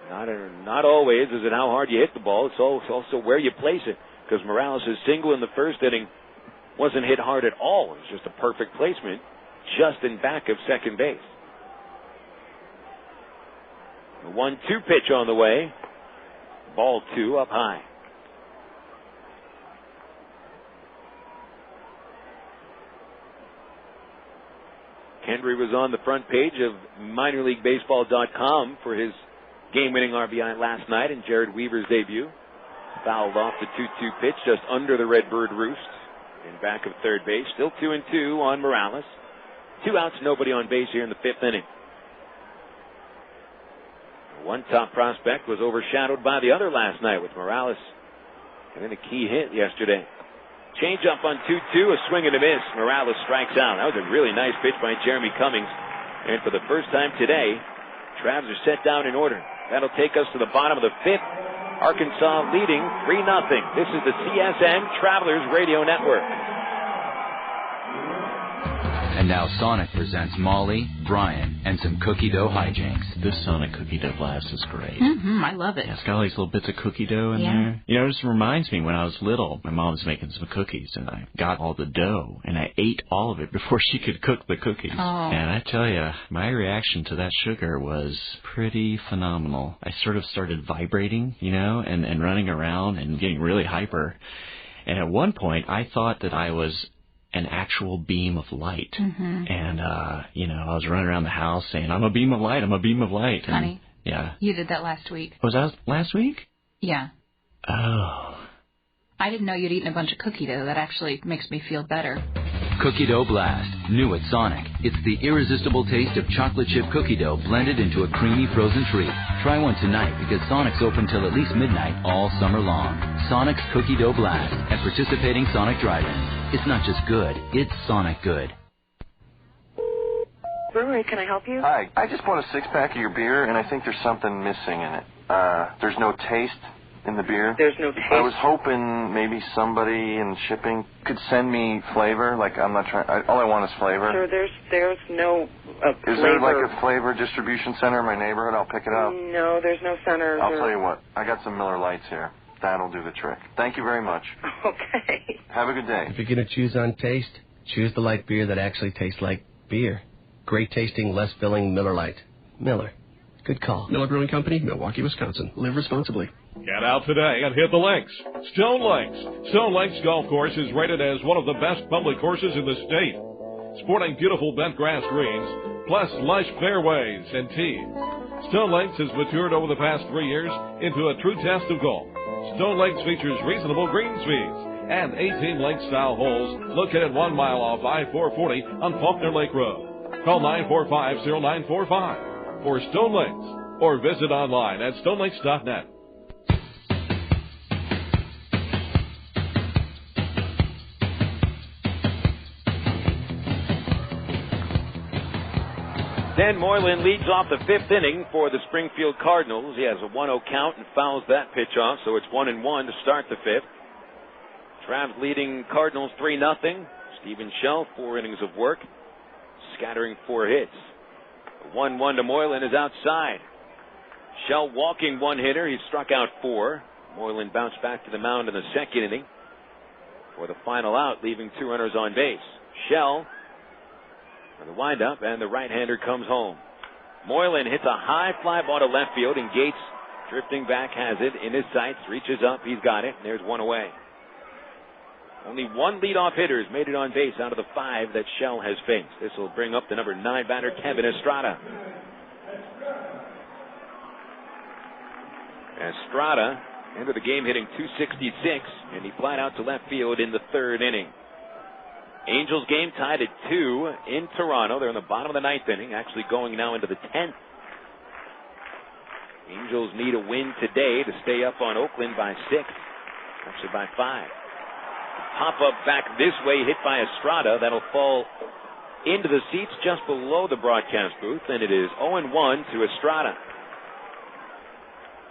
not always is it how hard you hit the ball. It's also where you place it. Because Morales' single in the 1st inning wasn't hit hard at all. It was just a perfect placement, just in back of second base. The 1-2 pitch on the way. Ball 2 up high. Kendry was on the front page of minorleaguebaseball.com for his game-winning RBI last night in Jared Weaver's debut. Fouled off the 2-2 pitch just under the Redbird roost in back of third base. Still 2-2 on Morales. 2 outs, nobody on base here in the 5th inning. One top prospect was overshadowed by the other last night with Morales getting a key hit yesterday. Change up on 2-2, a swing and a miss. Morales strikes out. That was a really nice pitch by Jeremy Cummings. And for the first time today, Travs are set down in order. That'll take us to the bottom of the 5th. Arkansas leading 3-0. This is the CSN Travelers Radio Network. And now Sonic presents Molly, Brian, and some cookie dough hijinks. This Sonic cookie dough blast is great. I love it. Yeah, it's got all these little bits of cookie dough in there. You know, it just reminds me when I was little, my mom was making some cookies, and I got all the dough, and I ate all of it before she could cook the cookies. Oh. And I tell you, my reaction to that sugar was pretty phenomenal. I sort of started vibrating, you know, and running around and getting really hyper. And at one point, I thought that I was an actual beam of light. And, you know, I was running around the house saying, I'm a beam of light, I'm a beam of light. And, Honey, yeah. you did that last week. Was that last week? Yeah. Oh. I didn't know you'd eaten a bunch of cookie dough. That actually makes me feel better. Cookie Dough Blast, new at Sonic. It's the irresistible taste of chocolate chip cookie dough blended into a creamy frozen treat. Try one tonight because Sonic's open till at least midnight all summer long. Sonic's Cookie Dough Blast at participating Sonic drive-ins. It's not just good, it's Sonic good. Brewery, can I help you? Hi, I just bought a 6-pack of your beer, and I think there's something missing in it. There's no taste in the beer. There's no taste. I was hoping maybe somebody in shipping could send me flavor. Like, I'm not trying. All I want is flavor. Sure, there's no flavor. Is there like a flavor distribution center in my neighborhood? I'll pick it up. No, there's no center. I'll tell you what. I got some Miller Lights here. That'll do the trick. Thank you very much. Okay. Have a good day. If you're going to choose on taste, choose the light beer that actually tastes like beer. Great tasting, less filling Miller Lite. Miller. Good call. Miller Brewing Company, Milwaukee, Wisconsin. Live responsibly. Get out today and hit the links. Stone Lakes. Stone Lakes Golf Course is rated as one of the best public courses in the state. Sporting beautiful bent grass greens, plus lush fairways and tees. Stone Lakes has matured over the past 3 years into a true test of golf. Stone Lakes features reasonable green speeds and 18 lake-style holes located 1 mile off I-440 on Faulkner Lake Road. Call 945-0945 for Stone Lakes or visit online at stonelakes.net. Dan Moylan leads off the fifth inning for the Springfield Cardinals. He has a 1-0 count and fouls that pitch off, so it's 1-1 to start the fifth. Travs leading Cardinals 3-0. Stephen Shell, 4 innings of work, scattering 4 hits. 1-1 to Moylan is outside. Shell walking one hitter. He struck out 4. Moylan bounced back to the mound in the second inning for the final out, leaving 2 runners on base. Shell for the windup, and the right-hander comes home. Moylan hits a high fly ball to left field, and Gates, drifting back, has it in his sights, reaches up, he's got it, and there's one away. Only one leadoff hitter has made it on base out of the 5 that Shell has faced. This will bring up the number 9 batter, Kevin Estrada. Estrada entered the game hitting .266, and he flied out to left field in the 3rd inning. Angels game tied at 2 in Toronto. They're in the bottom of the 9th inning, actually going now into the 10th. Angels need a win today to stay up on Oakland by 6, actually by 5. Pop-up back this way, hit by Estrada. That'll fall into the seats just below the broadcast booth, and it is 0-1 to Estrada.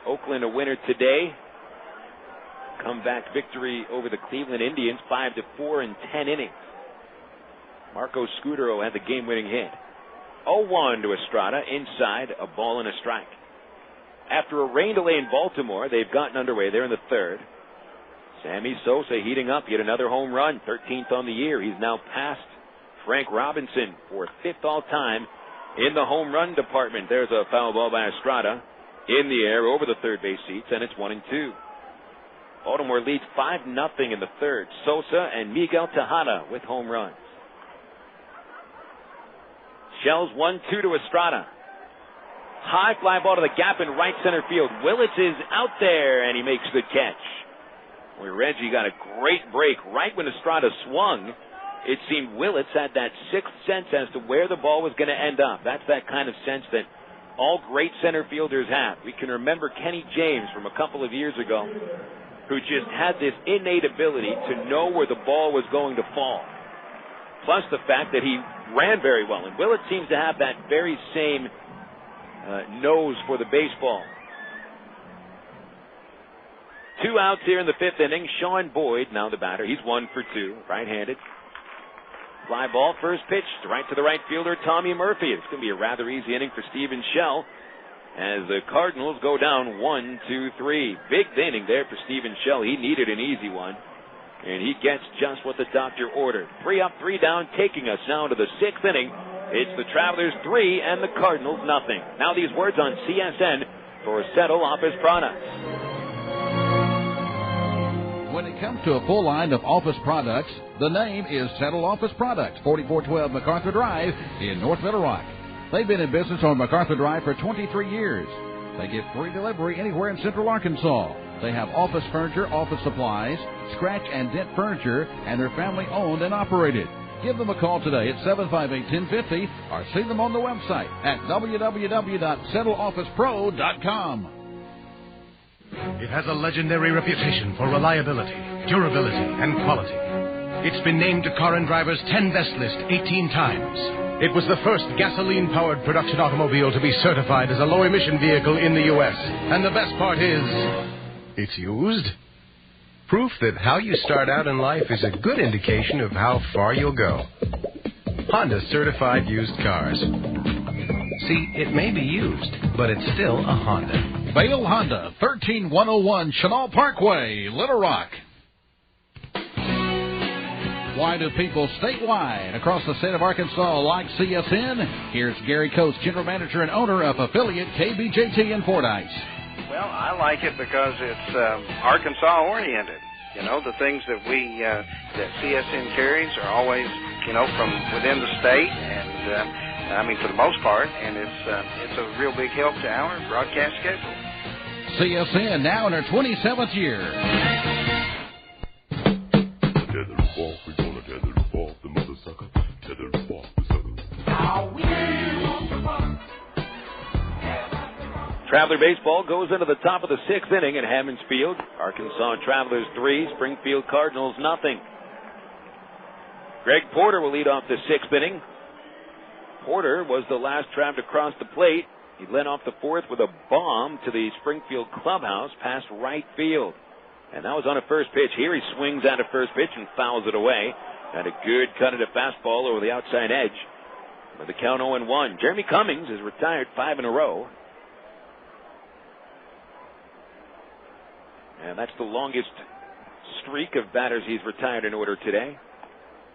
Oakland a winner today. Comeback victory over the Cleveland Indians, 5-4 in 10 innings. Marco Scudero had the game-winning hit. 0-1 to Estrada, inside, a ball and a strike. After a rain delay in Baltimore, they've gotten underway there in the 3rd. Sammy Sosa heating up, yet another home run, 13th on the year. He's now passed Frank Robinson for 5th all-time in the home run department. There's a foul ball by Estrada in the air over the third base seats, and it's 1-2. Baltimore leads 5-0 in the 3rd. Sosa and Miguel Tejada with home runs. Shells 1-2 to Estrada. High fly ball to the gap in right center field. Willits is out there, and he makes the catch. Where Reggie got a great break right when Estrada swung. It seemed Willits had that 6th sense as to where the ball was going to end up. That's that kind of sense that all great center fielders have. We can remember Kenny James from a couple of years ago, who just had this innate ability to know where the ball was going to fall. Plus the fact that he ran very well. And Willits seems to have that very same nose for the baseball. 2 outs here in the 5th inning. Sean Boyd, now the batter. He's 1 for 2, right-handed. Fly ball, first pitch, right to the right fielder, Tommy Murphy. It's going to be a rather easy inning for Stephen Shell as the Cardinals go down 1-2-3. Big inning there for Stephen Shell. He needed an easy one, and he gets just what the doctor ordered. 3 up, 3 down, taking us now to the 6th inning. It's the Travelers 3 and the Cardinals nothing. Now these words on CSN for Settle Office Products. When it comes to a full line of office products, the name is Settle Office Products, 4412 MacArthur Drive in North Little Rock. They've been in business on MacArthur Drive for 23 years. They give free delivery anywhere in Central Arkansas. They have office furniture, office supplies, scratch and dent furniture, and they're family owned and operated. Give them a call today at 758-1050 or see them on the website at www.settleofficepro.com. It has a legendary reputation for reliability, durability, and quality. It's been named to Car and Driver's 10 Best list 18 times. It was the first gasoline-powered production automobile to be certified as a low-emission vehicle in the U.S. And the best part is, it's used. Proof that how you start out in life is a good indication of how far you'll go. Honda certified used cars. See, it may be used, but it's still a Honda. Vail Honda, 13101 Chenal Parkway, Little Rock. Why do people statewide across the state of Arkansas like CSN? Here's Gary Coates, General Manager and owner of affiliate KBJT in Fordyce. Well, I like it because it's Arkansas-oriented. You know, the things that that CSN carries are always, from within the state, and for the most part, and it's a real big help to our broadcast schedule. CSN now in her 27th year. Traveler baseball goes into the top of the 6th inning at Hammons Field. Arkansas Travelers 3, Springfield Cardinals nothing. Greg Porter will lead off the 6th inning. Porter was the last Trav to cross the plate. He led off the fourth with a bomb to the Springfield clubhouse past right field. And that was on a first pitch. Here he swings out of first pitch and fouls it away. Had a good cut at a fastball over the outside edge. With the count 0-1. Jeremy Cummings is retired 5 in a row. And that's the longest streak of batters he's retired in order today.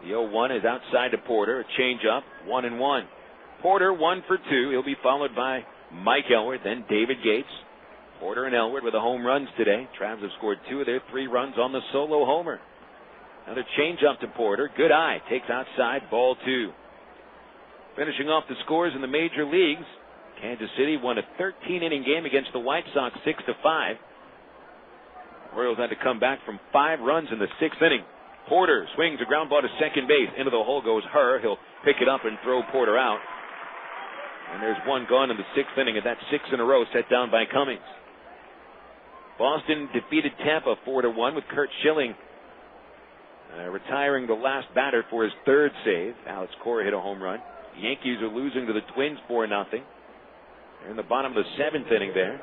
The 0-1 is outside to Porter. A changeup, 1-1. Porter 1 for 2. He'll be followed by Mike Elward, then David Gates. Porter and Elward with the home runs today. Travs have scored 2 of their 3 runs on the solo homer. Another changeup to Porter. Good eye. Takes outside. Ball 2. Finishing off the scores in the major leagues, Kansas City won a 13-inning game against the White Sox 6-5. Royals had to come back from 5 runs in the 6th inning. Porter swings a ground ball to second base. Into the hole goes Herr. He'll pick it up and throw Porter out. And there's one gone in the 6th inning, and that's 6 in a row set down by Cummings. Boston defeated Tampa 4-1 with Curt Schilling retiring the last batter for his 3rd save. Alex Cora hit a home run. The Yankees are losing to the Twins 4-0. They're in the bottom of the 7th inning there.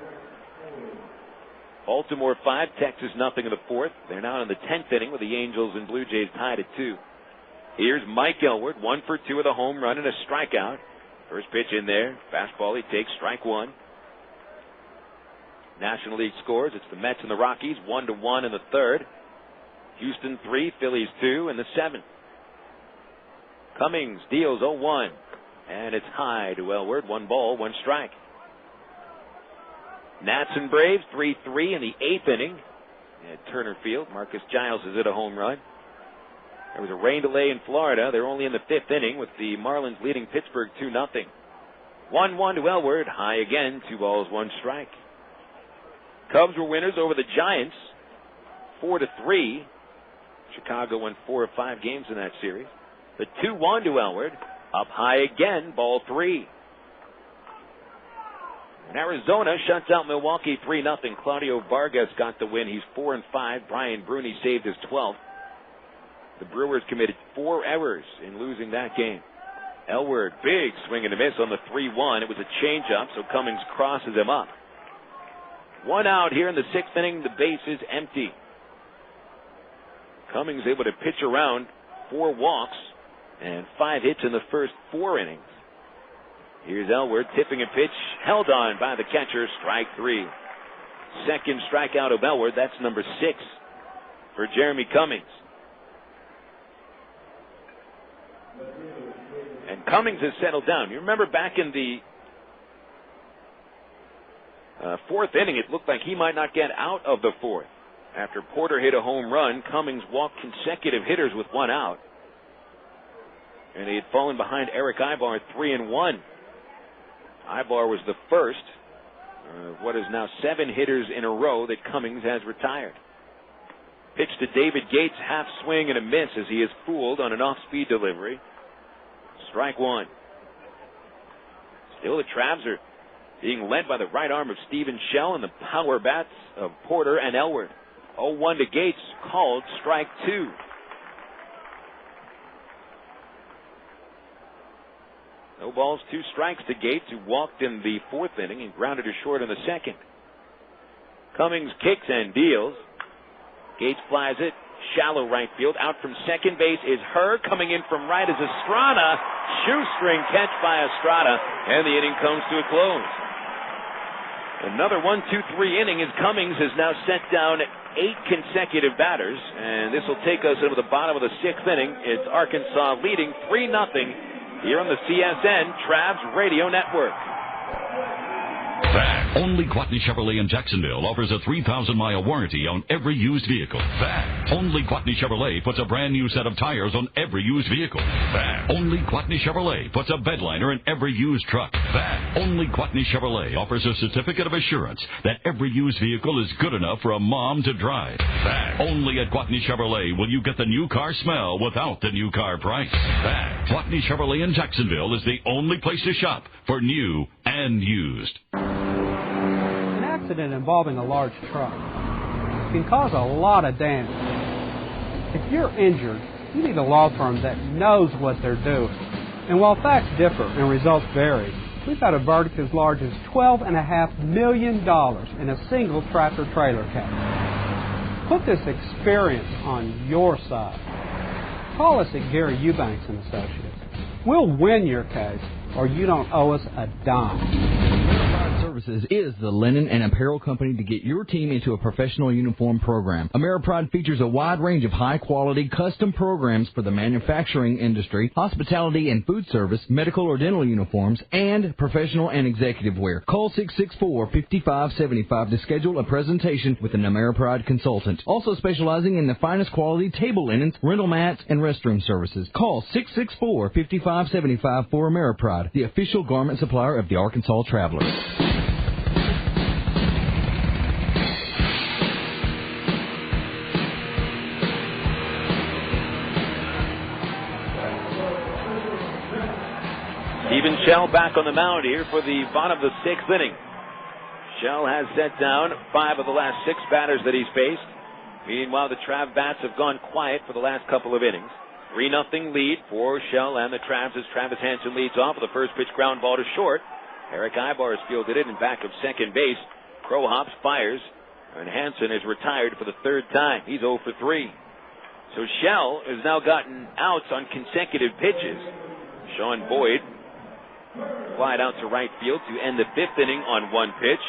Baltimore 5, Texas nothing in the 4th. They're now in the 10th inning with the Angels and Blue Jays tied at 2. Here's Mike Elward, 1 for 2 with a home run and a strikeout. First pitch in there. Fastball he takes, strike 1. National League scores. It's the Mets and the Rockies, 1-1 in the 3rd. Houston 3, Phillies 2 in the 7th. Cummings deals 0-1. And it's high to Elward. 1 ball, 1 strike. Nats and Braves 3-3 in the 8th inning at Turner Field. Marcus Giles has hit a home run. There was a rain delay in Florida. They're only in the 5th inning with the Marlins leading Pittsburgh 2-0. 1-1 to Elward. High again. 2 balls, 1 strike. Cubs were winners over the Giants 4-3. Chicago won 4 of 5 games in that series. The 2-1 to Elward. Up high again. Ball 3. And Arizona shuts out Milwaukee 3-0. Claudio Vargas got the win. He's 4-5. Brian Bruni saved his 12th. The Brewers committed 4 errors in losing that game. Elward, big swing and a miss on the 3-1. It was a changeup, so Cummings crosses him up. 1 out here in the 6th inning. The base is empty. Cummings able to pitch around 4 walks and 5 hits in the first 4 innings. Here's Elward tipping a pitch, held on by the catcher, strike 3. Second strikeout of Elward. That's number 6 for Jeremy Cummings. And Cummings has settled down. You remember back in the 4th inning, it looked like he might not get out of the 4th. After Porter hit a home run, Cummings walked consecutive hitters with 1 out. And he had fallen behind Erick Aybar 3-1. Aybar was the first of what is now 7 hitters in a row that Cummings has retired. Pitch to David Gates, half swing and a miss as he is fooled on an off-speed delivery. Strike 1. Still the Travs are being led by the right arm of Stephen Shell and the power bats of Porter and Elward. 0-1 to Gates, called strike 2. No balls, 2 strikes to Gates, who walked in the 4th inning and grounded to short in the 2nd. Cummings kicks and deals. Gates flies it, shallow right field. Out from second base is Herr. Coming in from right is Estrada. Shoestring catch by Estrada, and the inning comes to a close. Another 1-2-3 inning as Cummings has now set down 8 consecutive batters, and this will take us into the bottom of the 6th inning. It's Arkansas leading 3-0 here on the CSN Travs Radio Network. Fact. Only Gwatney Chevrolet in Jacksonville offers a 3,000-mile warranty on every used vehicle. Fact. Only Gwatney Chevrolet puts a brand new set of tires on every used vehicle. Fact. Only Gwatney Chevrolet puts a bed liner in every used truck. Fact. Only Gwatney Chevrolet offers a certificate of assurance that every used vehicle is good enough for a mom to drive. Fact. Only at Gwatney Chevrolet will you get the new car smell without the new car price. Fact. Gwatney Chevrolet in Jacksonville is the only place to shop for new and used. An accident involving a large truck can cause a lot of damage. If you're injured, you need a law firm that knows what they're doing. And while facts differ and results vary, we've got a verdict as large as $12.5 million in a single tractor-trailer case. Put this experience on your side. Call us at Gary Eubanks & Associates. We'll win your case, or you don't owe us a dime. Services is the linen and apparel company to get your team into a professional uniform program. AmeriPride features a wide range of high-quality custom programs for the manufacturing industry, hospitality and food service, medical or dental uniforms, and professional and executive wear. Call 664-5575 to schedule a presentation with an AmeriPride consultant. Also specializing in the finest quality table linens, rental mats, and restroom services. Call 664-5575 for AmeriPride, the official garment supplier of the Arkansas Traveler. Steven Shell back on the mound here for the bottom of the sixth inning. Shell has set down 5 of the last 6 batters that he's faced. Meanwhile, the Trav bats have gone quiet for the last couple of innings. 3-0 lead for Shell and the Travs as Travis Hansen leads off with the first pitch ground ball to short. Erick Aybar has fielded it in back of second base. Crow hops, fires, and Hansen is retired for the 3rd time. He's 0 for 3. So Shell has now gotten outs on consecutive pitches. Sean Boyd flied out to right field to end the 5th inning on 1 pitch.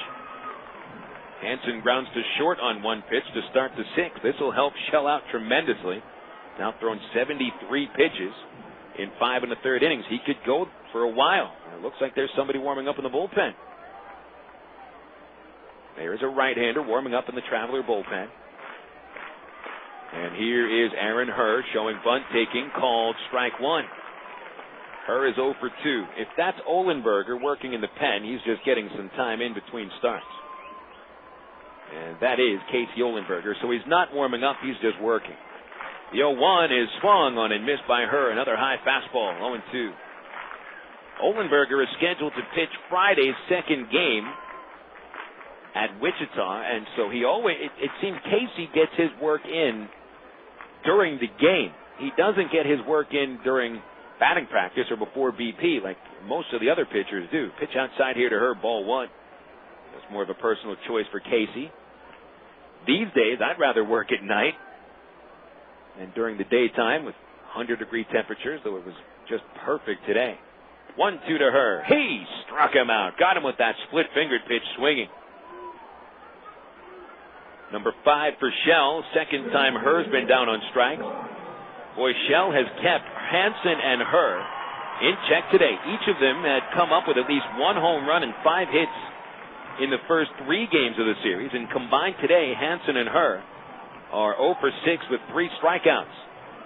Hansen grounds to short on 1 pitch to start the 6th. This will help Shell out tremendously. Now thrown 73 pitches in 5 1/3 innings. He could go for a while. It looks like there's somebody warming up in the bullpen. There's a right-hander warming up in the Traveler bullpen. And here is Aaron Herr showing bunt taking, called strike 1. Herr is 0 for 2. If that's Ohlenberger working in the pen, he's just getting some time in between starts. And that is Casey Ohlenberger. So he's not warming up, he's just working. The 0-1 is swung on and missed by Herr. Another high fastball, 0-2. Ohlenberger is scheduled to pitch Friday's 2nd game at Wichita, and so he always, it seems Casey gets his work in during the game. He doesn't get his work in during batting practice or before BP like most of the other pitchers do. Pitch outside here to Herr, ball 1. That's more of a personal choice for Casey. These days, I'd rather work at night and during the daytime with 100-degree temperatures, though it was just perfect today. 1-2 to Herr. He struck him out. Got him with that split-fingered pitch swinging. Number 5 for Shell. 2nd time Herr's been down on strikes. Boy, Shell has kept Hansen and Herr in check today. Each of them had come up with at least 1 home run and 5 hits in the first 3 games of the series. And combined today, Hansen and Herr are 0 for 6 with 3 strikeouts.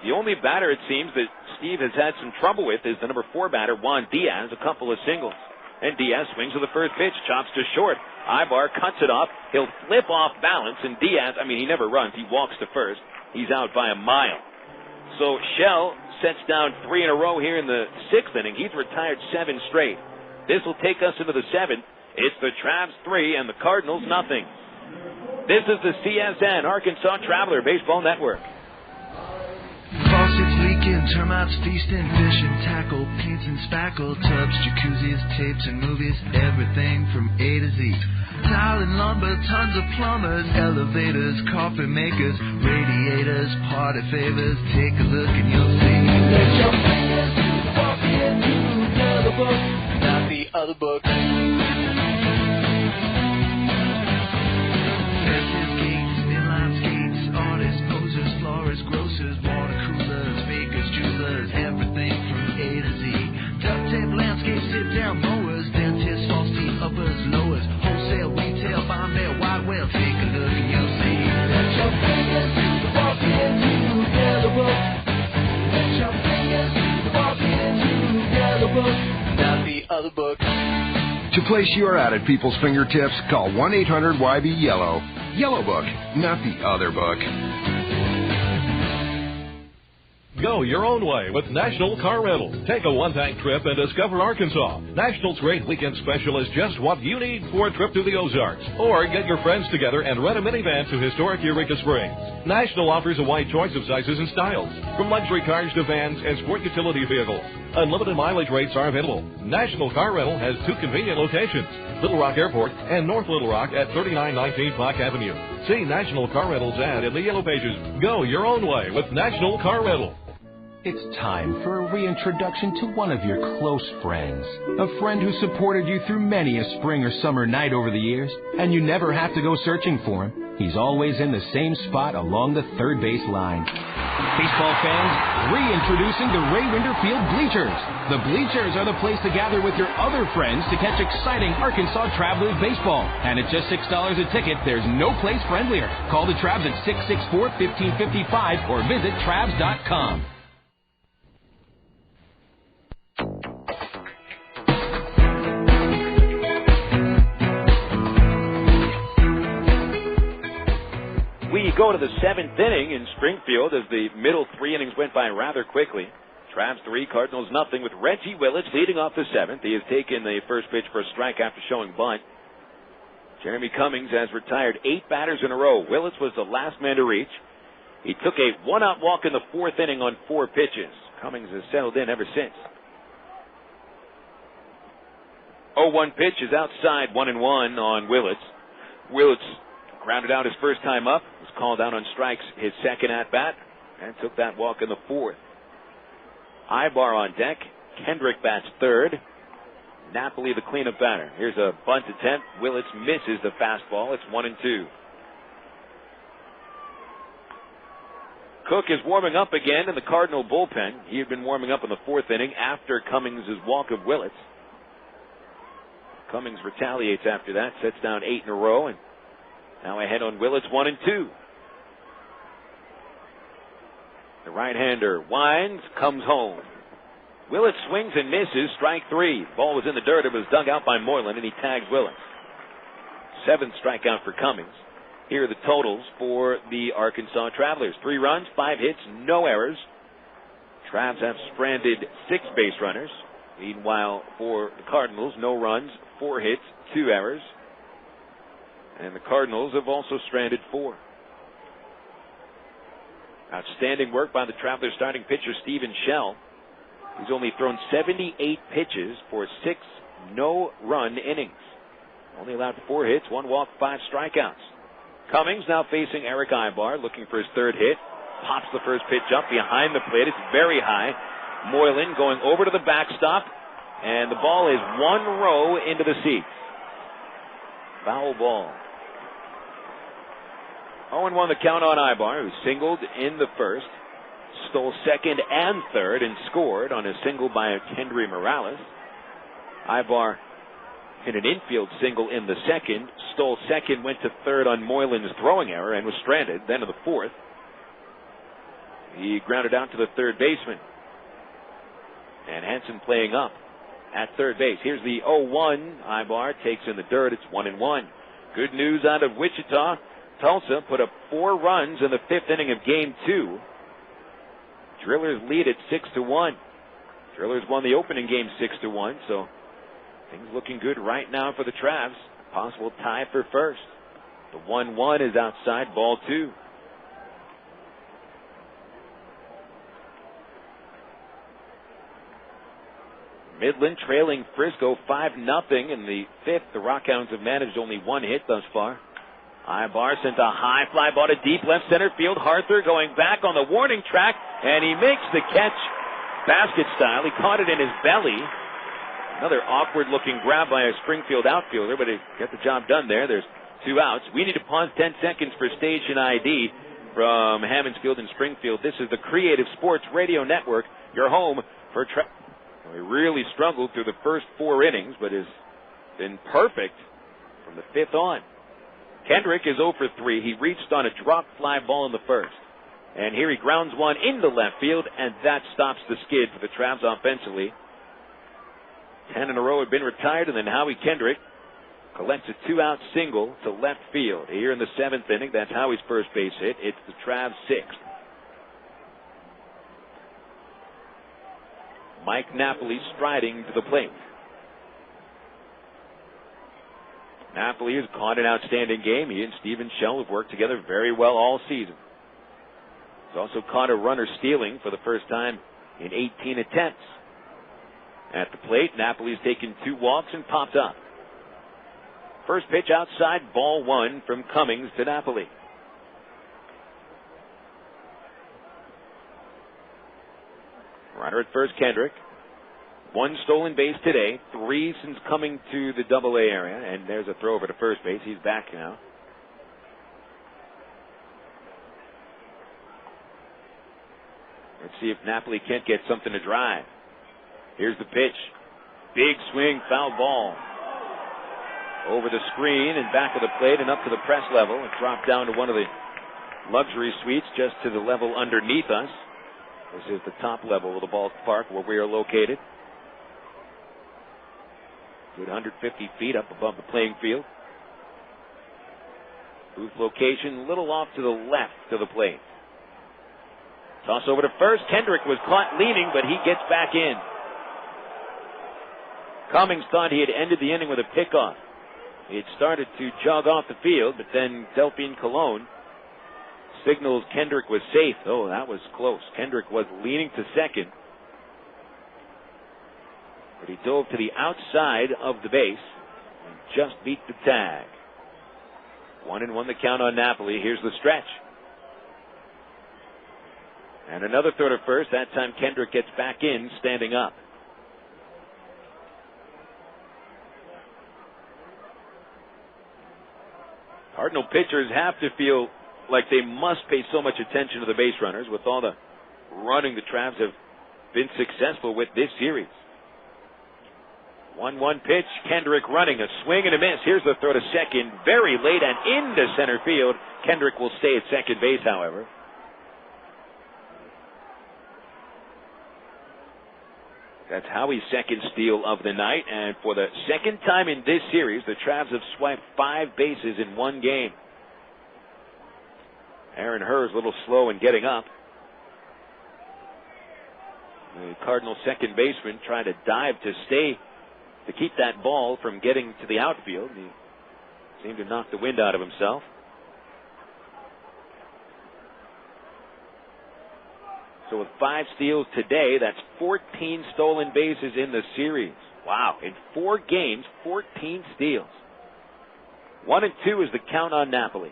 The only batter, it seems, that Steve has had some trouble with is the number 4 batter, Juan Diaz, a couple of singles. And Diaz swings to the first pitch, chops to short. Aybar cuts it off. He'll flip off balance, and Diaz, he never runs. He walks to first. He's out by a mile. So Shell sets down 3 in a row here in the 6th inning. He's retired 7 straight. This will take us into the 7th. It's the Travs 3 and the Cardinals nothing. This is the CSN Arkansas Traveler Baseball Network. Faucets leaking, termites feasting, fish and tackle, paints and spackle, tubs, jacuzzis, tapes and movies, everything from A to Z. Tile and lumber, tons of plumbers, elevators, coffee makers, radiators, party favors. Take a look and you'll see. Let your fingers walk into the other book, not the other book. Fences, gates, inline skates, artists, posers, florists, grocers, water coolers, bakers, jewelers, everything from A to Z. Duct tape, landscape, sit-down mowers, dentists, false teeth, uppers, lowers, wholesale, retail, bond mail, wide whale. Take a look and you'll see. Let your fingers walk into the other book. Let your fingers walk into the other book, not the other book. To place your ad at people's fingertips, call 1-800-YB-YELLOW. Yellow Book, not the other book. Go your own way with National Car Rental. Take a one-tank trip and discover Arkansas. National's great weekend special is just what you need for a trip to the Ozarks. Or get your friends together and rent a minivan to historic Eureka Springs. National offers a wide choice of sizes and styles, from luxury cars to vans and sport utility vehicles. Unlimited mileage rates are available. National Car Rental has 2 convenient locations, Little Rock Airport and North Little Rock at 3919 Park Avenue. See National Car Rental's ad in the Yellow Pages. Go your own way with National Car Rental. It's time for a reintroduction to one of your close friends. A friend who supported you through many a spring or summer night over the years, and you never have to go searching for him. He's always in the same spot along the third base line. Baseball fans, reintroducing the Ray Winder Field Bleachers. The Bleachers are the place to gather with your other friends to catch exciting Arkansas Travelers baseball. And at just $6 a ticket, there's no place friendlier. Call the Travs at 664-1555 or visit Travs.com. We go to the 7th inning in Springfield as the middle 3 innings went by rather quickly. Travs 3, Cardinals nothing, with Reggie Willits leading off the 7th. He has taken the first pitch for a strike after showing bunt. Jeremy Cummings has retired 8 batters in a row. Willits was the last man to reach. He took a 1-out walk in the 4th inning on 4 pitches. Cummings has settled in ever since. 0-1 pitch is outside, 1-1 on Willits. Willits grounded out his first time up, was called out on strikes his second at-bat, and took that walk in the 4th. Aybar on deck. Kendrick bats 3rd. Napoli the cleanup batter. Here's a bunt attempt. Willits misses the fastball. It's 1-2. Cook is warming up again in the Cardinal bullpen. He had been warming up in the 4th inning after Cummings' walk of Willits. Cummings retaliates after that, sets down 8 in a row, and now ahead on Willits, 1-2. The right-hander winds, comes home. Willits swings and misses, strike 3. Ball was in the dirt. It was dug out by Moylan, and he tags Willits. 7th strikeout for Cummings. Here are the totals for the Arkansas Travelers. 3 runs, 5 hits, no errors. Travs have stranded 6 base runners. Meanwhile, for the Cardinals, no runs, 4 hits, 2 errors. And the Cardinals have also stranded 4. Outstanding work by the Travelers starting pitcher Stephen Shell. He's only thrown 78 pitches for 6 no-run innings. Only allowed 4 hits, 1 walk, 5 strikeouts. Cummings now facing Erick Aybar, looking for his 3rd hit. Pops the first pitch up behind the plate. It's very high. Moylan going over to the backstop, and the ball is 1 row into the seats. Foul ball. 0-1 the count on Aybar, who singled in the 1st, stole 2nd and 3rd, and scored on a single by Kendrys Morales. Aybar hit an infield single in the 2nd, stole 2nd, went to 3rd on Moylan's throwing error, and was stranded. Then to the 4th, he grounded out to the 3rd baseman. And Hansen playing up at 3rd base. Here's the 0-1. Aybar takes in the dirt. It's 1-1. Good news out of Wichita. Tulsa put up 4 runs in the 5th inning of Game 2. Drillers lead at 6-1. Drillers won the opening game 6-1, so things looking good right now for the Travs. Possible tie for first. The 1-1 is outside, ball 2. Midland trailing Frisco 5-0 in the 5th. The Rockhounds have managed only 1 hit thus far. Aybar sent a high fly ball to deep left center field. Harther going back on the warning track, and he makes the catch basket style. He caught it in his belly. Another awkward-looking grab by a Springfield outfielder, but he got the job done there. There's 2 outs. We need to pause 10 seconds for station ID from Hammons Field in Springfield. This is the Creative Sports Radio Network, your home for He really struggled through the first 4 innings, but has been perfect from the 5th on. Kendrick is 0 for 3. He reached on a drop fly ball in the 1st. And here he grounds one into left field, and that stops the skid for the Travs offensively. 10 in a row had been retired, and then Howie Kendrick collects a 2-out single to left field. Here in the 7th inning, that's Howie's first base hit. It's the Travs' 6th. Mike Napoli striding to the plate. Napoli has caught an outstanding game. He and Steven Shell have worked together very well all season. He's also caught a runner stealing for the first time in 18 attempts. At the plate, Napoli's taken 2 walks and popped up. First pitch outside, ball 1 from Cummings to Napoli. Runner at first, Kendrick. 1 stolen base today, 3 since coming to the AA area, and there's a throw over to first base. He's back now. Let's see if Napoli can't get something to drive. Here's the pitch. Big swing, foul ball. Over the screen and back of the plate and up to the press level. It dropped down to one of the luxury suites just to the level underneath us. This is the top level of the ballpark where we are located. Good 150 feet up above the playing field. Booth location a little off to the left of the plate. Toss over to first. Kendrick was caught leaning, but he gets back in. Cummings thought he had ended the inning with a pickoff. He had started to jog off the field, but then Delphine Colon signals Kendrick was safe. Oh, that was close. Kendrick was leaning to second, but he dove to the outside of the base and just beat the tag. 1-1 the count on Napoli. Here's the stretch. And another throw to first. That time Kendrick gets back in, standing up. Cardinal pitchers have to feel like they must pay so much attention to the base runners with all the running the Travs have been successful with this series. 1-1 pitch. Kendrick running, a swing and a miss. Here's the throw to second, very late and into center field. Kendrick will stay at second base, however. That's Howie's second steal of the night, and for the second time in this series, the Travs have swiped 5 bases in one game. Aaron Herr's a little slow in getting up. The Cardinal second baseman tried to dive to keep that ball from getting to the outfield. He seemed to knock the wind out of himself. So with 5 steals today, that's 14 stolen bases in the series. Wow. In 4 games, 14 steals. 1-2 is the count on Napoli.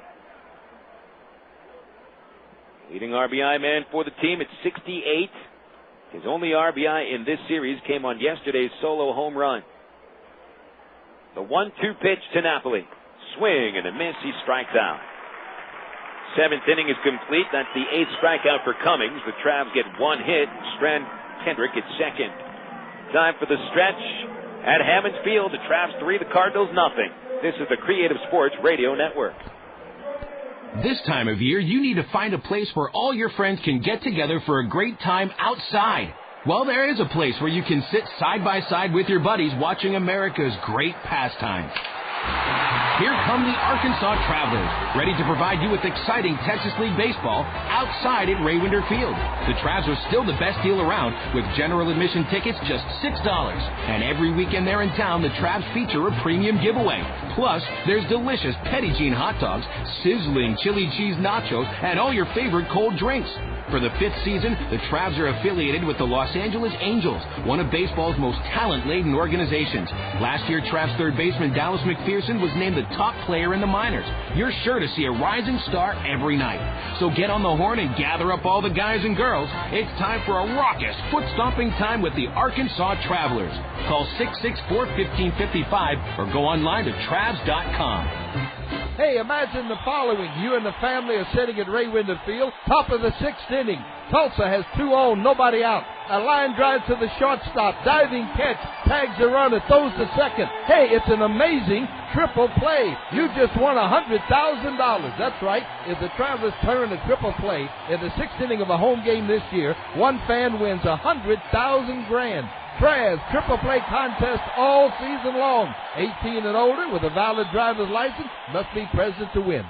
Leading RBI man for the team at 68. His only RBI in this series came on yesterday's solo home run. The 1-2 pitch to Napoli. Swing and a miss. He strikes out. 7th inning is complete. That's the 8th strikeout for Cummings. The Travs get 1 hit. Strand Kendrick at second. Time for the stretch at Hammons Field. The Travs 3, the Cardinals nothing. This is the Creative Sports Radio Network. This time of year, you need to find a place where all your friends can get together for a great time outside. Well, there is a place where you can sit side by side with your buddies watching America's great pastimes. Here come the Arkansas Travelers, ready to provide you with exciting Texas League baseball outside at Raywinder Field. The Travs are still the best deal around, with general admission tickets just $6. And every weekend they're in town, the Travs feature a premium giveaway. Plus, there's delicious Petit Jean hot dogs, sizzling chili cheese nachos, and all your favorite cold drinks. For the 5th season, the Travs are affiliated with the Los Angeles Angels, one of baseball's most talent-laden organizations. Last year, Travs third baseman Dallas McPherson was named the top player in the minors. You're sure to see a rising star every night. So get on the horn and gather up all the guys and girls. It's time for a raucous, foot-stomping time with the Arkansas Travelers. Call 664-1555 or go online to Travs.com. Hey, imagine the following. You and the family are sitting at Raywinder Field, top of the 6th inning. Tulsa has 2 on, nobody out. A line drive to the shortstop, diving catch, tags the runner, throws to second. Hey, it's an amazing triple play. You just won $100,000. That's right. If the Travelers turn a triple play in the 6th inning of a home game this year, one fan wins $100,000. Travs triple play contest all season long. 18 and older with a valid driver's license must be present to win.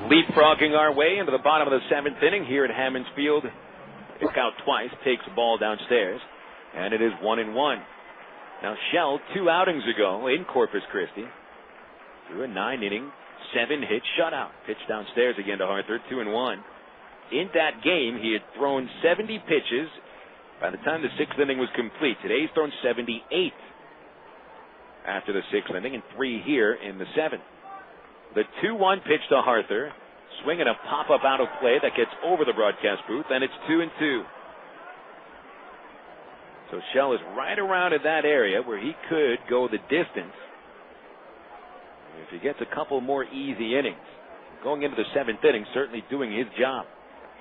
Leapfrogging our way into the bottom of the 7th inning here at Hammons Field. Pick out twice, takes the ball downstairs, and it is 1-1. Now Shell 2 outings ago in Corpus Christi threw a 9-inning, 7-hit shutout. Pitched downstairs again to Arthur, 2-1. In that game, he had thrown 70 pitches by the time the 6th inning was complete. Today he's thrown 78 after the 6th inning and 3 here in the 7th. The 2-1 pitch to Arthur, swinging a pop-up out of play that gets over the broadcast booth, and it's 2-2. So Shell is right around in that area where he could go the distance if he gets a couple more easy innings. Going into the 7th inning, certainly doing his job.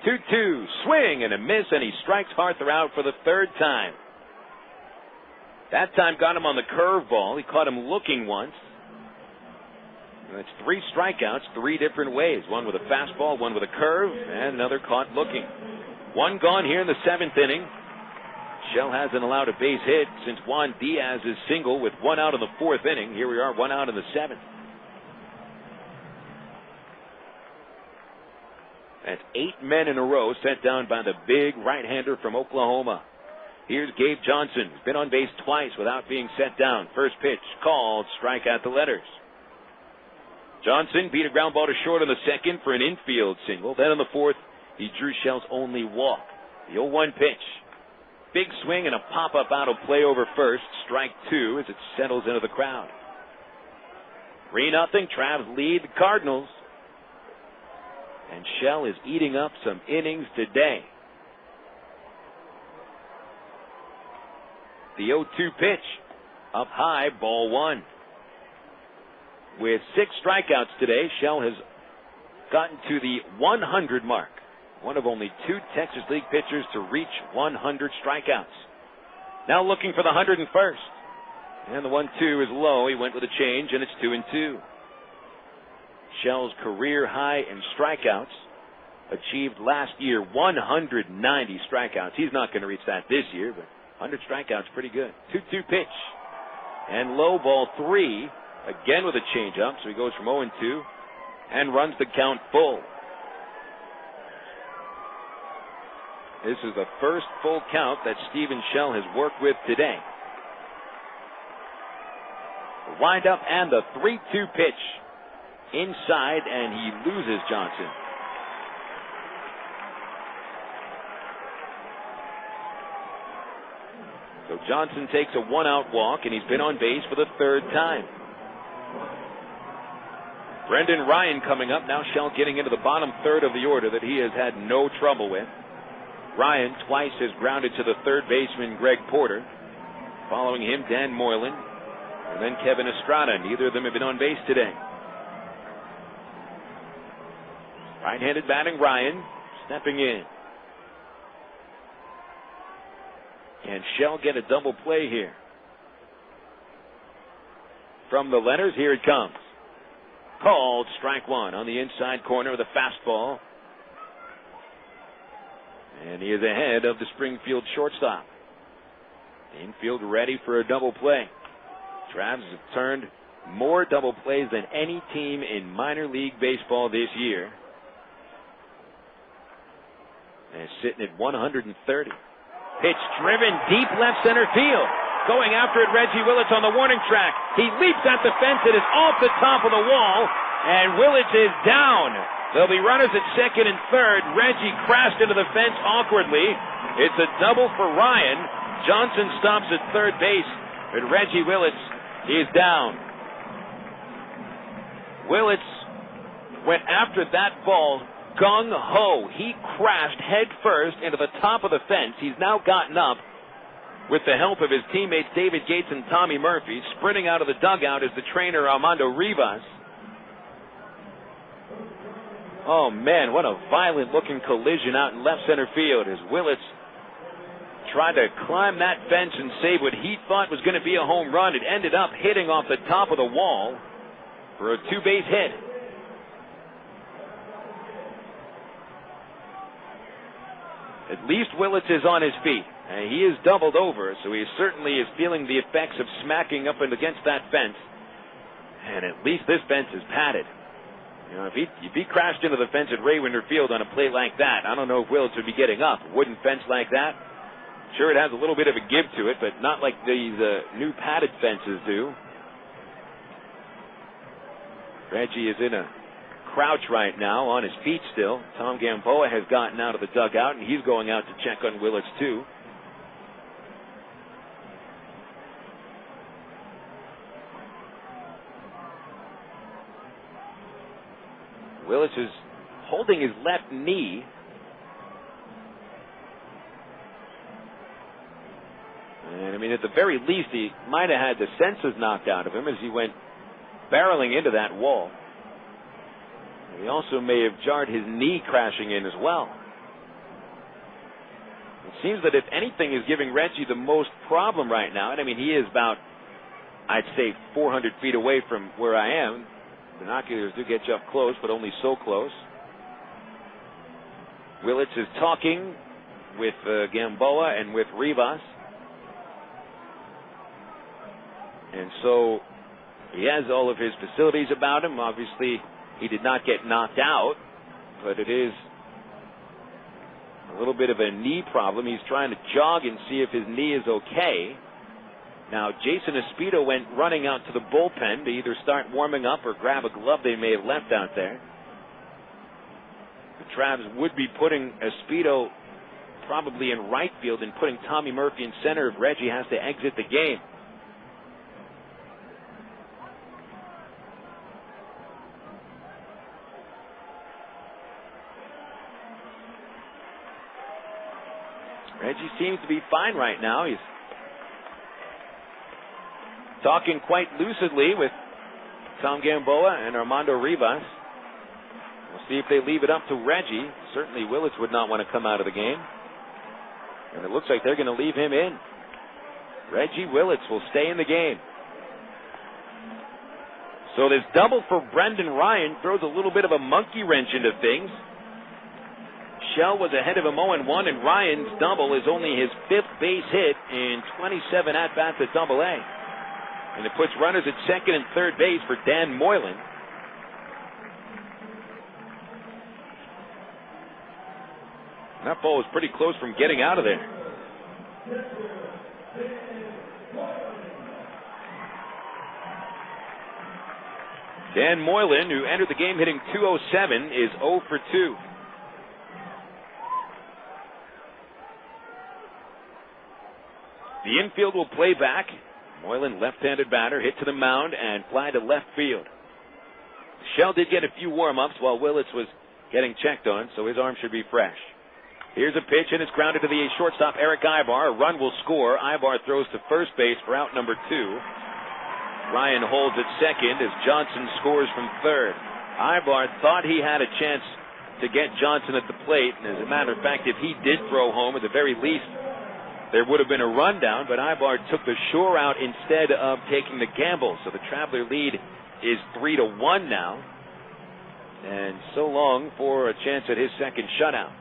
2-2, swing and a miss, and he strikes Arthur out for the 3rd time. That time got him on the curveball. He caught him looking once. That's 3 strikeouts, 3 different ways. One with a fastball, one with a curve, and another caught looking. 1 gone here in the 7th inning. Shell hasn't allowed a base hit since Juan Diaz's single with 1 out in the 4th inning. Here we are, 1 out in the 7th. That's 8 men in a row set down by the big right-hander from Oklahoma. Here's Gabe Johnson. He's been on base twice without being set down. First pitch called, strike out the letters. Johnson beat a ground ball to short in the 2nd for an infield single. Then in the 4th, he drew Shell's only walk. The 0-1 pitch. Big swing and a pop-up out of play over first. Strike 2 as it settles into the crowd. 3-0. Travs lead the Cardinals. And Shell is eating up some innings today. The 0-2 pitch. Up high, ball 1. With 6 strikeouts today, Shell has gotten to the 100 mark. One of only 2 Texas League pitchers to reach 100 strikeouts. Now looking for the 101st. And the 1-2 is low. He went with a change, and it's 2-2. Shell's career high in strikeouts, achieved last year 190 strikeouts. He's not going to reach that this year, but 100 strikeouts, pretty good. 2-2 pitch. And low, ball 3. Again with a changeup, so he goes from 0-2 and runs the count full. This is the first full count that Steven Shell has worked with today. The windup and the 3-2 pitch. Inside, and he loses Johnson. So Johnson takes a 1-out walk, and he's been on base for the 3rd time. Brendan Ryan coming up. Now Shell getting into the bottom 3rd of the order that he has had no trouble with. Ryan twice has grounded to the 3rd baseman Greg Porter. Following him, Dan Moylan, and then Kevin Estrada. Neither of them have been on base today. Right-handed batting Ryan, stepping in. Can Shell get a double play here? From the letters, here it comes. Called, strike 1 on the inside corner with a fastball. And he is ahead of the Springfield shortstop. Infield ready for a double play. Travs have turned more double plays than any team in minor league baseball this year. And sitting at 130. Pitch driven deep left center field. Going after it, Reggie Willits on the warning track. He leaps at the fence. It is off the top of the wall. And Willits is down. There'll be runners at 2nd and 3rd. Reggie crashed into the fence awkwardly. It's a double for Ryan. Johnson stops at 3rd base. But Reggie Willits is down. Willits went after that ball gung-ho. He crashed head first into the top of the fence. He's now gotten up with the help of his teammates David Gates and Tommy Murphy. Sprinting out of the dugout is the trainer Armando Rivas. Oh man, what a violent looking collision out in left center field as Willits tried to climb that fence and save what he thought was going to be a home run. It ended up hitting off the top of the wall for a 2-base hit. At least Willits is on his feet. And he is doubled over, so he certainly is feeling the effects of smacking up and against that fence. And at least this fence is padded. You know, if he crashed into the fence at Ray Winder Field on a play like that, I don't know if Willits would be getting up. A wooden fence like that, sure, it has a little bit of a give to it, but not like these new padded fences do. Reggie is in a crouch right now, on his feet still. Tom Gamboa has gotten out of the dugout, and he's going out to check on Willits too. Willits is holding his left knee. And, I mean, at the very least, he might have had the senses knocked out of him as he went barreling into that wall. He also may have jarred his knee crashing in as well. It seems that if anything is giving Reggie the most problem right now, and I mean, he is about, I'd say, 400 feet away from where I am. Binoculars do get you up close, but only so close. Willits is talking with Gamboa and with Rivas. And so he has all of his facilities about him. Obviously, he did not get knocked out, but it is a little bit of a knee problem. He's trying to jog and see if his knee is okay. Now, Jason Espedo went running out to the bullpen to either start warming up or grab a glove they may have left out there. The Travs would be putting Espedo probably in right field and putting Tommy Murphy in center if Reggie has to exit the game. Reggie seems to be fine right now. He's talking quite lucidly with Tom Gamboa and Armando Rivas. We'll see if they leave it up to Reggie. Certainly Willits would not want to come out of the game. And it looks like they're going to leave him in. Reggie Willits will stay in the game. So this double for Brendan Ryan throws a little bit of a monkey wrench into things. Shell was ahead of him 0-1, and Ryan's double is only his 5th base hit in 27 at-bats at Double-A. And it puts runners at second and third base for Dan Moylan. That ball was pretty close from getting out of there. Dan Moylan, who entered the game hitting .207, is 0 for 2. The infield will play back. Moylan, left-handed batter, hit to the mound and fly to left field. Shell did get a few warm-ups while Willits was getting checked on, so his arm should be fresh. Here's a pitch, and it's grounded to the shortstop, Erick Aybar. A run will score. Aybar throws to first base for out number 2. Ryan holds at second as Johnson scores from third. Aybar thought he had a chance to get Johnson at the plate, and as a matter of fact, if he did throw home, at the very least, there would have been a rundown, but Aybar took the shore out instead of taking the gamble. So the Traveler lead is 3-1 now. And so long for a chance at his second shutout.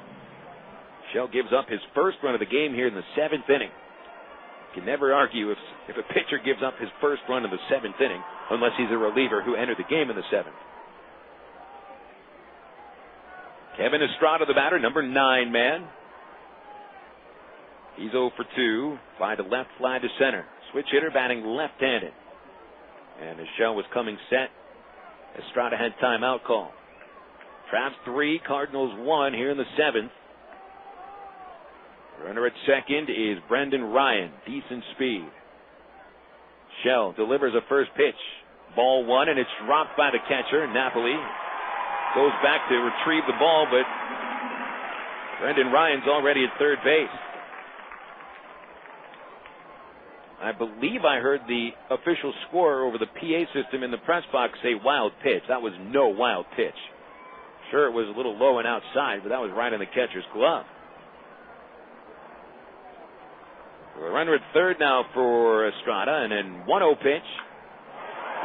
Shell gives up his first run of the game here in the 7th inning. You can never argue if a pitcher gives up his first run in the 7th inning, unless he's a reliever who entered the game in the 7th. Kevin Estrada, the batter, number 9 man. He's 0 for 2. Fly to left, fly to center. Switch hitter batting left-handed. And as Shell was coming set, Estrada had timeout call. Travs 3, Cardinals 1 here in the 7th. Runner at second is Brendan Ryan. Decent speed. Shell delivers a first pitch. Ball 1, and it's dropped by the catcher. Napoli goes back to retrieve the ball, but Brendan Ryan's already at third base. I believe I heard the official scorer over the PA system in the press box say wild pitch. That was no wild pitch. Sure, it was a little low and outside, but that was right in the catcher's glove. We're runner at third now for Estrada, and then 1-0 pitch.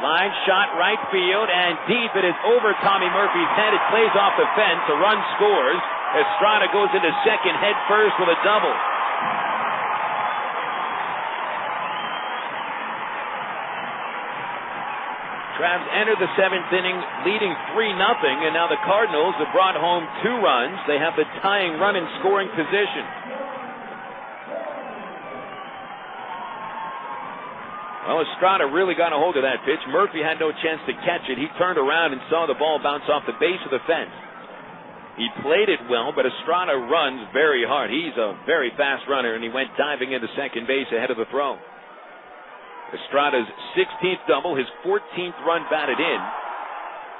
Line shot right field, and deep. It is over Tommy Murphy's head. It plays off the fence. A run scores. Estrada goes into second head first with a double. Travs enter the 7th inning leading 3-0, and now the Cardinals have brought home 2 runs. They have the tying run in scoring position. Well, Estrada really got a hold of that pitch. Murphy had no chance to catch it. He turned around and saw the ball bounce off the base of the fence. He played it well, but Estrada runs very hard. He's a very fast runner, and he went diving into second base ahead of the throw. Estrada's 16th double, his 14th run batted in.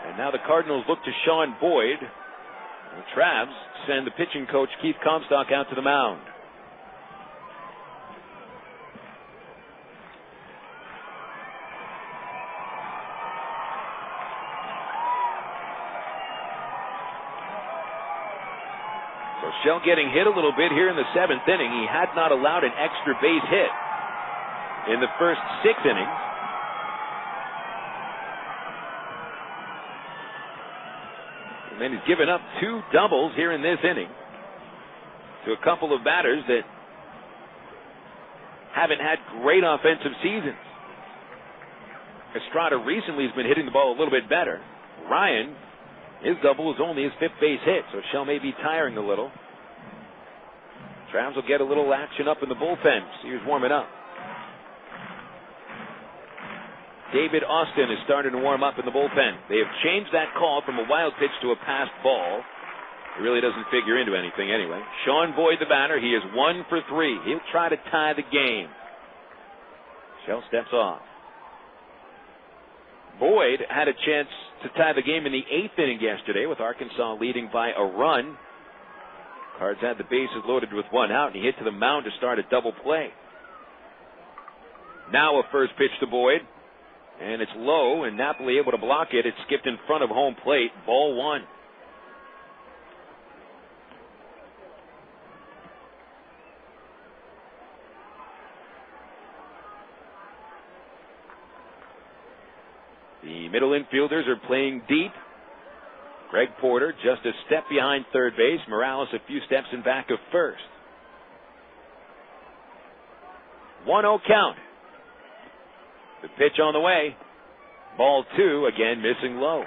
And now the Cardinals look to Sean Boyd. The Travs send the pitching coach Keith Comstock out to the mound. Shell getting hit a little bit here in the 7th inning. He had not allowed an extra base hit in the first 6 innings. And then he's given up 2 doubles here in this inning to a couple of batters that haven't had great offensive seasons. Estrada recently has been hitting the ball a little bit better. Ryan, his double was only his 5th base hit, so Shell may be tiring a little. Travs will get a little action up in the bullpen. He's warming up. David Austin is starting to warm up in the bullpen. They have changed that call from a wild pitch to a passed ball. It really doesn't figure into anything anyway. Sean Boyd, the batter, he is 1 for 3. He'll try to tie the game. Shell steps off. Boyd had a chance to tie the game in the 8th inning yesterday with Arkansas leading by a run. Cards had the bases loaded with 1 out, and he hit to the mound to start a double play. Now a first pitch to Boyd, and it's low, and Napoli able to block it. It skipped in front of home plate. Ball 1. The middle infielders are playing deep. Greg Porter just a step behind third base. Morales a few steps in back of first. 1-0 count. The pitch on the way. Ball 2, again missing low.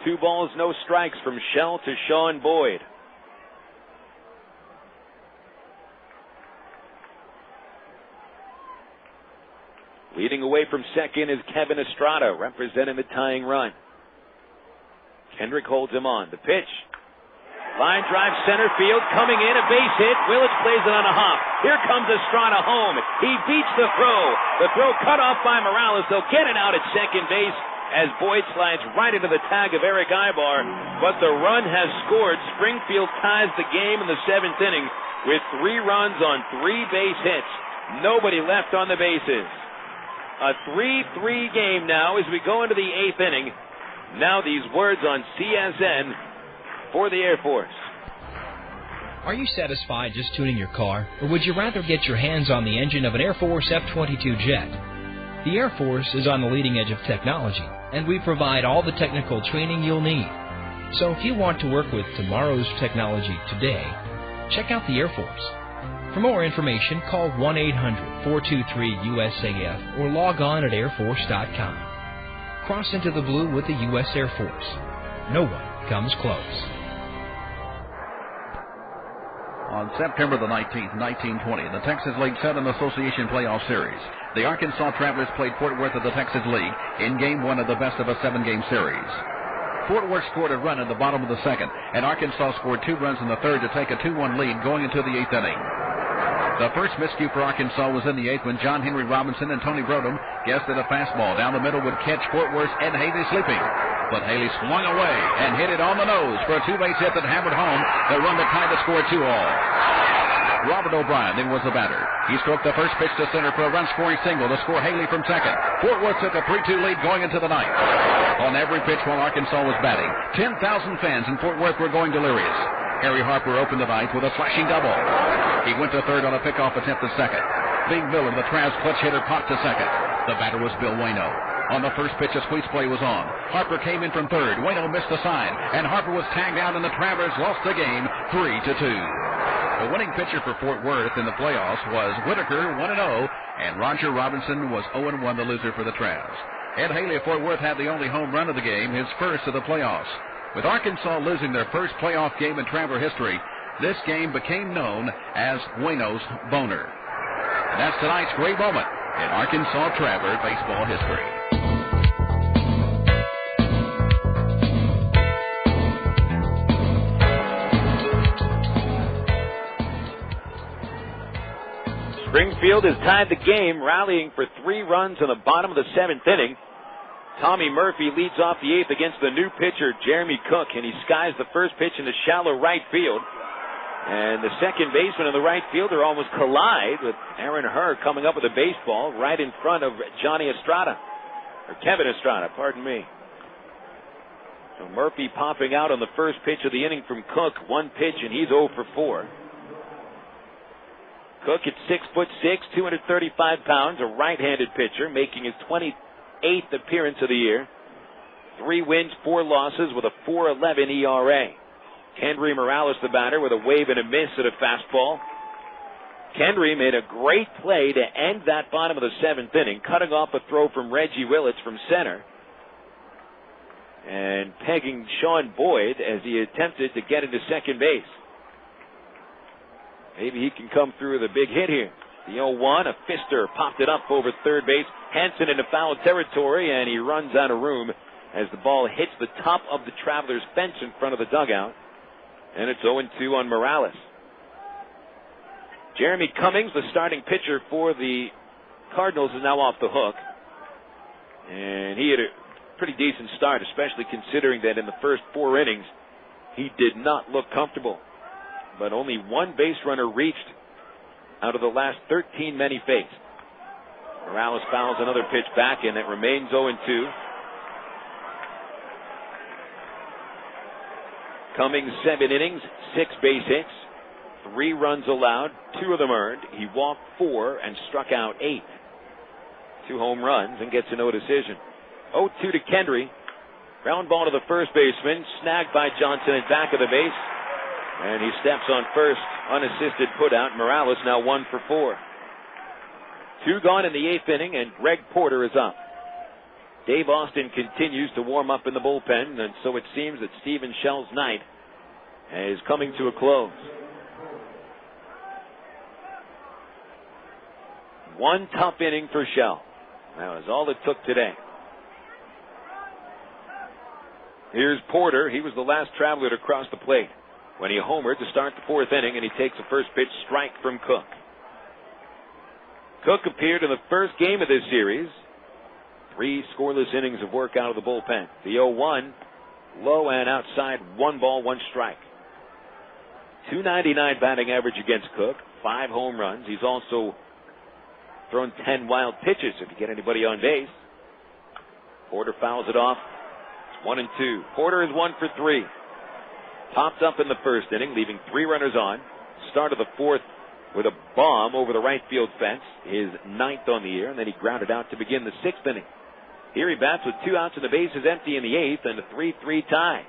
2 balls, no strikes from Shell to Sean Boyd. Leading away from second is Kevin Estrada, representing the tying run. Kendrick holds him on. The pitch. Line drive center field, coming in, a base hit. Willits plays it on a hop. Here comes Estrada home. He beats the throw. The throw cut off by Morales. They'll get it out at second base as Boyd slides right into the tag of Erick Aybar. But the run has scored. Springfield ties the game in the 7th inning with 3 runs on 3 base hits. Nobody left on the bases. A 3-3 game now as we go into the 8th inning. Now these words on CSN for the Air Force. Are you satisfied just tuning your car, or would you rather get your hands on the engine of an Air Force F-22 jet? The Air Force is on the leading edge of technology, and we provide all the technical training you'll need. So if you want to work with tomorrow's technology today, check out the Air Force. For more information, call 1-800-423-USAF or log on at airforce.com. Cross into the blue with the U.S. Air Force. No one comes close. On September the 19th, 1920, the Texas League Southern Association Playoff Series. The Arkansas Travelers played Fort Worth of the Texas League in Game 1 of the best of a 7-game series. Fort Worth scored a run in the bottom of the 2nd, and Arkansas scored 2 runs in the 3rd to take a 2-1 lead going into the 8th inning. The first miscue for Arkansas was in the 8th when John Henry Robinson and Tony Brodom guessed that a fastball down the middle would catch Fort Worth's Ed Haley sleeping. But Haley swung away and hit it on the nose for a 2-base hit that hammered home the run that tied the score 2-all. Robert O'Brien then was the batter. He stroked the first pitch to center for a run-scoring single to score Haley from second. Fort Worth took a 3-2 lead going into the 9th. On every pitch while Arkansas was batting, 10,000 fans in Fort Worth were going delirious. Harry Harper opened the 9th with a slashing double. He went to third on a pickoff attempt at second. Big Miller, the Travs clutch hitter, popped to second. The batter was Bill Waino. On the first pitch, a squeeze play was on. Harper came in from third. Waino missed the sign, and Harper was tagged out, and the Travers lost the game 3-2. The winning pitcher for Fort Worth in the playoffs was Whitaker, 1-0, and Roger Robinson was 0-1, the loser for the Travs. Ed Haley of Fort Worth had the only home run of the game, his first of the playoffs. With Arkansas losing their first playoff game in Traveler history, this game became known as Bueno's Boner. And that's tonight's great moment in Arkansas Traveler baseball history. Springfield has tied the game, rallying for 3 runs in the bottom of the 7th inning. Tommy Murphy leads off the 8th against the new pitcher, Jeremy Cook, and he skies the first pitch into shallow right field. And the second baseman and the right fielder almost collide with Aaron Herr coming up with a baseball right in front of Johnny Estrada, or Kevin Estrada, pardon me. So Murphy popping out on the first pitch of the inning from Cook, 1 pitch, and he's 0 for 4. Cook at 6'6", 235 pounds, a right-handed pitcher, making his 28th appearance of the year. 3 wins, 4 losses with a 4.11 ERA. Kendrys Morales, the batter, with a wave and a miss at a fastball. Kendry made a great play to end that bottom of the 7th inning, cutting off a throw from Reggie Willits from center and pegging Sean Boyd as he attempted to get into second base. Maybe he can come through with a big hit here. The 0-1, a fister popped it up over third base. Hansen into foul territory, and he runs out of room as the ball hits the top of the Travelers' fence in front of the dugout. And it's 0-2 on Morales. Jeremy Cummings, the starting pitcher for the Cardinals, is now off the hook. And he had a pretty decent start, especially considering that in the first 4 innings, he did not look comfortable. But only 1 base runner reached out of the last 13 men he faced. Morales fouls another pitch back, and it remains 0-2. Cummings 7 innings, 6 base hits, 3 runs allowed, 2 of them earned. He walked 4 and struck out 8. 2 home runs and gets a no decision. 0-2 to Kendry. Ground ball to the first baseman, snagged by Johnson at back of the base. And he steps on first, unassisted putout. Morales now 1 for 4. 2 gone in the 8th inning, and Greg Porter is up. Dave Austin continues to warm up in the bullpen, and so it seems that Stephen Shell's night is coming to a close. 1 tough inning for Shell. That was all it took today. Here's Porter. He was the last Traveler to cross the plate when he homered to start the 4th inning, and he takes a first pitch strike from Cook. Cook appeared in the first game of this series. 3 scoreless innings of work out of the bullpen. The 0-1, low and outside, 1 ball, 1 strike. .299 batting average against Cook, 5 home runs. He's also thrown 10 wild pitches if you get anybody on base. Porter fouls it off. It's 1-2. Porter is 1 for 3. Popped up in the first inning, leaving 3 runners on. Started the 4th with a bomb over the right field fence, his 9th on the year, and then he grounded out to begin the 6th inning. Here he bats with 2 outs and the bases empty in the 8th, and a 3-3 tie.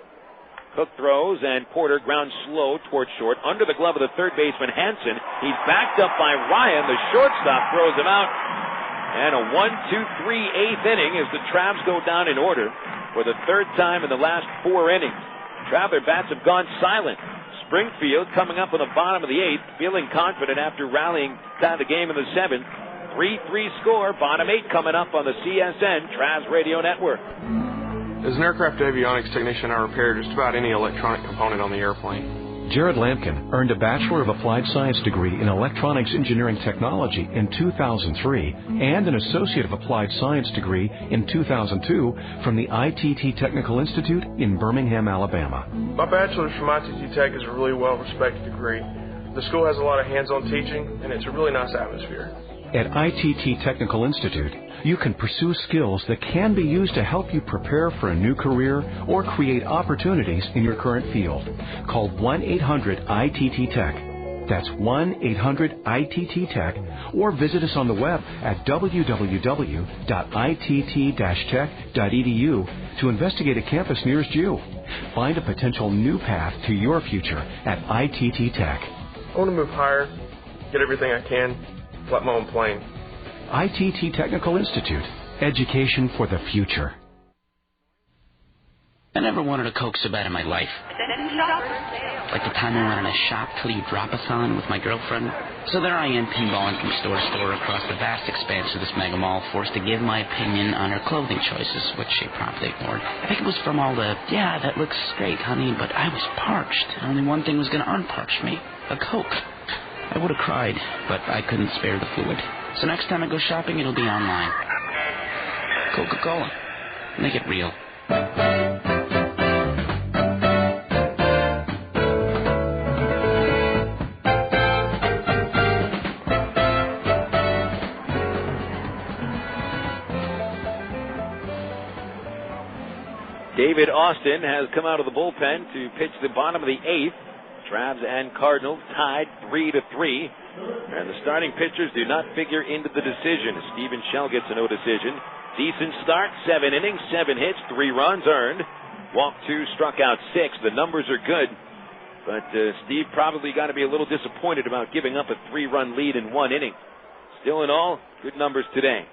Cook throws, and Porter grounds slow towards short, under the glove of the third baseman Hansen. He's backed up by Ryan. The shortstop throws him out. And a 1-2-3 8th inning as the Travs go down in order for the 3rd time in the last 4 innings. Traveler bats have gone silent. Springfield coming up on the bottom of the 8th, feeling confident after rallying down the game in the 7th. 3-3 score, bottom 8 coming up on the CSN Travs Radio Network. As an aircraft avionics technician, I repair just about any electronic component on the airplane. Jared Lampkin earned a Bachelor of Applied Science degree in Electronics Engineering Technology in 2003 and an Associate of Applied Science degree in 2002 from the ITT Technical Institute in Birmingham, Alabama. My bachelor's from ITT Tech is a really well-respected degree. The school has a lot of hands-on teaching, and it's a really nice atmosphere. At ITT Technical Institute, you can pursue skills that can be used to help you prepare for a new career or create opportunities in your current field. Call 1-800-ITT-TECH. That's 1-800-ITT-TECH, or visit us on the web at www.itt-tech.edu to investigate a campus nearest you. Find a potential new path to your future at ITT Tech. I want to move higher, get everything I can, fly my own plane. ITT Technical Institute. Education for the future. I never wanted a Coke so bad in my life. Like the time I went on a shop till you drop-a-thon with my girlfriend. So there I am, pinballing from store to store across the vast expanse of this mega mall, forced to give my opinion on her clothing choices, which she promptly ignored. I think it was from all the, yeah, that looks great, honey, but I was parched. Only one thing was going to unparch me, a Coke. I would have cried, but I couldn't spare the fluid. So next time I go shopping, it'll be online. Coca-Cola. Make it real. David Austin has come out of the bullpen to pitch the bottom of the eighth. Travs and Cardinals tied 3-3. And the starting pitchers do not figure into the decision. Stephen Shell gets a no decision. Decent start, 7 innings, 7 hits, 3 runs earned. Walked 2, struck out 6. The numbers are good. But Steve probably got to be a little disappointed about giving up a 3-run lead in 1 inning. Still in all, good numbers today.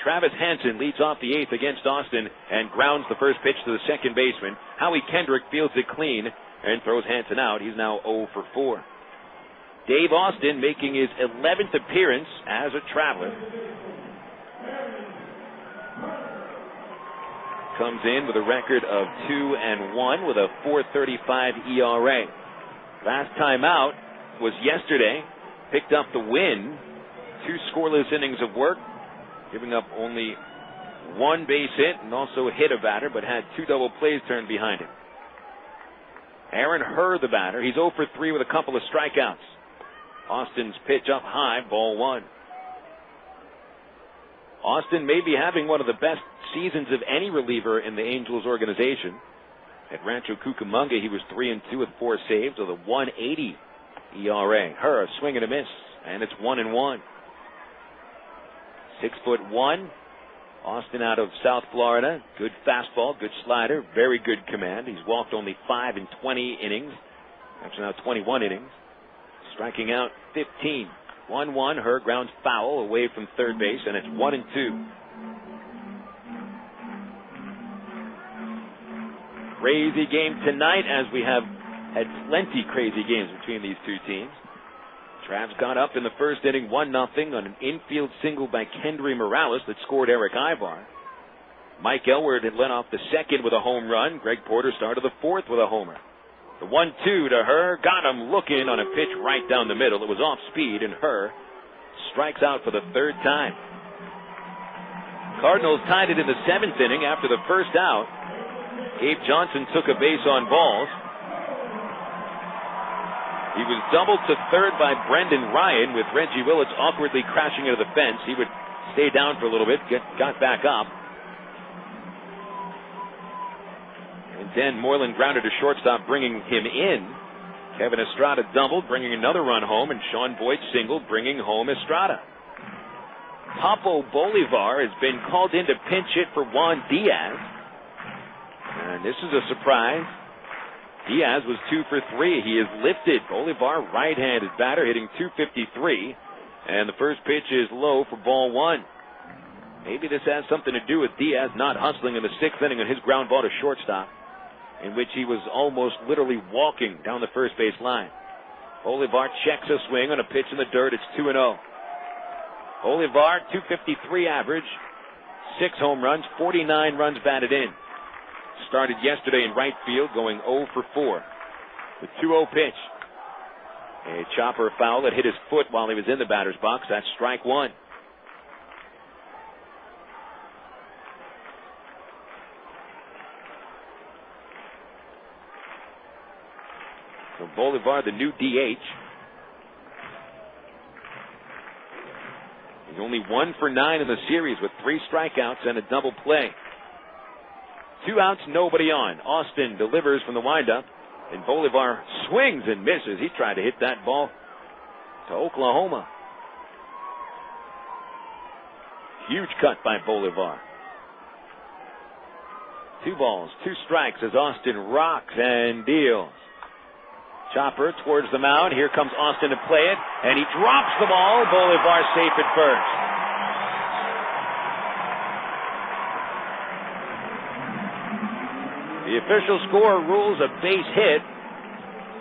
Travis Hansen leads off the eighth against Austin and grounds the first pitch to the second baseman. Howie Kendrick fields it clean and throws Hansen out. He's now 0 for 4. Dave Austin making his 11th appearance as a Traveler. Comes in with a record of 2-1 with a 4.35 ERA. Last time out was yesterday. Picked up the win. 2 scoreless innings of work, giving up only 1 base hit and also hit a batter, but had 2 double plays turned behind him. Aaron Herr, the batter. He's 0 for 3 with a couple of strikeouts. Austin's pitch up high, ball 1. Austin may be having one of the best seasons of any reliever in the Angels organization. At Rancho Cucamonga, he was 3-2 with 4 saves with a 1.80 ERA. Herr, a swing and a miss, and it's 1-1. 6'1". Austin out of South Florida. Good fastball, good slider, very good command. He's walked only 5 in 20 innings. Actually now 21 innings. Striking out 15. 1-1. Herr grounds foul away from third base, and it's 1-2. Crazy game tonight, as we have had plenty crazy games between these two teams. Travs got up in the first inning 1-0 on an infield single by Kendrys Morales that scored Erick Aybar. Mike Elward had led off the second with a home run. Greg Porter started the fourth with a homer. The 1-2 to Herr got him looking on a pitch right down the middle. It was off speed, and Herr strikes out for the 3rd time. Cardinals tied it in the 7th inning after the first out. Gabe Johnson took a base on balls. He was doubled to third by Brendan Ryan with Reggie Willits awkwardly crashing into the fence. He would stay down for a little bit, got back up. And then Moreland grounded to shortstop, bringing him in. Kevin Estrada doubled, bringing another run home, and Sean Boyd singled, bringing home Estrada. Papo Bolivar has been called in to pinch hit for Juan Diaz. And this is a surprise. Diaz was 2 for 3. He is lifted. Bolivar, right-handed batter, hitting .253. And the first pitch is low for ball 1. Maybe this has something to do with Diaz not hustling in the 6th inning on his ground ball to shortstop, in which he was almost literally walking down the first base line. Bolivar checks a swing on a pitch in the dirt. It's 2-0. Bolivar, .253 average, 6 home runs, 49 runs batted in. Started yesterday in right field, going 0 for 4. The 2-0 pitch. A chopper foul that hit his foot while he was in the batter's box. That's strike 1. So Bolivar, the new DH. He's only 1 for 9 in the series with 3 strikeouts and a double play. 2 outs, nobody on. Austin delivers from the windup, and Bolivar swings and misses. He tried to hit that ball to Oklahoma. Huge cut by Bolivar. 2 balls, 2 strikes as Austin rocks and deals. Chopper towards the mound. Here comes Austin to play it, and he drops the ball. Bolivar safe at first. The official score rules a base hit.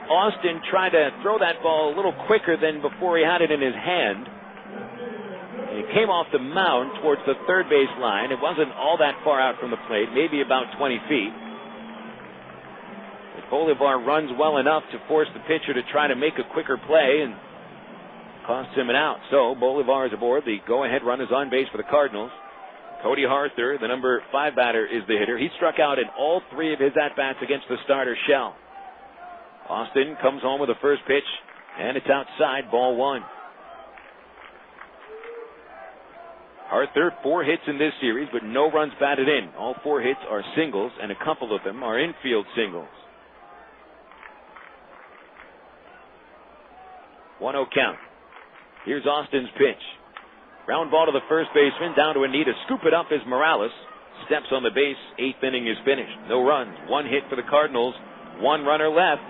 Austin tried to throw that ball a little quicker than before he had it in his hand. It came off the mound towards the third base line. It wasn't all that far out from the plate, maybe about 20 feet. But Bolivar runs well enough to force the pitcher to try to make a quicker play and costs him an out. So Bolivar is aboard. The go-ahead run is on base for the Cardinals. Cody Arthur, the number 5 batter, is the hitter. He struck out in all 3 of his at-bats against the starter Shell. Austin comes home with the first pitch, and it's outside, ball 1. Arthur, 4 hits in this series, but no runs batted in. All 4 hits are singles, and a couple of them are infield singles. 1-0 count. Here's Austin's pitch. Ground ball to the first baseman, down to a knee to scoop it up is Morales. Steps on the base, 8th inning is finished. No runs, 1 hit for the Cardinals, 1 runner left.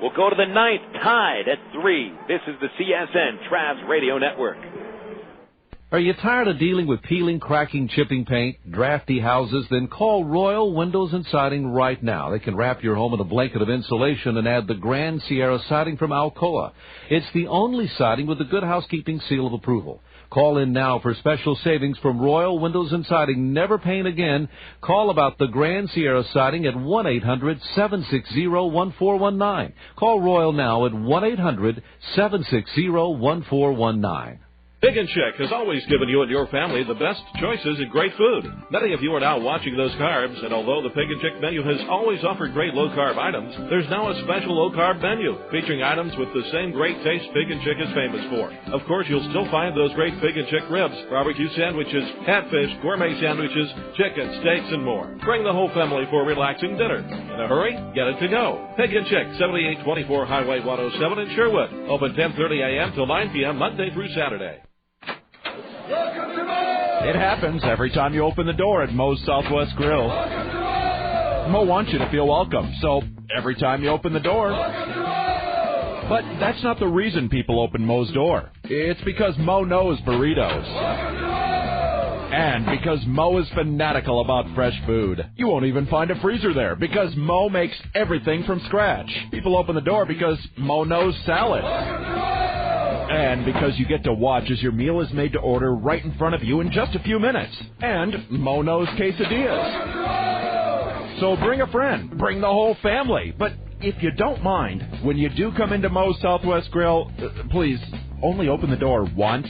We'll go to the 9th, tied at 3. This is the CSN Travs Radio Network. Are you tired of dealing with peeling, cracking, chipping paint, drafty houses? Then call Royal Windows and Siding right now. They can wrap your home in a blanket of insulation and add the Grand Sierra siding from Alcoa. It's the only siding with the Good Housekeeping seal of approval. Call in now for special savings from Royal Windows and Siding. Never paint again. Call about the Grand Sierra siding at 1-800-760-1419. Call Royal now at 1-800-760-1419. Pig and Chick has always given you and your family the best choices in great food. Many of you are now watching those carbs, and although the Pig and Chick menu has always offered great low-carb items, there's now a special low-carb menu featuring items with the same great taste Pig and Chick is famous for. Of course, you'll still find those great Pig and Chick ribs, barbecue sandwiches, catfish, gourmet sandwiches, chicken, steaks, and more. Bring the whole family for a relaxing dinner. In a hurry? Get it to go. Pig and Chick, 7824 Highway 107 in Sherwood. Open 10:30 a.m. till 9 p.m. Monday through Saturday. It happens every time you open the door at Moe's Southwest Grill. Mo wants you to feel welcome, so every time you open the door. But that's not the reason people open Moe's door. It's because Mo knows burritos. And because Mo is fanatical about fresh food. You won't even find a freezer there because Mo makes everything from scratch. People open the door because Mo knows salad. And because you get to watch as your meal is made to order right in front of you in just a few minutes. And Mo knows quesadillas. So bring a friend, bring the whole family. But if you don't mind, when you do come into Moe's Southwest Grill, please only open the door once.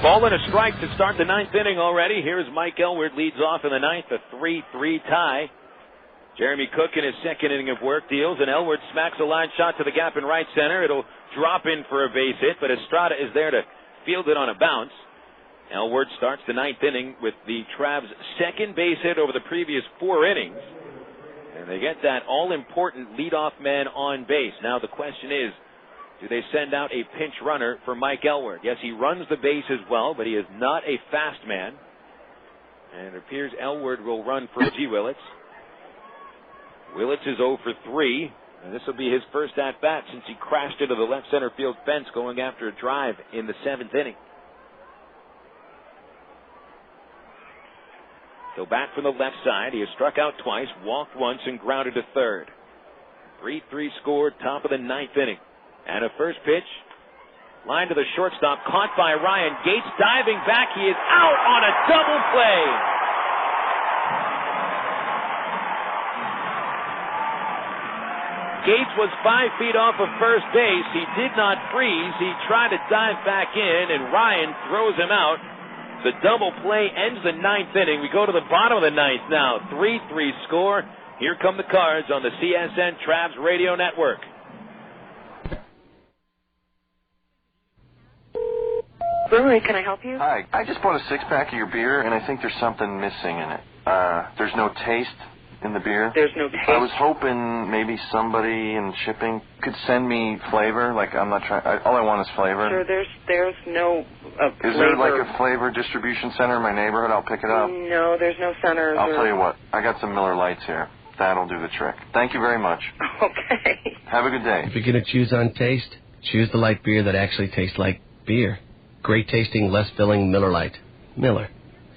Ball and a strike to start the 9th inning already. Here's Mike Elward, leads off in the 9th, a 3-3 tie. Jeremy Cook in his second inning of work deals, and Elward smacks a line shot to the gap in right center. It'll drop in for a base hit, but Estrada is there to field it on a bounce. Elward starts the 9th inning with the Travs' second base hit over the previous 4 innings. And they get that all-important leadoff man on base. Now the question is, do they send out a pinch runner for Mike Elward? Yes, he runs the base as well, but he is not a fast man. And it appears Elward will run for Reggie Willits. Willits is 0 for 3, and this will be his first at-bat since he crashed into the left center field fence going after a drive in the 7th inning. So back from the left side, he has struck out twice, walked once, and grounded to third. 3-3 score, top of the 9th inning. And a first pitch, line to the shortstop, caught by Ryan Gates, diving back, he is out on a double play. Gates was 5 feet off of first base, he did not freeze, he tried to dive back in, and Ryan throws him out. The double play ends the 9th inning. We go to the bottom of the 9th now, 3-3 score. Here come the Cards on the CSN Travs Radio Network. Brewery, can I help you? Hi, I just bought a 6-pack of your beer, and I think there's something missing in it. There's no taste, in the beer. There's no taste. I was hoping maybe somebody in shipping could send me flavor. Like, I'm not trying. All I want is flavor. Sure, there's no Is flavor. there like a flavor distribution center in my neighborhood? I'll pick it up. No, there's no centers. I'll tell you what. I got some Miller Lights here. That'll do the trick. Thank you very much. Okay. Have a good day. If you're going to choose on taste, choose the light beer that actually tastes like beer. Great tasting, less filling Miller Lite. Miller.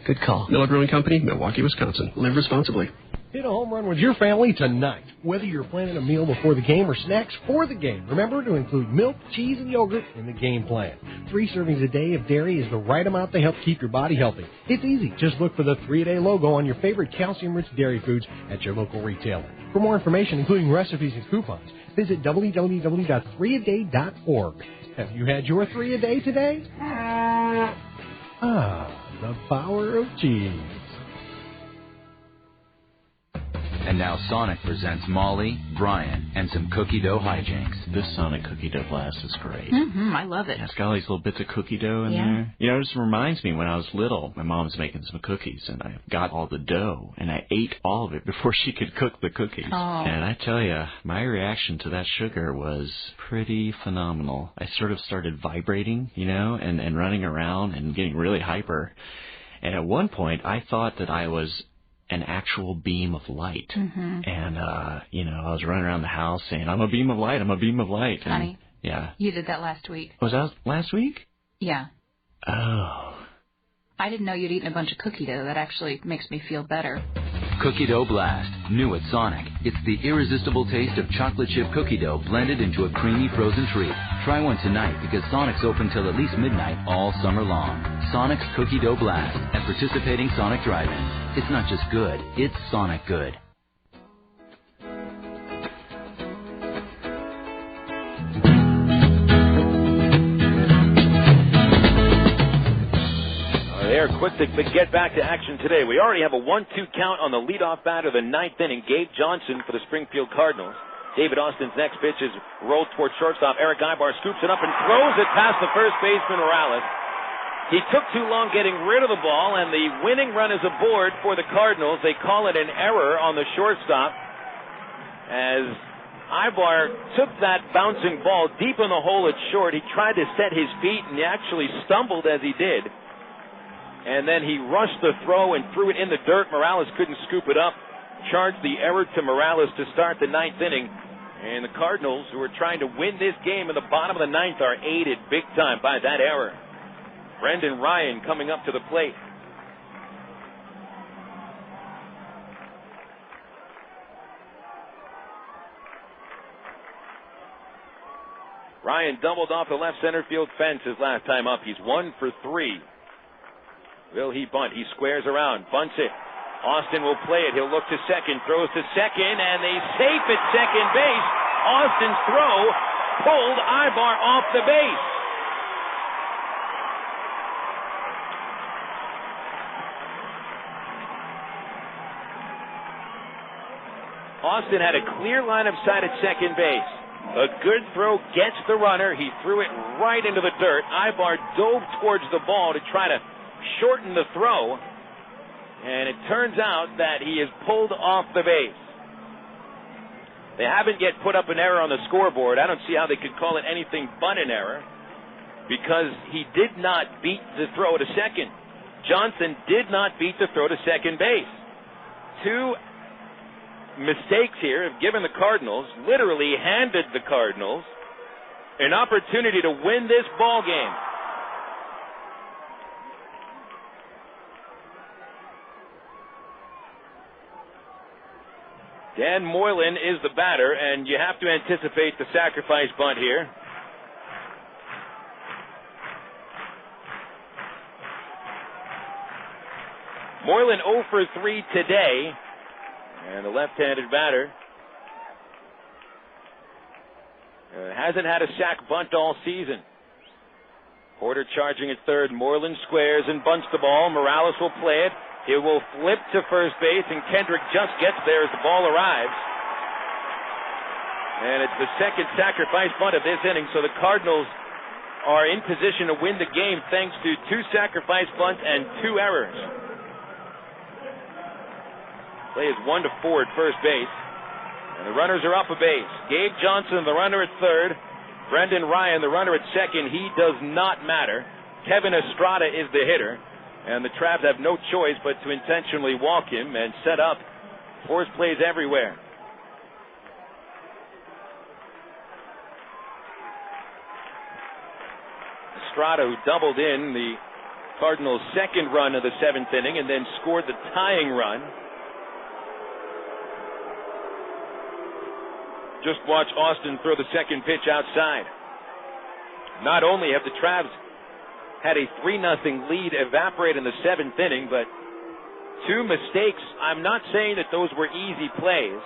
Good call. Miller Brewing Company, Milwaukee, Wisconsin. Live responsibly. Hit a home run with your family tonight. Whether you're planning a meal before the game or snacks for the game, remember to include milk, cheese, and yogurt in the game plan. 3 servings a day of dairy is the right amount to help keep your body healthy. It's easy. Just look for the 3-a-day logo on your favorite calcium-rich dairy foods at your local retailer. For more information, including recipes and coupons, visit www.3aday.org. Have you had your 3-a-day today? The power of cheese. And now Sonic presents Molly, Brian, and some cookie dough hijinks. This Sonic cookie dough blast is great. I love it. It's got all these little bits of cookie dough in there. You know, it just reminds me when I was little, my mom was making some cookies, and I got all the dough, and I ate all of it before she could cook the cookies. Oh. And I tell you, my reaction to that sugar was pretty phenomenal. I sort of started vibrating, you know, and running around and getting really hyper. And at one point, I thought that I was an actual beam of light. And, you know, I was running around the house saying, I'm a beam of light, I'm a beam of light. And, Honey, yeah. you did that last week. Was that last week? Yeah. Oh. I didn't know you'd eaten a bunch of cookie dough. That actually makes me feel better. Cookie Dough Blast, new at Sonic. It's the irresistible taste of chocolate chip cookie dough blended into a creamy frozen treat. Try one tonight because Sonic's open till at least midnight all summer long. Sonic's Cookie Dough Blast at participating Sonic drive-ins. It's not just good, it's Sonic good. They're quick to get back to action today. We already have a 1-2 count on the leadoff batter of the 9th inning, Gabe Johnson for the Springfield Cardinals. David Austin's next pitch is rolled towards shortstop. Erick Aybar scoops it up and throws it past the first baseman, Morales. He took too long getting rid of the ball, and the winning run is aboard for the Cardinals. They call it an error on the shortstop as Aybar took that bouncing ball deep in the hole at short. He tried to set his feet, and he actually stumbled as he did. And then he rushed the throw and threw it in the dirt. Morales couldn't scoop it up. Charged the error to Morales to start the 9th inning. And the Cardinals, who are trying to win this game in the bottom of the 9th, are aided big time by that error. Brendan Ryan coming up to the plate. Ryan doubled off the left center field fence his last time up. He's 1 for 3. Will he bunt? He squares around, bunts it. Austin will play it. He'll look to second, throws to second, and they safe at second base. Austin's throw pulled Aybar off the base. Austin had a clear line of sight at second base. A good throw gets the runner. He threw it right into the dirt. Aybar dove towards the ball to try to shorten the throw, and it turns out that he is pulled off the base. They haven't yet put up an error on the scoreboard. I don't see how they could call it anything but an error because he did not beat the throw to second. Johnson did not beat the throw to second base. 2 mistakes here have given the Cardinals, literally handed the Cardinals, an opportunity to win this ball game. Dan Moylan is the batter, and you have to anticipate the sacrifice bunt here. Moylan 0 for 3 today, and the left-handed batter hasn't had a sac bunt all season. Porter charging at third. Moylan squares and bunts the ball. Morales will play it. It will flip to first base, and Kendrick just gets there as the ball arrives. And it's the second sacrifice bunt of this inning, so the Cardinals are in position to win the game thanks to 2 sacrifice bunts and 2 errors. Play is 1-4 at first base. And the runners are up a base. Gabe Johnson, the runner at third. Brendan Ryan, the runner at second. He does not matter. Kevin Estrada is the hitter. And the Travs have no choice but to intentionally walk him and set up force plays everywhere. Estrada, who doubled in the Cardinals' second run of the seventh inning and then scored the tying run. Just watch Austin throw the second pitch outside. Not only have the Travs had a 3-0 lead evaporate in the seventh inning, but two mistakes. I'm not saying that those were easy plays,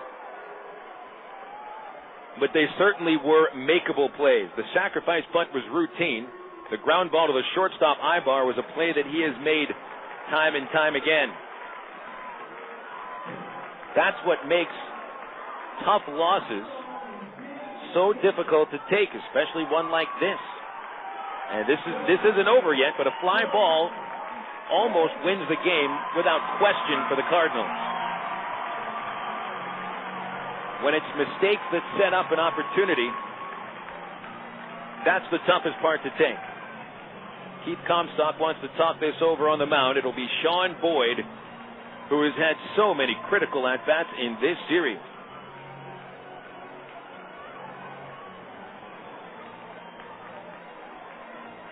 but they certainly were makeable plays. The sacrifice bunt was routine. The ground ball to the shortstop, Aybar, was a play that he has made time and time again. That's what makes tough losses so difficult to take, especially one like this. And this isn't over yet, but a fly ball almost wins the game without question for the Cardinals. When it's mistakes that set up an opportunity, that's the toughest part to take. Keith Comstock wants to talk this over on the mound. It'll be Sean Boyd, who has had so many critical at-bats in this series.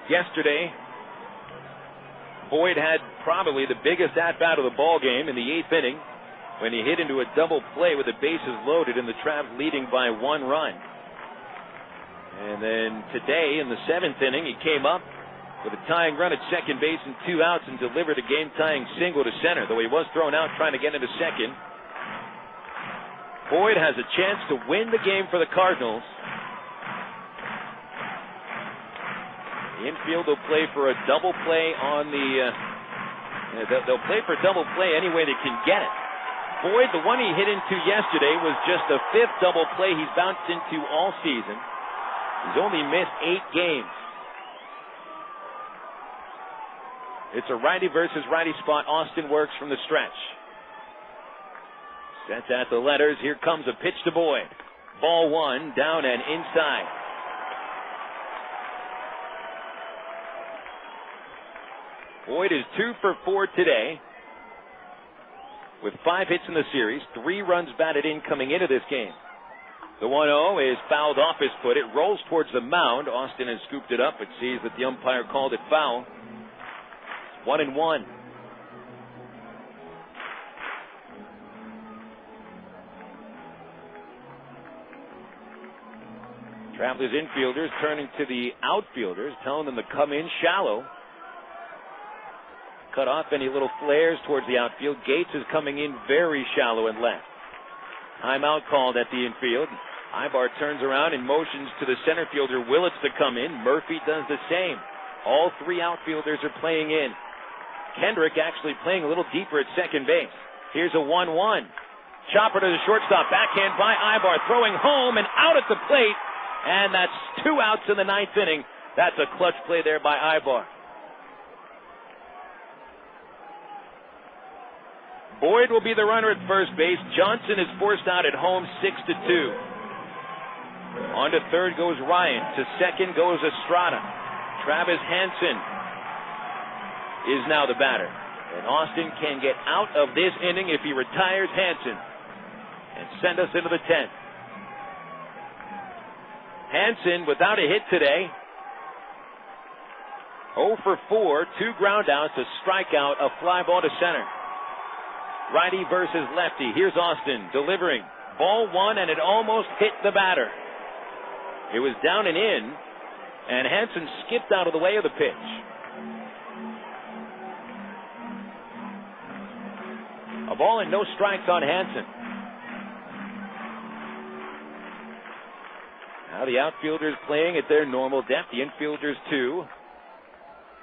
Yesterday, Boyd had probably the biggest at-bat of the ball game in the eighth inning when he hit into a double play with the bases loaded and the Travs leading by 1 run. And then today in the seventh inning, he came up with a tying run at second base and 2 outs and delivered a game-tying single to center, though he was thrown out trying to get into second. Boyd has a chance to win the game for the Cardinals. The infield will play for a double play on the... they'll play for a double play any way they can get it. Boyd, the one he hit into yesterday, was just the 5th double play he's bounced into all season. He's only missed 8 games. It's a righty versus righty spot. Austin works from the stretch. Sets at the letters. Here comes a pitch to Boyd. Ball 1, down and inside. Boyd is 2 for 4 today, with 5 hits in the series, 3 runs batted in coming into this game. The 1-0 is fouled off his foot. It rolls towards the mound. Austin has scooped it up, but sees that the umpire called it foul. 1-1. Travelers infielders turning to the outfielders, telling them to come in shallow. Cut off any little flares towards the outfield. Gates is coming in very shallow and left. Timeout called at the infield. Aybar turns around and motions to the center fielder Willits to come in. Murphy does the same. All 3 outfielders are playing in. Kendrick actually playing a little deeper at second base. Here's a 1-1. Chopper to the shortstop. Backhand by Aybar. Throwing home and out at the plate. And that's 2 outs in the 9th inning. That's a clutch play there by Aybar. Boyd will be the runner at first base. Johnson is forced out at home 6-2. On to third goes Ryan. To second goes Estrada. Travis Hansen is now the batter. And Austin can get out of this inning if he retires Hansen and send us into the 10th. Hansen without a hit today. 0 for 4, 2 ground outs, a strikeout, a fly ball to center. Righty versus lefty. Here's Austin delivering. Ball 1, and it almost hit the batter. It was down and in, and Hansen skipped out of the way of the pitch. A ball and no strikes on Hansen. Now the outfielders playing at their normal depth. The infielders too.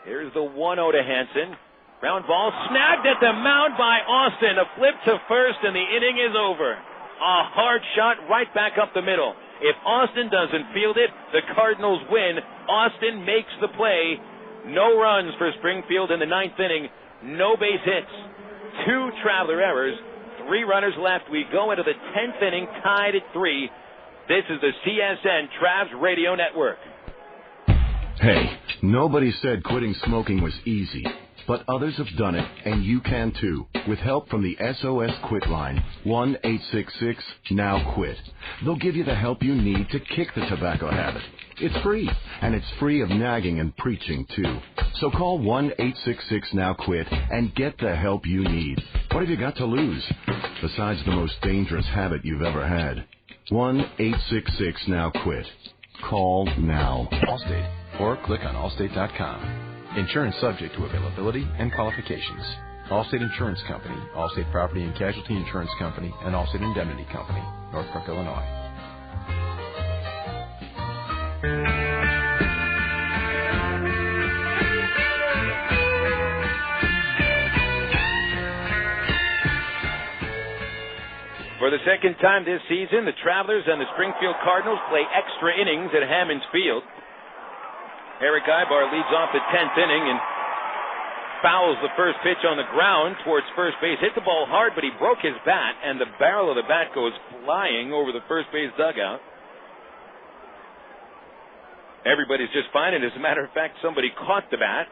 Here's the 1-0 to Hansen. Ground ball snagged at the mound by Austin. A flip to first, and the inning is over. A hard shot right back up the middle. If Austin doesn't field it, the Cardinals win. Austin makes the play. No runs for Springfield in the 9th inning. No base hits. 2 Traveler errors. 3 runners left. We go into the 10th inning, tied at 3. This is the CSN Travs Radio Network. Hey, nobody said quitting smoking was easy, but others have done it, and you can too, with help from the SOS Quit line, 1-866-NOW-QUIT. They'll give you the help you need to kick the tobacco habit. It's free, and it's free of nagging and preaching too. So call 1-866-NOW-QUIT and get the help you need. What have you got to lose, besides the most dangerous habit you've ever had? 1-866-NOW-QUIT. Call now. Allstate, or click on allstate.com. Insurance subject to availability and qualifications. Allstate Insurance Company, Allstate Property and Casualty Insurance Company, and Allstate Indemnity Company, Northbrook, Illinois. For the second time this season, the Travelers and the Springfield Cardinals play extra innings at Hammons Field. Erick Aybar leads off the 10th inning and fouls the first pitch on the ground towards first base. Hit the ball hard, but he broke his bat, and the barrel of the bat goes flying over the first base dugout. Everybody's just fine, and as a matter of fact, somebody caught the bat.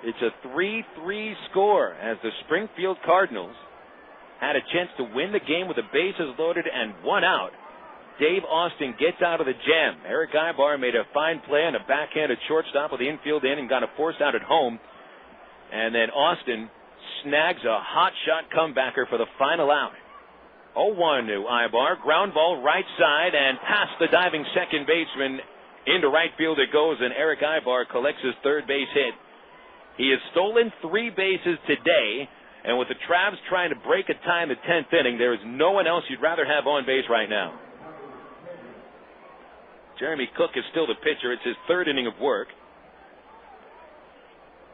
It's a 3-3 score as the Springfield Cardinals had a chance to win the game with the bases loaded and 1 out. Dave Austin gets out of the jam. Erick Aybar made a fine play on a backhanded shortstop with the infield in and got a force out at home. And then Austin snags a hot shot comebacker for the final out. 0-1 to Aybar. Ground ball right side and past the diving second baseman. Into right field it goes, and Erick Aybar collects his third base hit. He has stolen 3 bases today, and with the Travs trying to break a tie in the 10th inning, there is no one else you'd rather have on base right now. Jeremy Cook is still the pitcher. It's his 3rd inning of work.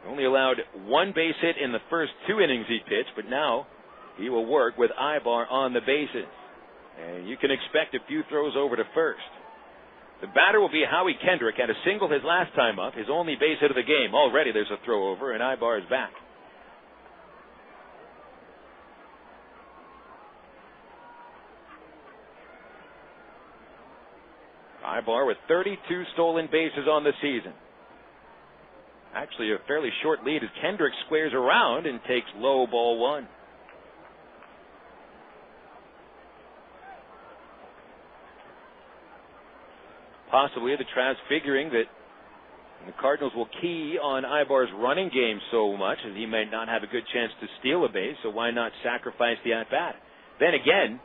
Only allowed 1 base hit in the first 2 innings he pitched, but now he will work with Aybar on the bases. And you can expect a few throws over to first. The batter will be Howie Kendrick. Had a single his last time up, his only base hit of the game. Already there's a throw over, and Aybar is back. Aybar with 32 stolen bases on the season. Actually, a fairly short lead as Kendrick squares around and takes low ball 1. Possibly the Travs figuring that the Cardinals will key on Aybar's running game so much as he may not have a good chance to steal a base, so why not sacrifice the at-bat? Then again,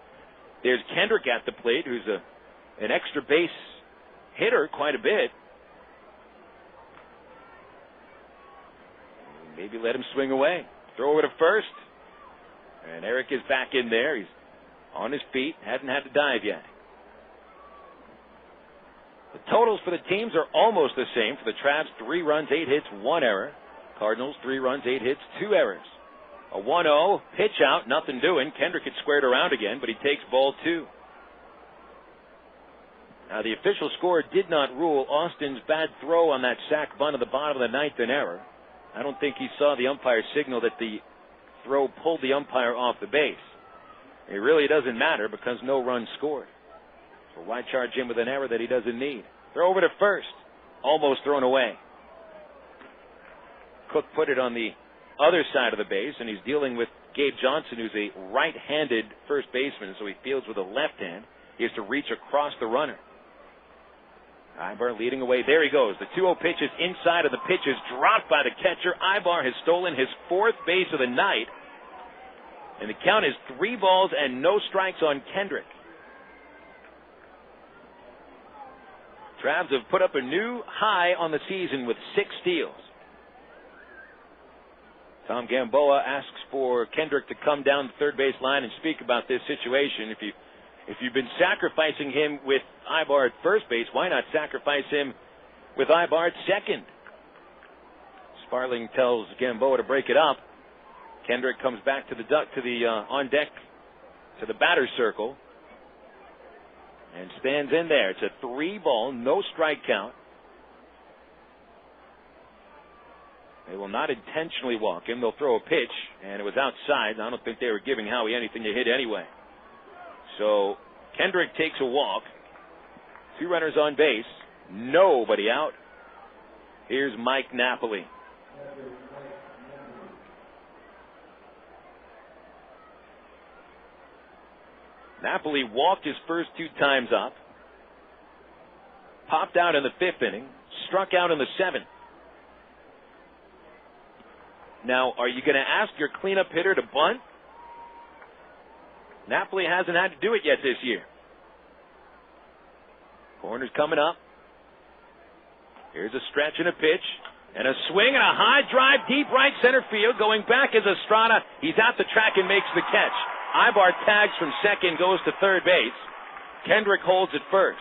there's Kendrick at the plate, who's an extra base hitter quite a bit. Maybe let him swing away. Throw over to first. And Erick is back in there. He's on his feet. Hasn't had to dive yet. The totals for the teams are almost the same. For the Travs, 3 runs, 8 hits, 1 error. Cardinals, 3 runs, 8 hits, 2 errors. A 1-0, pitch out, nothing doing. Kendrick had squared around again, but he takes ball 2. Now, the official score did not rule Austin's bad throw on that sac bunt at the bottom of the 9th an error. I don't think he saw the umpire's signal that the throw pulled the umpire off the base. It really doesn't matter because no runs scored. So why charge him with an error that he doesn't need? Throw over to first. Almost thrown away. Cook put it on the other side of the base, and he's dealing with Gabe Johnson, who's a right-handed first baseman, so he fields with a left hand. He has to reach across the runner. Aybar leading away. There he goes. The 2-0 pitch is inside, and the pitch is dropped by the catcher. Aybar has stolen his 4th base of the night, and the count is 3 balls and no strikes on Kendrick. Travs have put up a new high on the season with 6 steals. Tom Gamboa asks for Kendrick to come down the third base line and speak about this situation. If you've been sacrificing him with Aybar at first base, why not sacrifice him with Aybar at second? Sparling tells Gamboa to break it up. Kendrick comes back to the on deck to the batter's circle and stands in there. It's a 3-ball, no strike count. They will not intentionally walk him. They'll throw a pitch, and it was outside. I don't think they were giving Howie anything to hit anyway. So Kendrick takes a walk. 2 runners on base. Nobody out. Here's Mike Napoli. Napoli walked his first 2 times up. Popped out in the 5th inning. Struck out in the 7th. Now, are you going to ask your cleanup hitter to bunt? Napoli hasn't had to do it yet this year. Corner's coming up. Here's a stretch and a pitch. And a swing and a high drive deep right center field. Going back is Estrada. He's at the track and makes the catch. Aybar tags from second, goes to third base. Kendrick holds at first.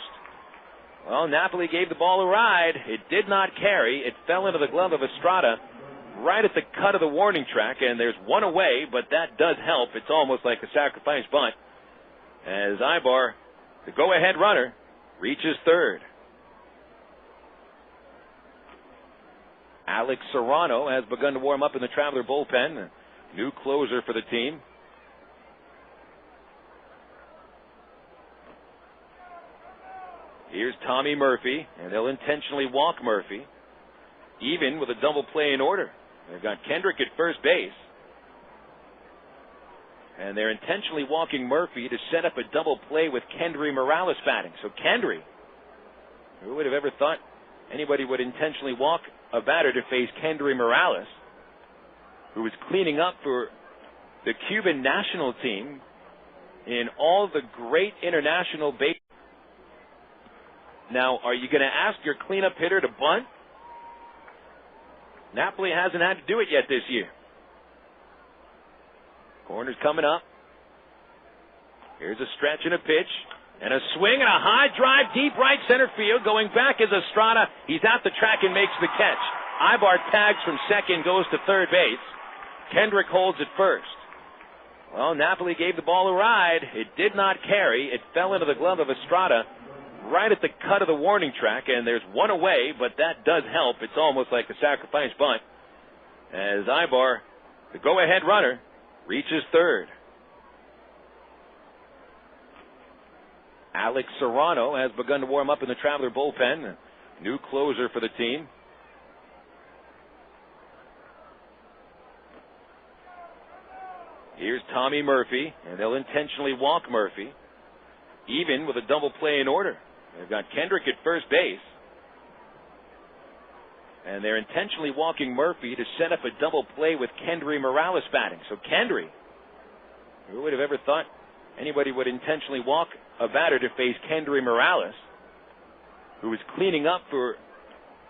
Well, Napoli gave the ball a ride. It did not carry. It fell into the glove of Estrada right at the cut of the warning track, and there's 1 away, but that does help. It's almost like a sacrifice bunt as Aybar, the go-ahead runner, reaches third. Alex Serrano has begun to warm up in the Traveler bullpen, a new closer for the team. Here's Tommy Murphy, and they'll intentionally walk Murphy, even with a double play in order. They've got Kendrick at first base, and they're intentionally walking Murphy to set up a double play with Kendrys Morales batting. So Kendry, who would have ever thought anybody would intentionally walk a batter to face Kendrys Morales, who was cleaning up for the Cuban national team in all the great international baseball. Now, are you going to ask your cleanup hitter to bunt? Napoli hasn't had to do it yet this year. Corner's coming up. Here's a stretch and a pitch. And a swing and a high drive deep right center field. Going back is Estrada. He's at the track and makes the catch. Aybar tags from second, goes to third base. Kendrick holds at first. Well, Napoli gave the ball a ride. It did not carry. It fell into the glove of Estrada right at the cut of the warning track, and there's 1 away, but that does help. It's almost like a sacrifice bunt as Aybar, the go-ahead runner, reaches third. Alex Serrano has begun to warm up in the Traveler bullpen, a new closer for the team. Here's Tommy Murphy, and they'll intentionally walk Murphy, even with a double play in order. They've got Kendrick at first base, and they're intentionally walking Murphy to set up a double play with Kendrys Morales batting. So Kendry, who would have ever thought anybody would intentionally walk a batter to face Kendrys Morales, who was cleaning up for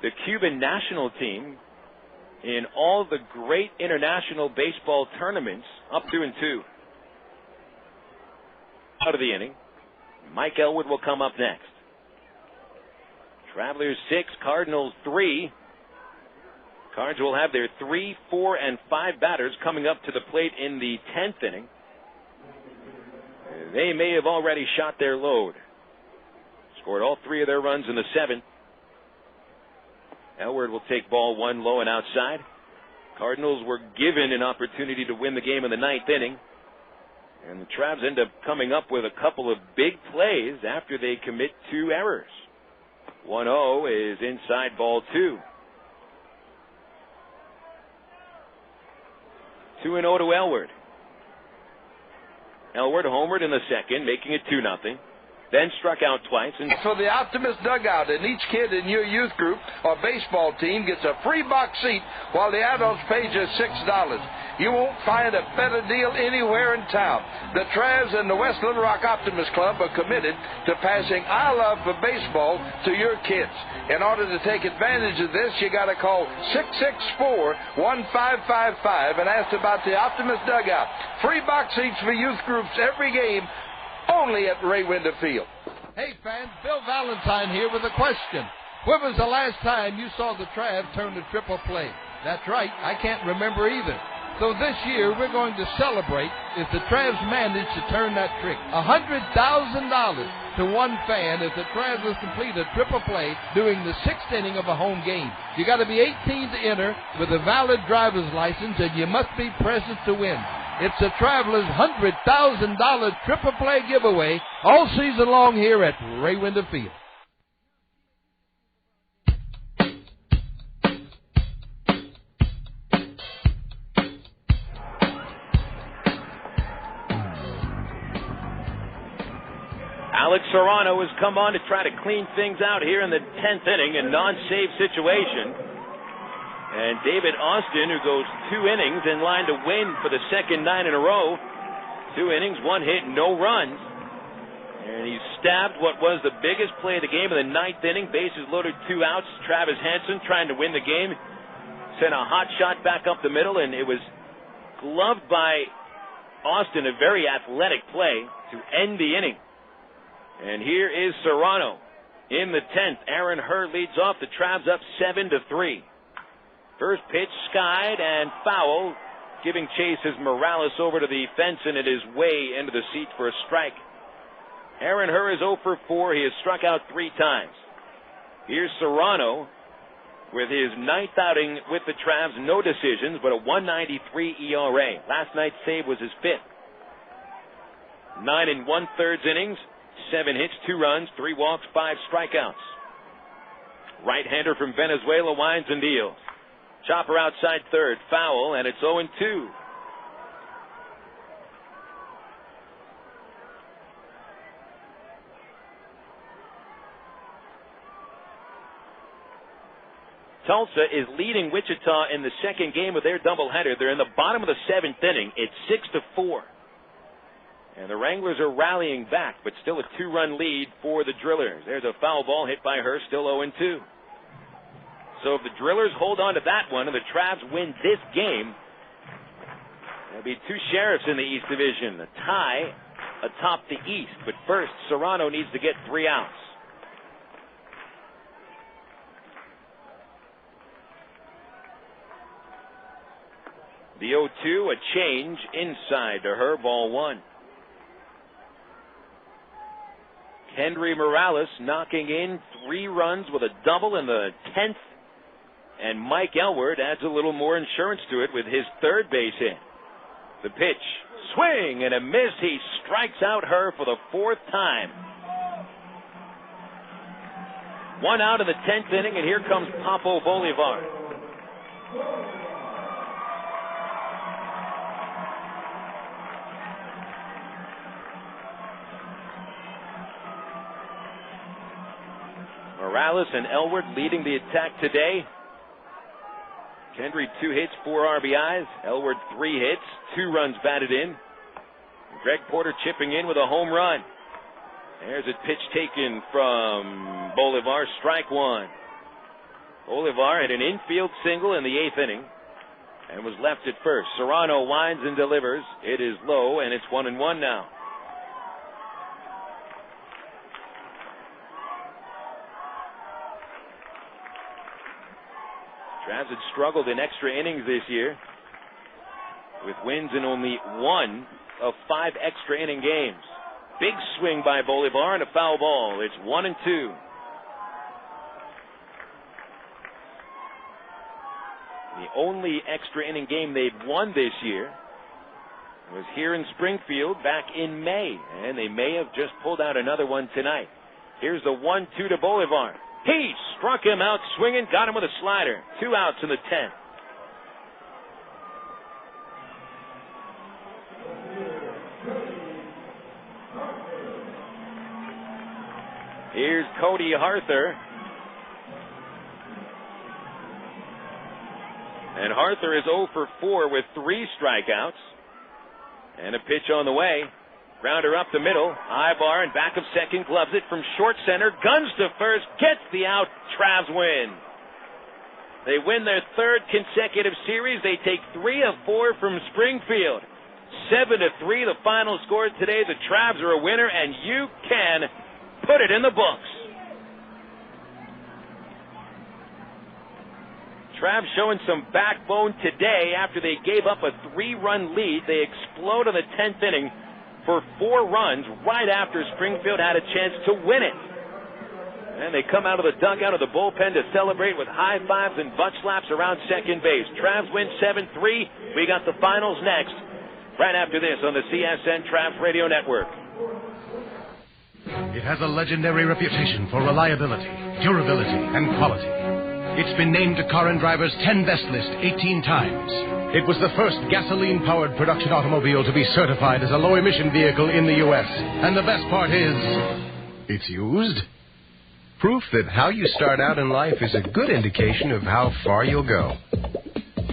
the Cuban national team in all the great international baseball tournaments, up 2-2. Out of the inning, Mike Elwood will come up next. Travelers 6, Cardinals 3. Cards will have their 3, 4, and 5 batters coming up to the plate in the 10th inning. They may have already shot their load. Scored all 3 of their runs in the 7th. Elwood will take ball 1 low and outside. Cardinals were given an opportunity to win the game in the 9th inning. And the Travs end up coming up with a couple of big plays after they commit 2 errors. 1-0 is inside ball 2. 2-0 to Elwood. Elwood homered in the second, making it 2-0. Then struck out twice. And for the Optimist dugout, and each kid in your youth group or baseball team gets a free box seat while the adults pay just $6. You won't find a better deal anywhere in town. The Travs and the West Little Rock Optimist Club are committed to passing our love for baseball to your kids. In order to take advantage of this, you got to call 664-1555 and ask about the Optimist dugout. Free box seats for youth groups every game, only at Ray Winder Field. Hey fans, Bill Valentine here with a question. When was the last time you saw the Travs turn to triple play? That's right, I can't remember either. So this year, we're going to celebrate if the Travs manage to turn that trick. $100,000 to one fan if the Travs has completed a triple play during the 6th inning of a home game. You got to be 18 to enter with a valid driver's license, and you must be present to win. It's the Travelers' $100,000 triple play giveaway all season long here at Ray Winder Field. Alex Serrano has come on to try to clean things out here in the 10th inning, a non-save situation. And David Austin, who goes 2 innings in line to win for the second 9 in a row. 2 innings, 1 hit, no runs. And he stabbed what was the biggest play of the game in the 9th inning. Bases loaded, 2 outs. Travis Hansen trying to win the game. Sent a hot shot back up the middle, and it was gloved by Austin, a very athletic play to end the inning. And here is Serrano in the 10th. Aaron Hurd leads off. The Travs up 7-3. First pitch skied and foul. Giving chase is Morales over to the fence, and it is way into the seat for a strike. Aaron Hurd is 0 for 4. He has struck out 3 times. Here's Serrano with his 9th outing with the Travs. No decisions, but a 1.93 ERA. Last night's save was his 5th. 9 1/3 innings. 7 hits, 2 runs, 3 walks, 5 strikeouts. Right-hander from Venezuela winds and deals. Chopper outside third, foul, and it's 0-2. Tulsa is leading Wichita in the second game of their doubleheader. They're in the bottom of the 7th inning. It's 6-4. And the Wranglers are rallying back, but still a 2-run lead for the Drillers. There's a foul ball hit by her, still 0-2. So if the Drillers hold on to that one and the Travs win this game, there'll be 2 sheriffs in the East Division. A tie atop the East. But first, Serrano needs to get 3 outs. The 0-2, a change inside to her, ball 1. Kendrys Morales knocking in 3 runs with a double in the 10th. And Mike Elward adds a little more insurance to it with his 3rd base hit. The pitch, swing and a miss. He strikes out her for the 4th time. 1 out in the 10th inning, and here comes Papo Bolivar. Morales and Elward leading the attack today. Kendry 2 hits, 4 RBIs. Elward 3 hits, 2 runs batted in. Greg Porter chipping in with a home run. There's a pitch taken from Bolivar, strike 1. Bolivar had an infield single in the 8th inning and was left at first. Serrano winds and delivers. It is low, and it's 1-1 now. Travs had struggled in extra innings this year, with wins in only 1 of 5 extra inning games. Big swing by Bolivar and a foul ball. It's 1-2. The only extra inning game they've won this year was here in Springfield back in May, and they may have just pulled out another one tonight. Here's the 1-2 to Bolivar. He struck him out swinging, got him with a slider. 2 outs in the 10th. Here's Cody Harther. And Harther is 0 for 4 with 3 strikeouts. And a pitch on the way. Grounder up the middle. Aybar in back of second, gloves it from short center. Guns to first, gets the out. Travs win. They win their 3rd consecutive series. They take 3 of 4 from Springfield. 7-3 the final score today. The Travs are a winner, and you can put it in the books. Travs showing some backbone today after they gave up a 3-run lead. They explode in the 10th inning for 4 runs right after Springfield had a chance to win it. And they come out of the dugout of the bullpen to celebrate with high fives and butt slaps around second base. Travs win 7-3. We got the finals next, right after this on the CSN Travs Radio Network. It has a legendary reputation for reliability, durability, and quality. It's been named to Car and Driver's 10 Best list 18 times. It was the first gasoline-powered production automobile to be certified as a low-emission vehicle in the U.S. And the best part is, it's used. Proof that how you start out in life is a good indication of how far you'll go.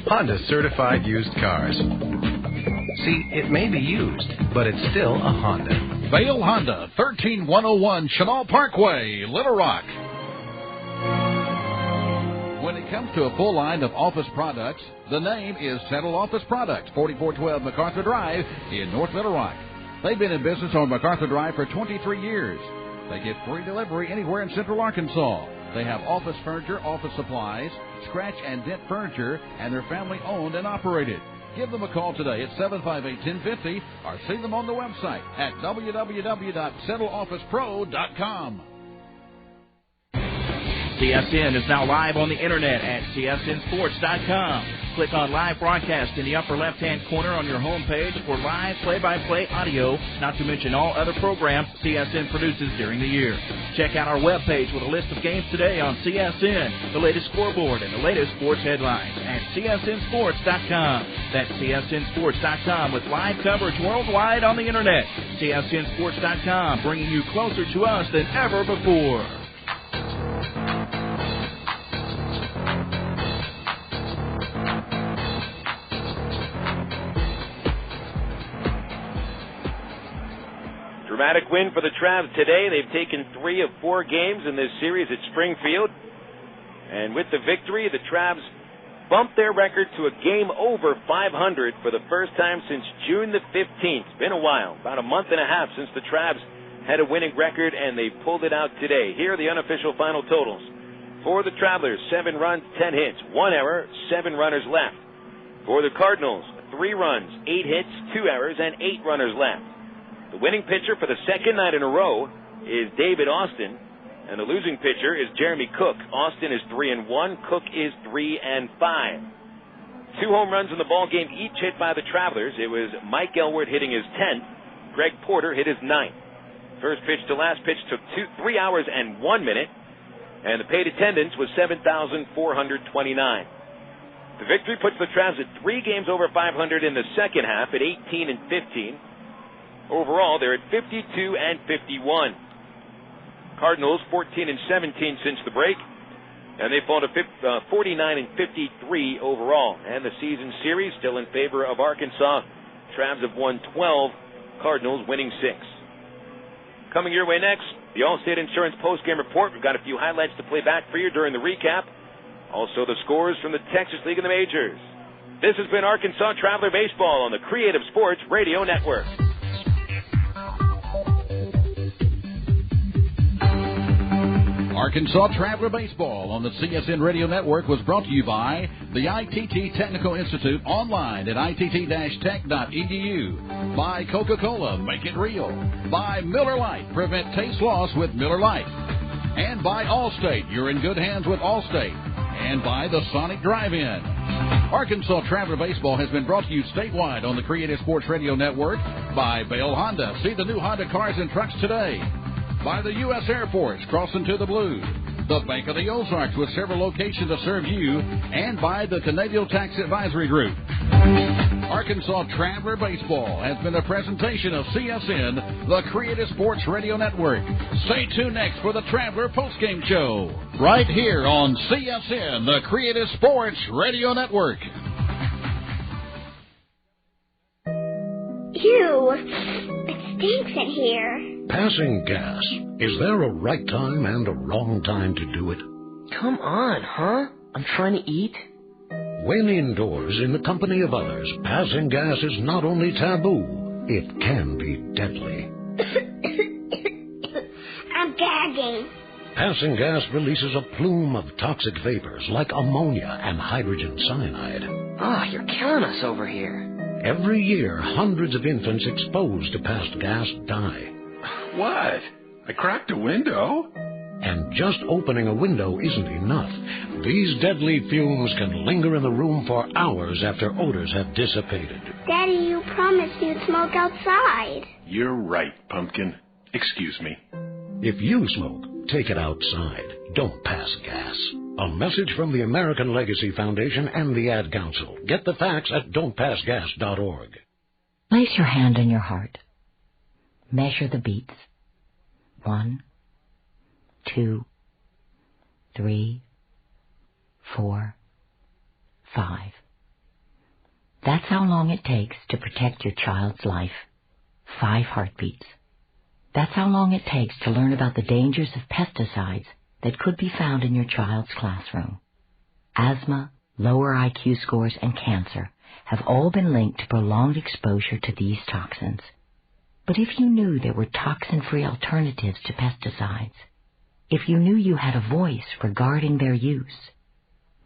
Honda certified used cars. See, it may be used, but it's still a Honda. Vail Honda, 13101 Chenal Parkway, Little Rock. When it comes to a full line of office products, the name is Settle Office Products, 4412 MacArthur Drive in North Little Rock. They've been in business on MacArthur Drive for 23 years. They get free delivery anywhere in Central Arkansas. They have office furniture, office supplies, scratch and dent furniture, and they're family owned and operated. Give them a call today at 758-1050 or see them on the website at www.settleofficepro.com. CSN is now live on the internet at csnsports.com. Click on Live Broadcast in the upper left-hand corner on your home page for live play-by-play audio, not to mention all other programs CSN produces during the year. Check out our webpage with a list of games today on CSN, the latest scoreboard, and the latest sports headlines at csnsports.com. That's csnsports.com with live coverage worldwide on the internet. csnsports.com, bringing you closer to us than ever before. Dramatic win for the Travs today. They've taken 3 of 4 games in this series at Springfield. And with the victory, the Travs bumped their record to a game over 500 for the first time since June the 15th. Been a while, about a month and a half since the Travs had a winning record, and they pulled it out today. Here are the unofficial final totals. For the Travelers, 7 runs, 10 hits, 1 error, 7 runners left. For the Cardinals, 3 runs, 8 hits, 2 errors, and 8 runners left. The winning pitcher for the second night in a row is David Austin, and the losing pitcher is Jeremy Cook. Austin is 3-1, Cook is 3-5. 2 home runs in the ball game, each hit by the Travelers. It was Mike Elward hitting his 10th, Greg Porter hit his 9th. First pitch to last pitch took 3 hours and 1 minute, and the paid attendance was 7,429. The victory puts the Travs at 3 games over 500 in the second half at 18-15. Overall, they're at 52-51. Cardinals 14-17 since the break, and they fall to 49-53 overall. And the season series still in favor of Arkansas. Travs have won 12, Cardinals winning 6. Coming your way next, the Allstate Insurance postgame report. We've got a few highlights to play back for you during the recap. Also the scores from the Texas League and the Majors. This has been Arkansas Traveler Baseball on the Creative Sports Radio Network. Arkansas Traveler Baseball on the CSN Radio Network was brought to you by the ITT Technical Institute online at itt-tech.edu, by Coca-Cola, make it real, by Miller Lite, prevent taste loss with Miller Lite, and by Allstate, you're in good hands with Allstate, and by the Sonic Drive-In. Arkansas Traveler Baseball has been brought to you statewide on the Creative Sports Radio Network by Vail Honda. See the new Honda cars and trucks today. By the U.S. Air Force, crossing to the blue. The Bank of the Ozarks with several locations to serve you. And by the Canadian Tax Advisory Group. Arkansas Traveler Baseball has been a presentation of CSN, the Creative Sports Radio Network. Stay tuned next for the Traveler Postgame Show. Right here on CSN, the Creative Sports Radio Network. Ew, it stinks in here. Passing gas. Is there a right time and a wrong time to do it? Come on, huh? I'm trying to eat. When indoors in the company of others, passing gas is not only taboo, it can be deadly. I'm gagging. Passing gas releases a plume of toxic vapors like ammonia and hydrogen cyanide. Oh, you're killing us over here. Every year, hundreds of infants exposed to passed gas die. What? I cracked a window? And just opening a window isn't enough. These deadly fumes can linger in the room for hours after odors have dissipated. Daddy, you promised you'd smoke outside. You're right, Pumpkin. Excuse me. If you smoke, take it outside. Don't pass gas. A message from the American Legacy Foundation and the Ad Council. Get the facts at don'tpassgas.org. Place your hand on your heart. Measure the beats. 1, 2, 3, 4, 5. That's how long it takes to protect your child's life. 5 heartbeats. That's how long it takes to learn about the dangers of pesticides that could be found in your child's classroom. Asthma, lower IQ scores, and cancer have all been linked to prolonged exposure to these toxins. But if you knew there were toxin-free alternatives to pesticides, if you knew you had a voice regarding their use,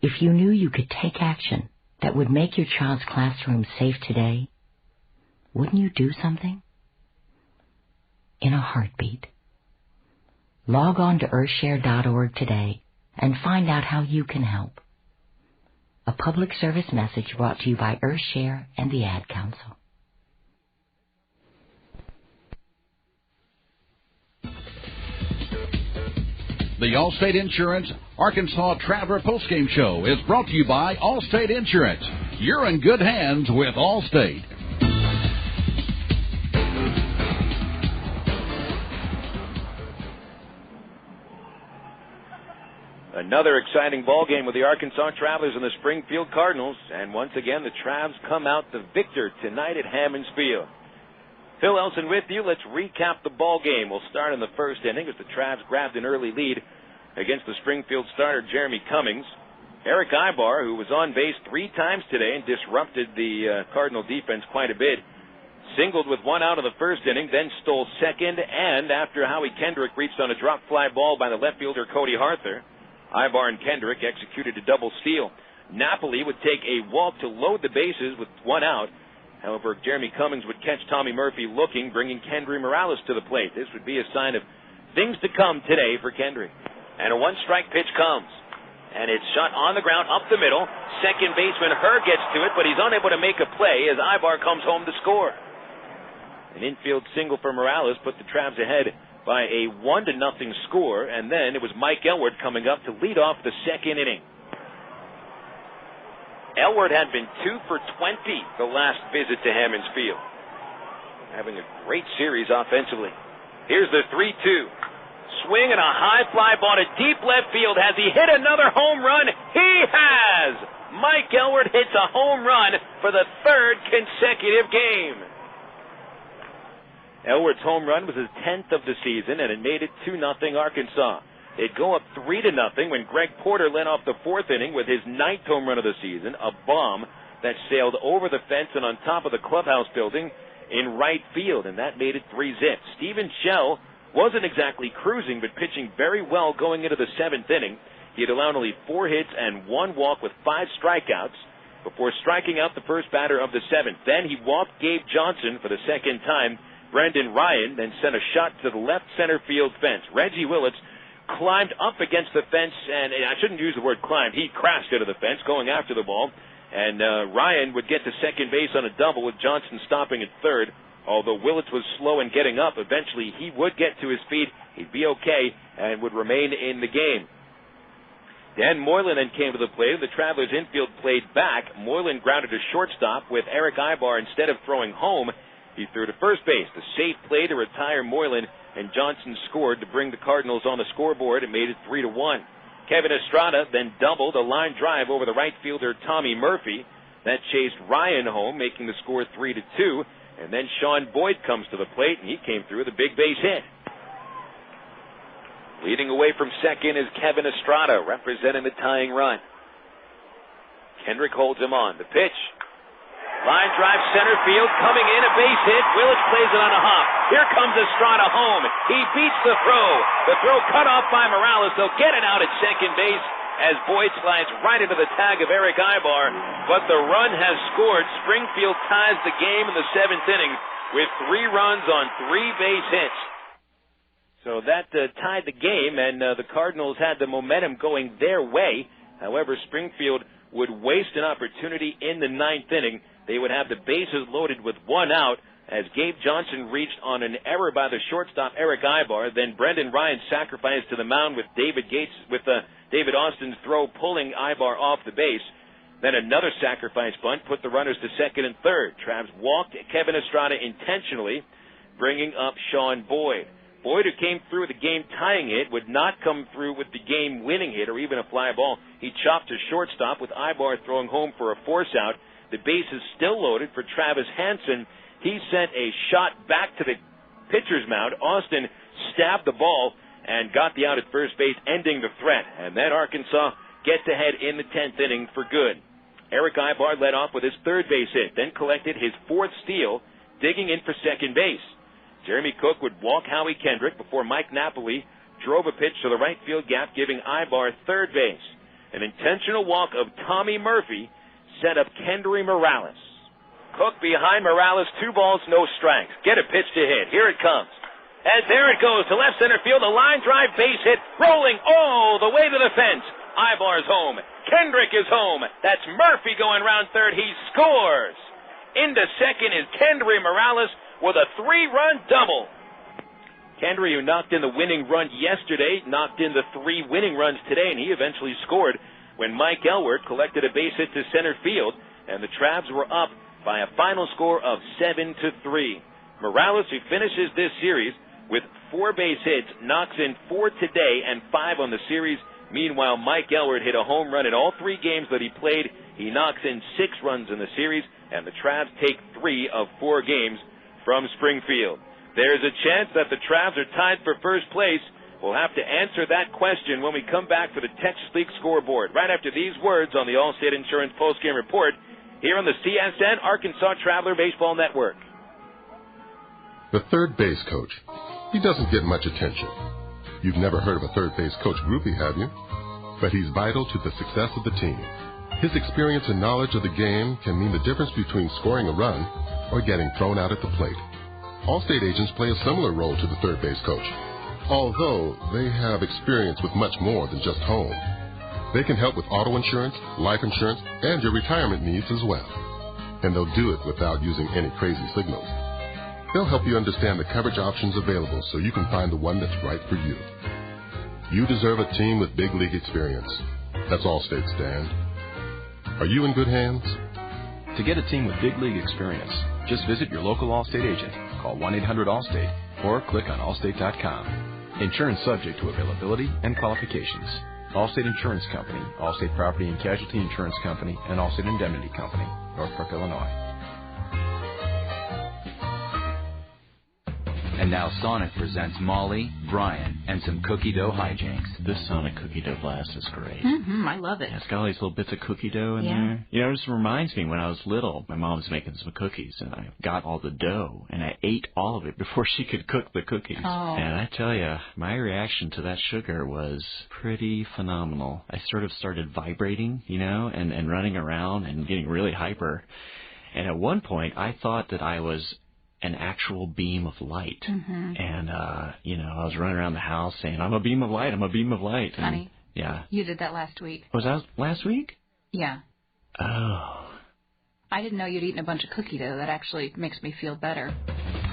if you knew you could take action that would make your child's classroom safe today, wouldn't you do something? In a heartbeat. Log on to earthshare.org today and find out how you can help. A public service message brought to you by Earthshare and the Ad Council. The Allstate Insurance Arkansas Traveler Postgame Show is brought to you by Allstate Insurance. You're in good hands with Allstate. Another exciting ball game with the Arkansas Travelers and the Springfield Cardinals. And once again, the Travs come out the victor tonight at Hammons Field. Phil Elson with you. Let's recap the ball game. We'll start in the first inning as the Travs grabbed an early lead against the Springfield starter, Jeremy Cummings. Erick Aybar, who was on base 3 times today and disrupted the Cardinal defense quite a bit, singled with 1 out of the first inning, then stole second, and after Howie Kendrick reached on a drop fly ball by the left fielder Cody Harther, Aybar and Kendrick executed a double steal. Napoli would take a walk to load the bases with 1 out. However, Jeremy Cummings would catch Tommy Murphy looking, bringing Kendrys Morales to the plate. This would be a sign of things to come today for Kendrick. And a 1-strike pitch comes. And it's shot on the ground up the middle. Second baseman Herr gets to it, but he's unable to make a play as Aybar comes home to score. An infield single for Morales put the Travs ahead by a 1-0 score, and then it was Mike Elward coming up to lead off the second inning. Elward had been 2 for 20 the last visit to Hammons Field. Having a great series offensively. Here's the 3-2. Swing and a high fly ball to deep left field. Has he hit another home run? He has! Mike Elward hits a home run for the 3rd consecutive game. Elward's home run was his 10th of the season, and it made it 2-0 Arkansas. They'd go up 3-0 when Greg Porter led off the 4th inning with his 9th home run of the season, a bomb that sailed over the fence and on top of the clubhouse building in right field, and that made it 3-0. Stephen Shell wasn't exactly cruising, but pitching very well going into the 7th inning. He had allowed only 4 hits and 1 walk with 5 strikeouts before striking out the first batter of the 7th. Then he walked Gabe Johnson for the 2nd time. Brendan Ryan then sent a shot to the left center field fence. Reggie Willits climbed up against the fence, and I shouldn't use the word climbed. He crashed into the fence going after the ball, and Ryan would get to second base on a double with Johnson stopping at third. Although Willits was slow in getting up, eventually he would get to his feet. He'd be okay and would remain in the game. Dan Moylan then came to the plate. The Travelers infield played back. Moylan grounded to shortstop with Erick Aybar. Instead of throwing home, he threw to first base. The safe play to retire Moylan, and Johnson scored to bring the Cardinals on the scoreboard and made it 3-1. Kevin Estrada then doubled a line drive over the right fielder Tommy Murphy. That chased Ryan home, making the score 3-2. And then Sean Boyd comes to the plate, and he came through with a big base hit. Leading away from second is Kevin Estrada, representing the tying run. Kendrick holds him on. The pitch. Line drive center field, coming in, a base hit. Willits plays it on a hop. Here comes Estrada home. He beats the throw. The throw cut off by Morales. They'll get it out at second base as Boyd slides right into the tag of Erick Aybar. But the run has scored. Springfield ties the game in the 7th inning with 3 runs on 3 base hits. So that tied the game, and the Cardinals had the momentum going their way. However, Springfield would waste an opportunity in the 9th inning. They would have the bases loaded with 1 out as Gabe Johnson reached on an error by the shortstop Erick Aybar. Then Brendan Ryan sacrificed to the mound with David Austin's throw pulling Aybar off the base. Then another sacrifice bunt put the runners to second and third. Travs walked Kevin Estrada intentionally, bringing up Sean Boyd. Boyd, who came through with the game-tying hit, would not come through with the game-winning hit or even a fly ball. He chopped to shortstop with Aybar throwing home for a force-out. The base is still loaded for Travis Hansen. He sent a shot back to the pitcher's mound. Austin stabbed the ball and got the out at first base, ending the threat. And then Arkansas gets ahead in the 10th inning for good. Erick Aybar led off with his 3rd base hit, then collected his 4th steal, digging in for second base. Jeremy Cook would walk Howie Kendrick before Mike Napoli drove a pitch to the right field gap, giving Aybar 3rd base. An intentional walk of Tommy Murphy set up Kendrys Morales. Cook behind Morales, 2 balls, no strikes. Get a pitch to hit. Here it comes. And there it goes to left center field. A line drive base hit, rolling all the way to the fence. Aybar's home. Kendrick is home. That's Murphy going round third. He scores. Into second is Kendrys Morales with a 3-run double. Kendry, who knocked in the winning run yesterday, knocked in the 3 winning runs today, and he eventually scored when Mike Elwert collected a base hit to center field, and the Travs were up by a final score of 7-3. Morales, who finishes this series with 4 base hits, knocks in 4 today and 5 on the series. Meanwhile, Mike Elwert hit a home run in all 3 games that he played. He knocks in 6 runs in the series, and the Travs take 3 of 4 games from Springfield. There's a chance that the Travs are tied for first place. We'll have to answer that question when we come back for the Texas League scoreboard, right after these words on the Allstate Insurance postgame report here on the CSN Arkansas Traveler Baseball Network. The third base coach. He doesn't get much attention. You've never heard of a third base coach groupie, have you? But he's vital to the success of the team. His experience and knowledge of the game can mean the difference between scoring a run or getting thrown out at the plate. Allstate agents play a similar role to the third base coach, although they have experience with much more than just home. They can help with auto insurance, life insurance, and your retirement needs as well. And they'll do it without using any crazy signals. They'll help you understand the coverage options available so you can find the one that's right for you. You deserve a team with big league experience. That's Allstate, Stan. Are you in good hands? To get a team with big league experience, just visit your local Allstate agent, call 1-800-ALLSTATE, or click on allstate.com. Insurance subject to availability and qualifications. Allstate Insurance Company, Allstate Property and Casualty Insurance Company, and Allstate Indemnity Company, Northbrook, Illinois. And now Sonic presents Molly, Brian, and some cookie dough hijinks. This Sonic cookie dough blast is great. I love it. Yeah, it's got all these little bits of cookie dough in there. You know, it just reminds me when I was little, my mom was making some cookies, and I got all the dough, and I ate all of it before she could cook the cookies. Oh. And I tell you, my reaction to that sugar was pretty phenomenal. I sort of started vibrating, you know, and running around and getting really hyper. And at one point, I thought that I was an actual beam of light. And, you know, I was running around the house saying, I'm a beam of light, I'm a beam of light. And, Honey, yeah. you did that last week. Was that last week? Yeah. Oh. I didn't know you'd eaten a bunch of cookie dough. That actually makes me feel better.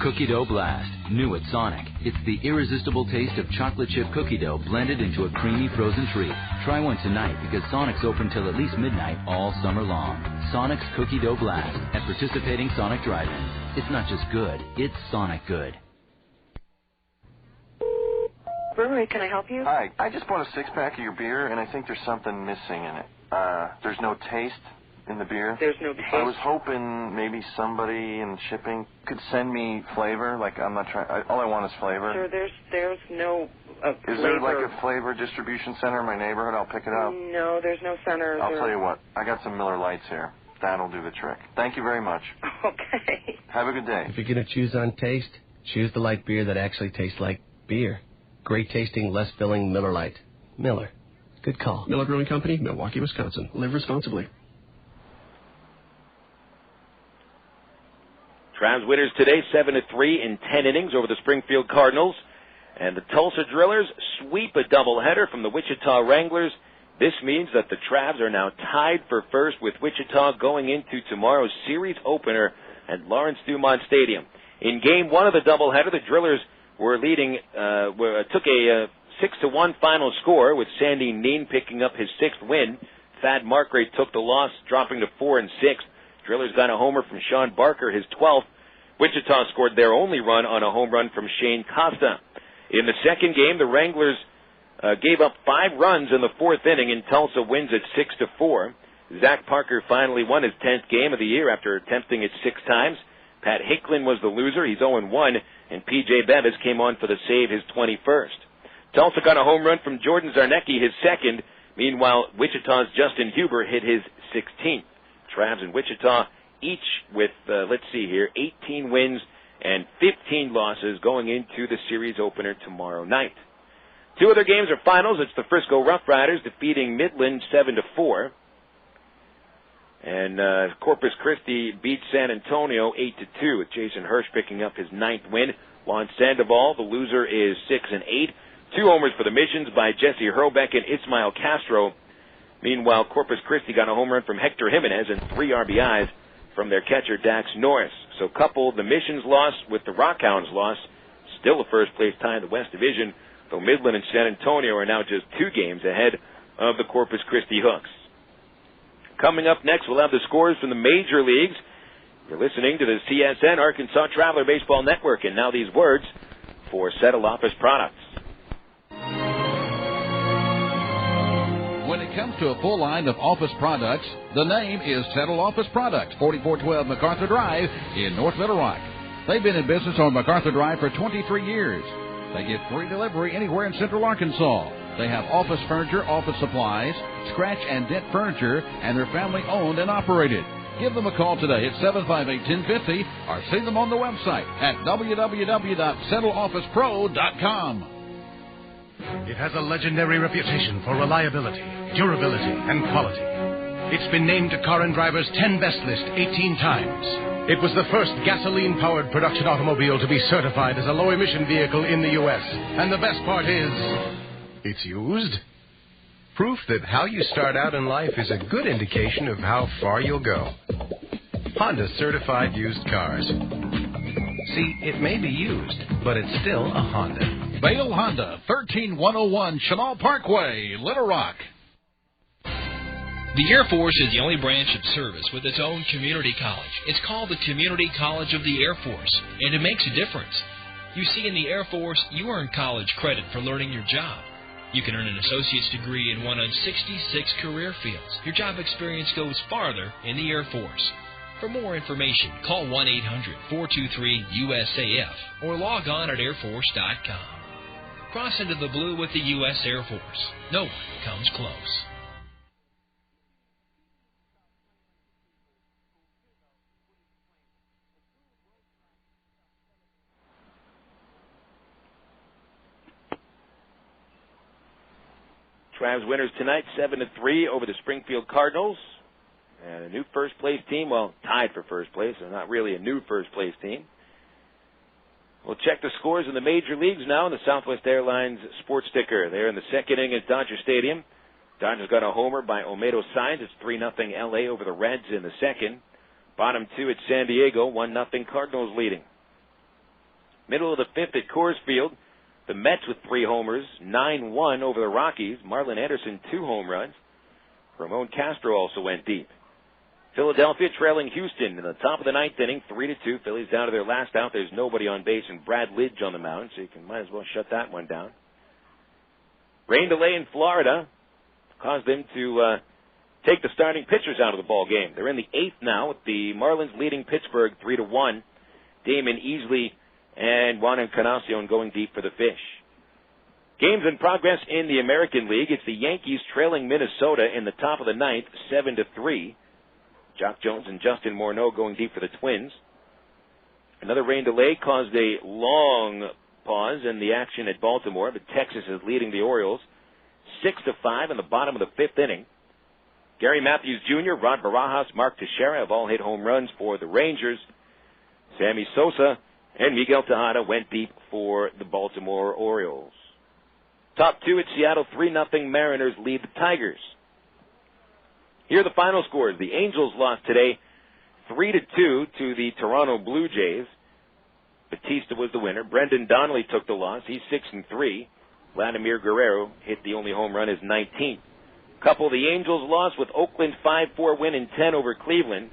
Cookie Dough Blast, new at Sonic. It's the irresistible taste of chocolate chip cookie dough blended into a creamy frozen treat. Try one tonight because Sonic's open till at least midnight all summer long. Sonic's Cookie Dough Blast at participating Sonic drive-ins. It's not just good, it's Sonic good. Brewery, can I help you? Hi, I just bought a 6-pack of your beer, and I think there's something missing in it. There's no taste in the beer. There's no taste. I was hoping maybe somebody in shipping could send me flavor. Like, I'm not trying. All I want is flavor. Sure, there's no Is flavor. there like a flavor distribution center in my neighborhood? I'll pick it up. No, there's no center. I'll tell you what. I got some Miller Lights here. That'll do the trick. Thank you very much. Okay. Have a good day. If you're going to choose on taste, choose the light beer that actually tastes like beer. Great tasting, less filling Miller Lite. Miller. Good call. Miller Brewing Company, Milwaukee, Wisconsin. Live responsibly. Travs winners today, 7-3 in 10 innings over the Springfield Cardinals. And the Tulsa Drillers sweep a doubleheader from the Wichita Wranglers. This means that the Travs are now tied for first with Wichita going into tomorrow's series opener at Lawrence Dumont Stadium. In Game 1 of the doubleheader, the Drillers were leading, took a 6-1 final score, with Sandy Neen picking up his 6th win. Thad Markrate took the loss, dropping to 4-6. Drillers got a homer from Sean Barker, his 12th. Wichita scored their only run on a home run from Shane Costa. In the second game, the Wranglers gave up 5 runs in the 4th inning, and Tulsa wins at 6-4. Zach Parker finally won his 10th game of the year after attempting it 6 times. Pat Hicklin was the loser. He's 0-1, and P.J. Bevis came on for the save, his 21st. Tulsa got a home run from Jordan Zarnecki, his 2nd. Meanwhile, Wichita's Justin Huber hit his 16th. Travs and Wichita each with, 18 wins and 15 losses going into the series opener tomorrow night. 2 other games are finals. It's the Frisco Rough Riders defeating Midland 7-4. And Corpus Christi beats San Antonio 8-2, with Jason Hirsch picking up his 9th win. Juan Sandoval, the loser, is 6-8. 2 homers for the Missions by Jesse Hurlbeck and Ismael Castro. Meanwhile, Corpus Christi got a home run from Hector Jimenez and 3 RBIs from their catcher Dax Norris. So couple the Missions loss with the Rockhounds loss, still a first-place tie in the West Division, though Midland and San Antonio are now just 2 games ahead of the Corpus Christi Hooks. Coming up next, we'll have the scores from the major leagues. You're listening to the CSN Arkansas Traveler Baseball Network, and now these words for Settle Office Products. When it comes to a full line of office products, the name is Settle Office Products, 4412 MacArthur Drive in North Little Rock. They've been in business on MacArthur Drive for 23 years. They give free delivery anywhere in Central Arkansas. They have office furniture, office supplies, scratch and dent furniture, and they're family owned and operated. Give them a call today at 758-1050 or see them on the website at www.settleofficepro.com. It has a legendary reputation for reliability, durability, and quality. It's been named to Car and Driver's 10 Best list 18 times. It was the first gasoline-powered production automobile to be certified as a low-emission vehicle in the U.S. And the best part is, it's used. Proof that how you start out in life is a good indication of how far you'll go. Honda certified used cars. See, it may be used, but it's still a Honda. Bale Honda, 13101 Chenal Parkway, Little Rock. The Air Force is the only branch of service with its own community college. It's called the Community College of the Air Force, and it makes a difference. You see, in the Air Force, you earn college credit for learning your job. You can earn an associate's degree in one of 66 career fields. Your job experience goes farther in the Air Force. For more information, call 1-800-423-USAF or log on at airforce.com. Cross into the blue with the U.S. Air Force. No one comes close. Travs winners tonight, 7-3 over the Springfield Cardinals. And a new first-place team, well, tied for first place, so not really a new first-place team. We'll check the scores in the major leagues now in the Southwest Airlines Sports Sticker. They're in the second inning at Dodger Stadium. Dodgers got a homer by Olmedo Sainz. It's 3-0 L.A. over the Reds in the second. Bottom 2 at San Diego, 1-0 Cardinals leading. Middle of the fifth at Coors Field, the Mets with 3 homers, 9-1 over the Rockies. Marlon Anderson, 2 home runs. Ramon Castro also went deep. Philadelphia trailing Houston in the top of the ninth inning, 3-2. Phillies down to their last out. There's nobody on base, and Brad Lidge on the mound, so you might as well shut that one down. Rain delay in Florida caused them to take the starting pitchers out of the ball game. They're in the 8th now, with the Marlins leading Pittsburgh 3-1. Damon Easley and Juan Encarnacion going deep for the Fish. Games in progress in the American League. It's the Yankees trailing Minnesota in the top of the ninth, 7-3. Jock Jones and Justin Morneau going deep for the Twins. Another rain delay caused a long pause in the action at Baltimore, but Texas is leading the Orioles 6-5 in the bottom of the fifth inning. Gary Matthews Jr., Rod Barajas, Mark Teixeira have all hit home runs for the Rangers. Sammy Sosa and Miguel Tejada went deep for the Baltimore Orioles. Top two at Seattle, 3-0 Mariners lead the Tigers. Here are the final scores. The Angels lost today 3-2 to the Toronto Blue Jays. Batista was the winner. Brendan Donnelly took the loss. He's 6-3. Vladimir Guerrero hit the only home run, his 19th. Couple the Angels lost with Oakland 5-4 win in 10 over Cleveland.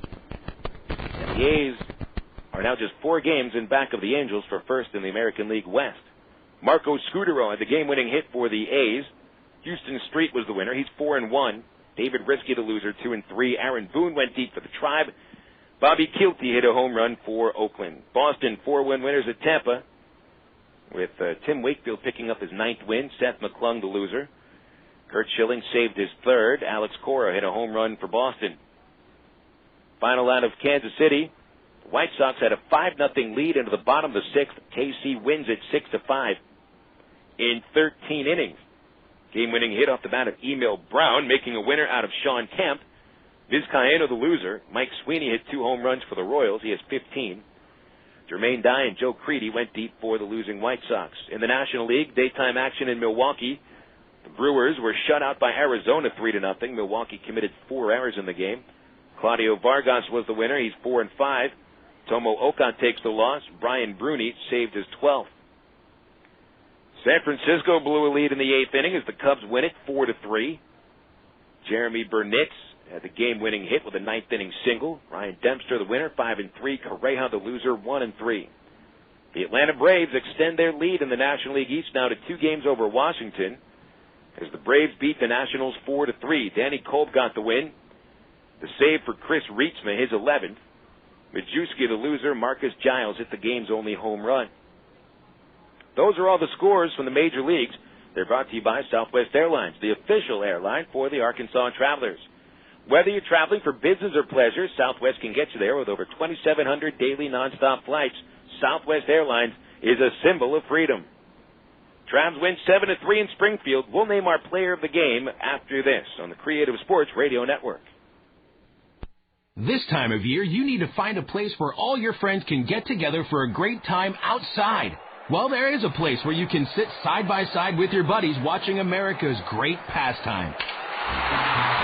And the A's are now just 4 games in back of the Angels for first in the American League West. Marco Scudero had the game-winning hit for the A's. Houston Street was the winner. He's 4-1. David Risky the loser, 2-3. Aaron Boone went deep for the Tribe. Bobby Kilty hit a home run for Oakland. Boston 4-1 winners at Tampa, with Tim Wakefield picking up his 9th win. Seth McClung the loser. Kurt Schilling saved his 3rd. Alex Cora hit a home run for Boston. Final out of Kansas City. The White Sox had a 5-0 lead into the bottom of the 6th. KC wins it 6-5 in 13 innings. Game-winning hit off the bat of Emil Brown, making a winner out of Sean Kemp. Vizcaíno the loser. Mike Sweeney hit 2 home runs for the Royals. He has 15. Jermaine Dye and Joe Creedy went deep for the losing White Sox. In the National League, daytime action in Milwaukee. The Brewers were shut out by Arizona 3-0. Milwaukee committed 4 errors in the game. Claudio Vargas was the winner. He's 4-5. Tomo Oka takes the loss. Brian Bruni saved his 12th. San Francisco blew a lead in the 8th inning as the Cubs win it 4-3. Jeremy Burnitz had the game-winning hit with a 9th inning single. Ryan Dempster the winner, 5-3. Correa the loser, 1-3. The Atlanta Braves extend their lead in the National League East now to 2 games over Washington, as the Braves beat the Nationals 4-3. Danny Kolb got the win. The save for Chris Rietzma, his 11th. Majewski the loser. Marcus Giles hit the game's only home run. Those are all the scores from the major leagues. They're brought to you by Southwest Airlines, the official airline for the Arkansas Travelers. Whether you're traveling for business or pleasure, Southwest can get you there with over 2,700 daily nonstop flights. Southwest Airlines is a symbol of freedom. Travs win 7-3 in Springfield. We'll name our player of the game after this on the Creative Sports Radio Network. This time of year, you need to find a place where all your friends can get together for a great time outside. Well, there is a place where you can sit side by side with your buddies watching America's great pastime.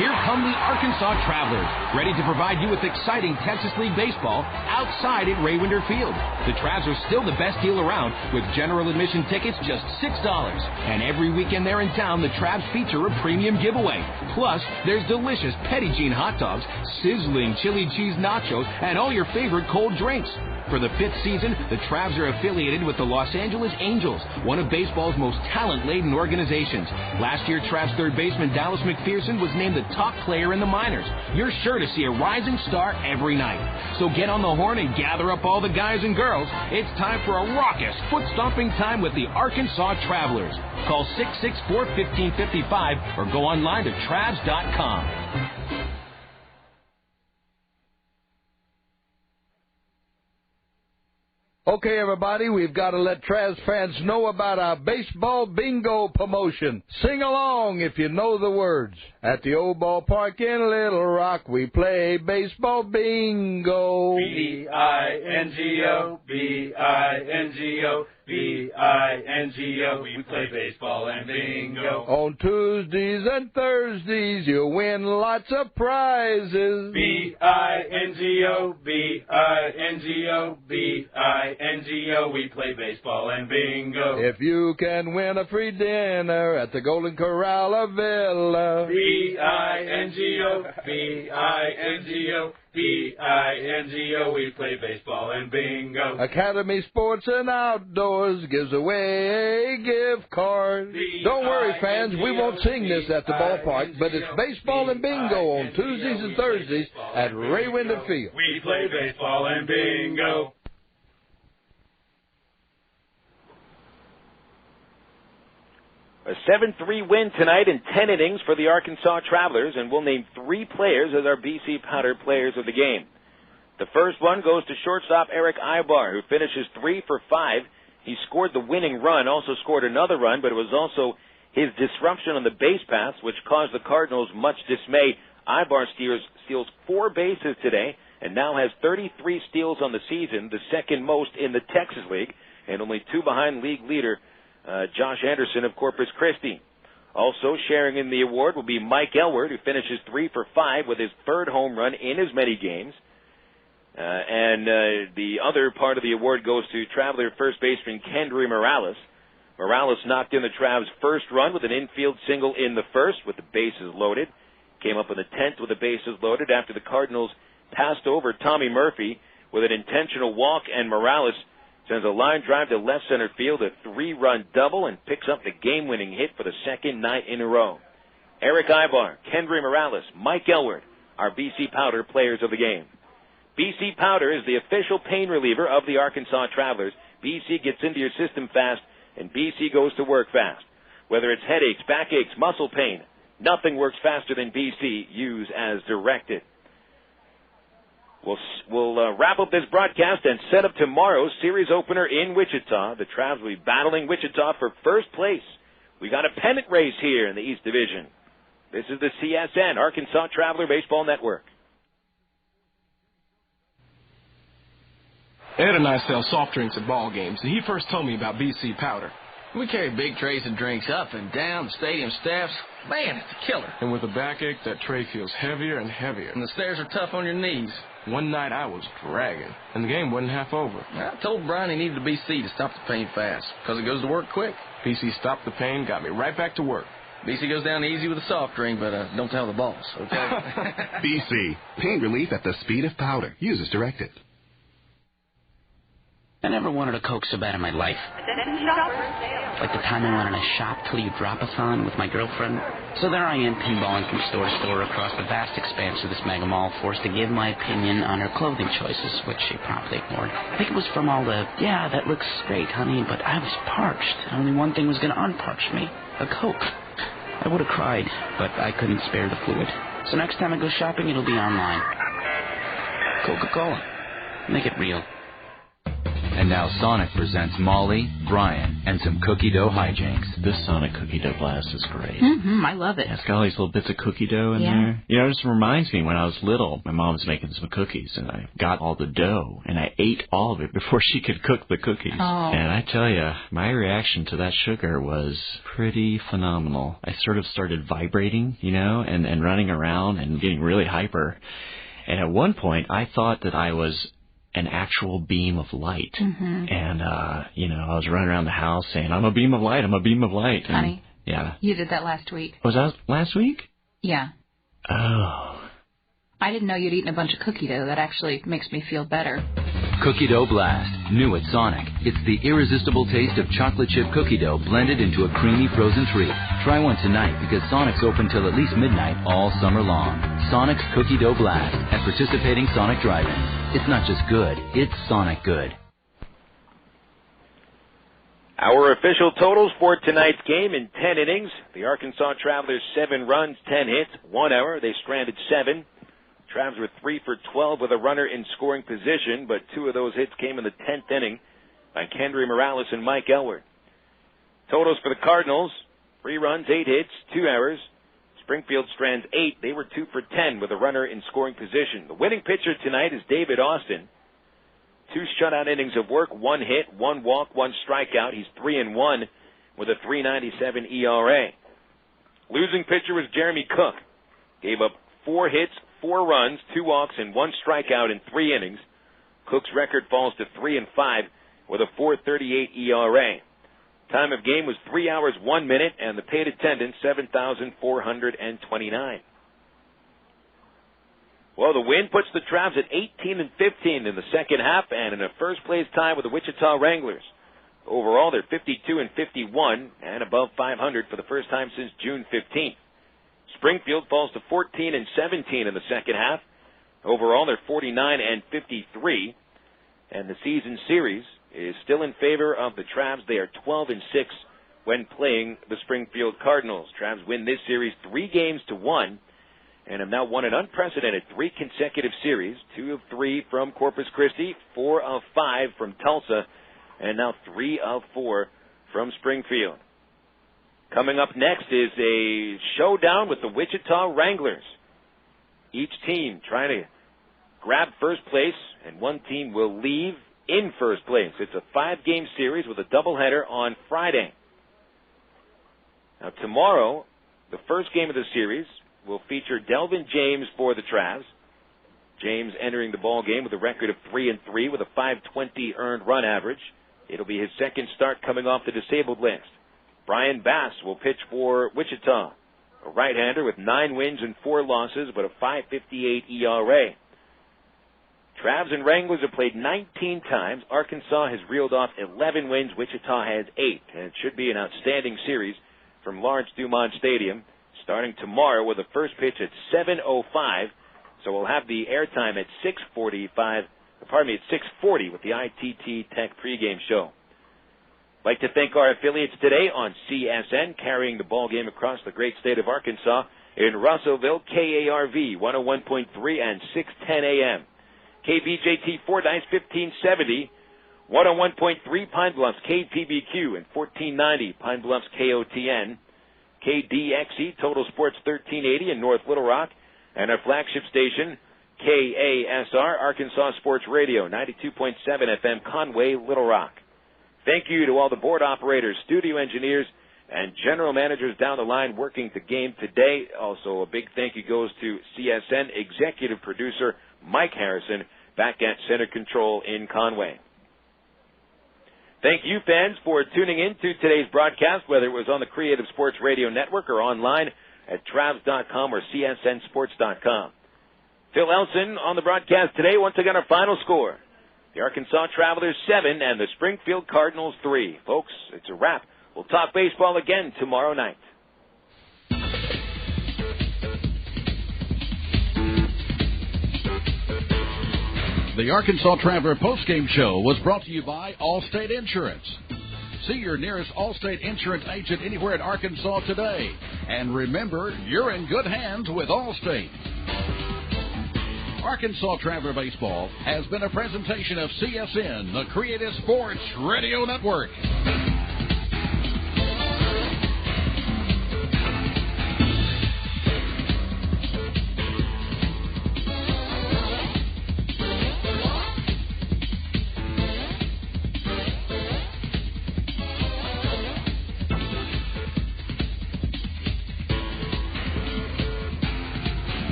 Here come the Arkansas Travelers, ready to provide you with exciting Texas League baseball outside at Raywinder Field. The Travs are still the best deal around, with general admission tickets just $6. And every weekend they're in town, the Travs feature a premium giveaway. Plus, there's delicious Petit Jean hot dogs, sizzling chili cheese nachos, and all your favorite cold drinks. For the 5th season, the Travs are affiliated with the Los Angeles Angels, one of baseball's most talent-laden organizations. Last year, Travs third baseman Dallas McPherson was named the top player in the minors. You're sure to see a rising star every night. So get on the horn and gather up all the guys and girls. It's time for a raucous, foot-stomping time with the Arkansas Travelers. Call 664-1555 or go online to Travs.com. Okay, everybody, we've got to let Travs fans know about our baseball bingo promotion. Sing along if you know the words. At the old ballpark in Little Rock, we play baseball bingo. B-I-N-G-O, B-I-N-G-O, B-I-N-G-O. We play baseball and bingo. On Tuesdays and Thursdays, you'll win lots of prizes. B-I-N-G-O, B-I-N-G-O, B-I-N-G-O. We play baseball and bingo. If you can win a free dinner at the Golden Corral or Villa. B-I-N-G-O, B-I-N-G-O, B-I-N-G-O. We play baseball and bingo. Academy Sports and Outdoors gives away a gift card. Don't worry, fans, we won't sing this at the ballpark, but it's baseball and bingo on Tuesdays and Thursdays at Raywinder Field. We play baseball and bingo. A 7-3 win tonight in 10 innings for the Arkansas Travelers, and we'll name 3 players as our BC Powder players of the game. The first one goes to shortstop Erick Aybar, who finishes 3 for 5. He scored the winning run, also scored another run, but it was also his disruption on the base paths which caused the Cardinals much dismay. Aybar steals 4 bases today and now has 33 steals on the season, the second most in the Texas League, and only 2 behind league leader Josh Anderson of Corpus Christi. Also sharing in the award will be Mike Elward, who finishes 3 for 5 with his 3rd home run in as many games. The other part of the award goes to Traveler first baseman Kendrys Morales. Morales knocked in the Travs' first run with an infield single in the first with the bases loaded. Came up in the 10th with the bases loaded after the Cardinals passed over Tommy Murphy with an intentional walk, and Morales sends a line drive to left center field, a 3-run double, and picks up the game-winning hit for the second night in a row. Erick Aybar, Kendrys Morales, Mike Elward, our BC Powder players of the game. BC Powder is the official pain reliever of the Arkansas Travelers. BC gets into your system fast, and BC goes to work fast. Whether it's headaches, backaches, muscle pain, nothing works faster than BC. Use as directed. We'll wrap up this broadcast and set up tomorrow's series opener in Wichita. The Travs will be battling Wichita for first place. We got a pennant race here in the East Division. This is the CSN, Arkansas Traveler Baseball Network. Ed and I sell soft drinks at ball games, and he first told me about BC Powder. We carry big trays of drinks up and down the stadium steps. Man, it's a killer. And with a backache, that tray feels heavier and heavier. And the stairs are tough on your knees. One night I was dragging, and the game wasn't half over. I told Brian he needed a BC to stop the pain fast, because it goes to work quick. BC stopped the pain, got me right back to work. BC goes down easy with a soft drink, but don't tell the boss, okay? BC, pain relief at the speed of powder. Use as directed. I never wanted a Coke so bad in my life. Like the time I went on a shop till you drop-a-thon with my girlfriend. So there I am, pinballing from store to store across the vast expanse of this mega mall, forced to give my opinion on her clothing choices, which she promptly ignored. I think it was from all the, yeah, that looks great, honey, but I was parched. Only one thing was going to unparch me, a Coke. I would have cried, but I couldn't spare the fluid. So next time I go shopping, it'll be online. Coca-Cola. Make it real. And now Sonic presents Molly, Brian, and some cookie dough hijinks. This Sonic cookie dough blast is great. I love it. It's got all these little bits of cookie dough in there. You know, it just reminds me when I was little, my mom was making some cookies, and I got all the dough, and I ate all of it before she could cook the cookies. Oh. And I tell you, my reaction to that sugar was pretty phenomenal. I sort of started vibrating, you know, and running around and getting really hyper. And at one point, I thought that I was an actual beam of light. And, you know, I was running around the house saying, I'm a beam of light, I'm a beam of light. And, honey, yeah. You did that last week. Was that last week? Yeah. Oh. I didn't know you'd eaten a bunch of cookie dough. That actually makes me feel better. Cookie Dough Blast, new at Sonic. It's the irresistible taste of chocolate chip cookie dough blended into a creamy frozen treat. Try one tonight because Sonic's open till at least midnight all summer long. Sonic's Cookie Dough Blast at participating Sonic drive-ins. It's not just good, it's Sonic good. Our official totals for tonight's game in 10 innings. The Arkansas Travelers 7 runs, 10 hits, 1 error. They stranded 7. Travs were 3 for 12 with a runner in scoring position, but 2 of those hits came in the 10th inning by Kendrys Morales and Mike Elward. Totals for the Cardinals, 3 runs, 8 hits, 2 errors. Springfield strands 8. They were 2 for 10 with a runner in scoring position. The winning pitcher tonight is David Austin. 2 shutout innings of work, 1 hit, 1 walk, 1 strikeout. He's 3-1 with a 3.97 ERA. Losing pitcher was Jeremy Cook. Gave up 4 hits, 4 runs, 2 walks, and 1 strikeout in 3 innings. Cook's record falls to 3-5 with a 4.38 ERA. Time of game was 3 hours, 1 minute, and the paid attendance, 7,429. Well, the win puts the Travs at 18-15 in the second half and in a first-place tie with the Wichita Wranglers. Overall, they're 52-51 and above 500 for the first time since June 15th. Springfield falls to 14-17 in the second half. Overall, they're 49-53, and the season series is still in favor of the Travs. They are 12-6 when playing the Springfield Cardinals. Travs win this series 3-1 and have now won an unprecedented 3 consecutive series, 2 of 3 from Corpus Christi, 4 of 5 from Tulsa, and now 3 of 4 from Springfield. Coming up next is a showdown with the Wichita Wranglers. Each team trying to grab first place, and one team will leave in first place. It's a 5-game series with a doubleheader on Friday. Now tomorrow, the first game of the series will feature Delvin James for the Travs. James entering the ball game with a record of 3-3 with a .520 earned run average. It'll be his second start coming off the disabled list. Brian Bass will pitch for Wichita, a right-hander with 9 wins and 4 losses, but a .558 ERA. Travs and Wranglers have played 19 times. Arkansas has reeled off 11 wins. Wichita has 8, and it should be an outstanding series from Lawrence Dumont Stadium, starting tomorrow with a first pitch at 7:05. So we'll have the airtime at 6:40 with the ITT Tech pregame show. I'd like to thank our affiliates today on CSN, carrying the ball game across the great state of Arkansas. In Russellville, KARV 101.3 and 610 AM. KBJT Fordyce 1570, 101.3 Pine Bluffs KPBQ and 1490 Pine Bluffs KOTN. KDXE Total Sports 1380 in North Little Rock, and our flagship station, KASR Arkansas Sports Radio 92.7 FM Conway, Little Rock. Thank you to all the board operators, studio engineers, and general managers down the line working the game today. Also, a big thank you goes to CSN executive producer Mike Harrison back at center control in Conway. Thank you, fans, for tuning in to today's broadcast, whether it was on the Creative Sports Radio Network or online at Travs.com or CSNSports.com. Phil Elson on the broadcast today. Once again, our final score: the Arkansas Travelers 7 and the Springfield Cardinals 3. Folks, it's a wrap. We'll talk baseball again tomorrow night. The Arkansas Traveler postgame show was brought to you by Allstate Insurance. See your nearest Allstate Insurance agent anywhere in Arkansas today. And remember, you're in good hands with Allstate. Arkansas Traveler Baseball has been a presentation of CSN, the Creative Sports Radio Network.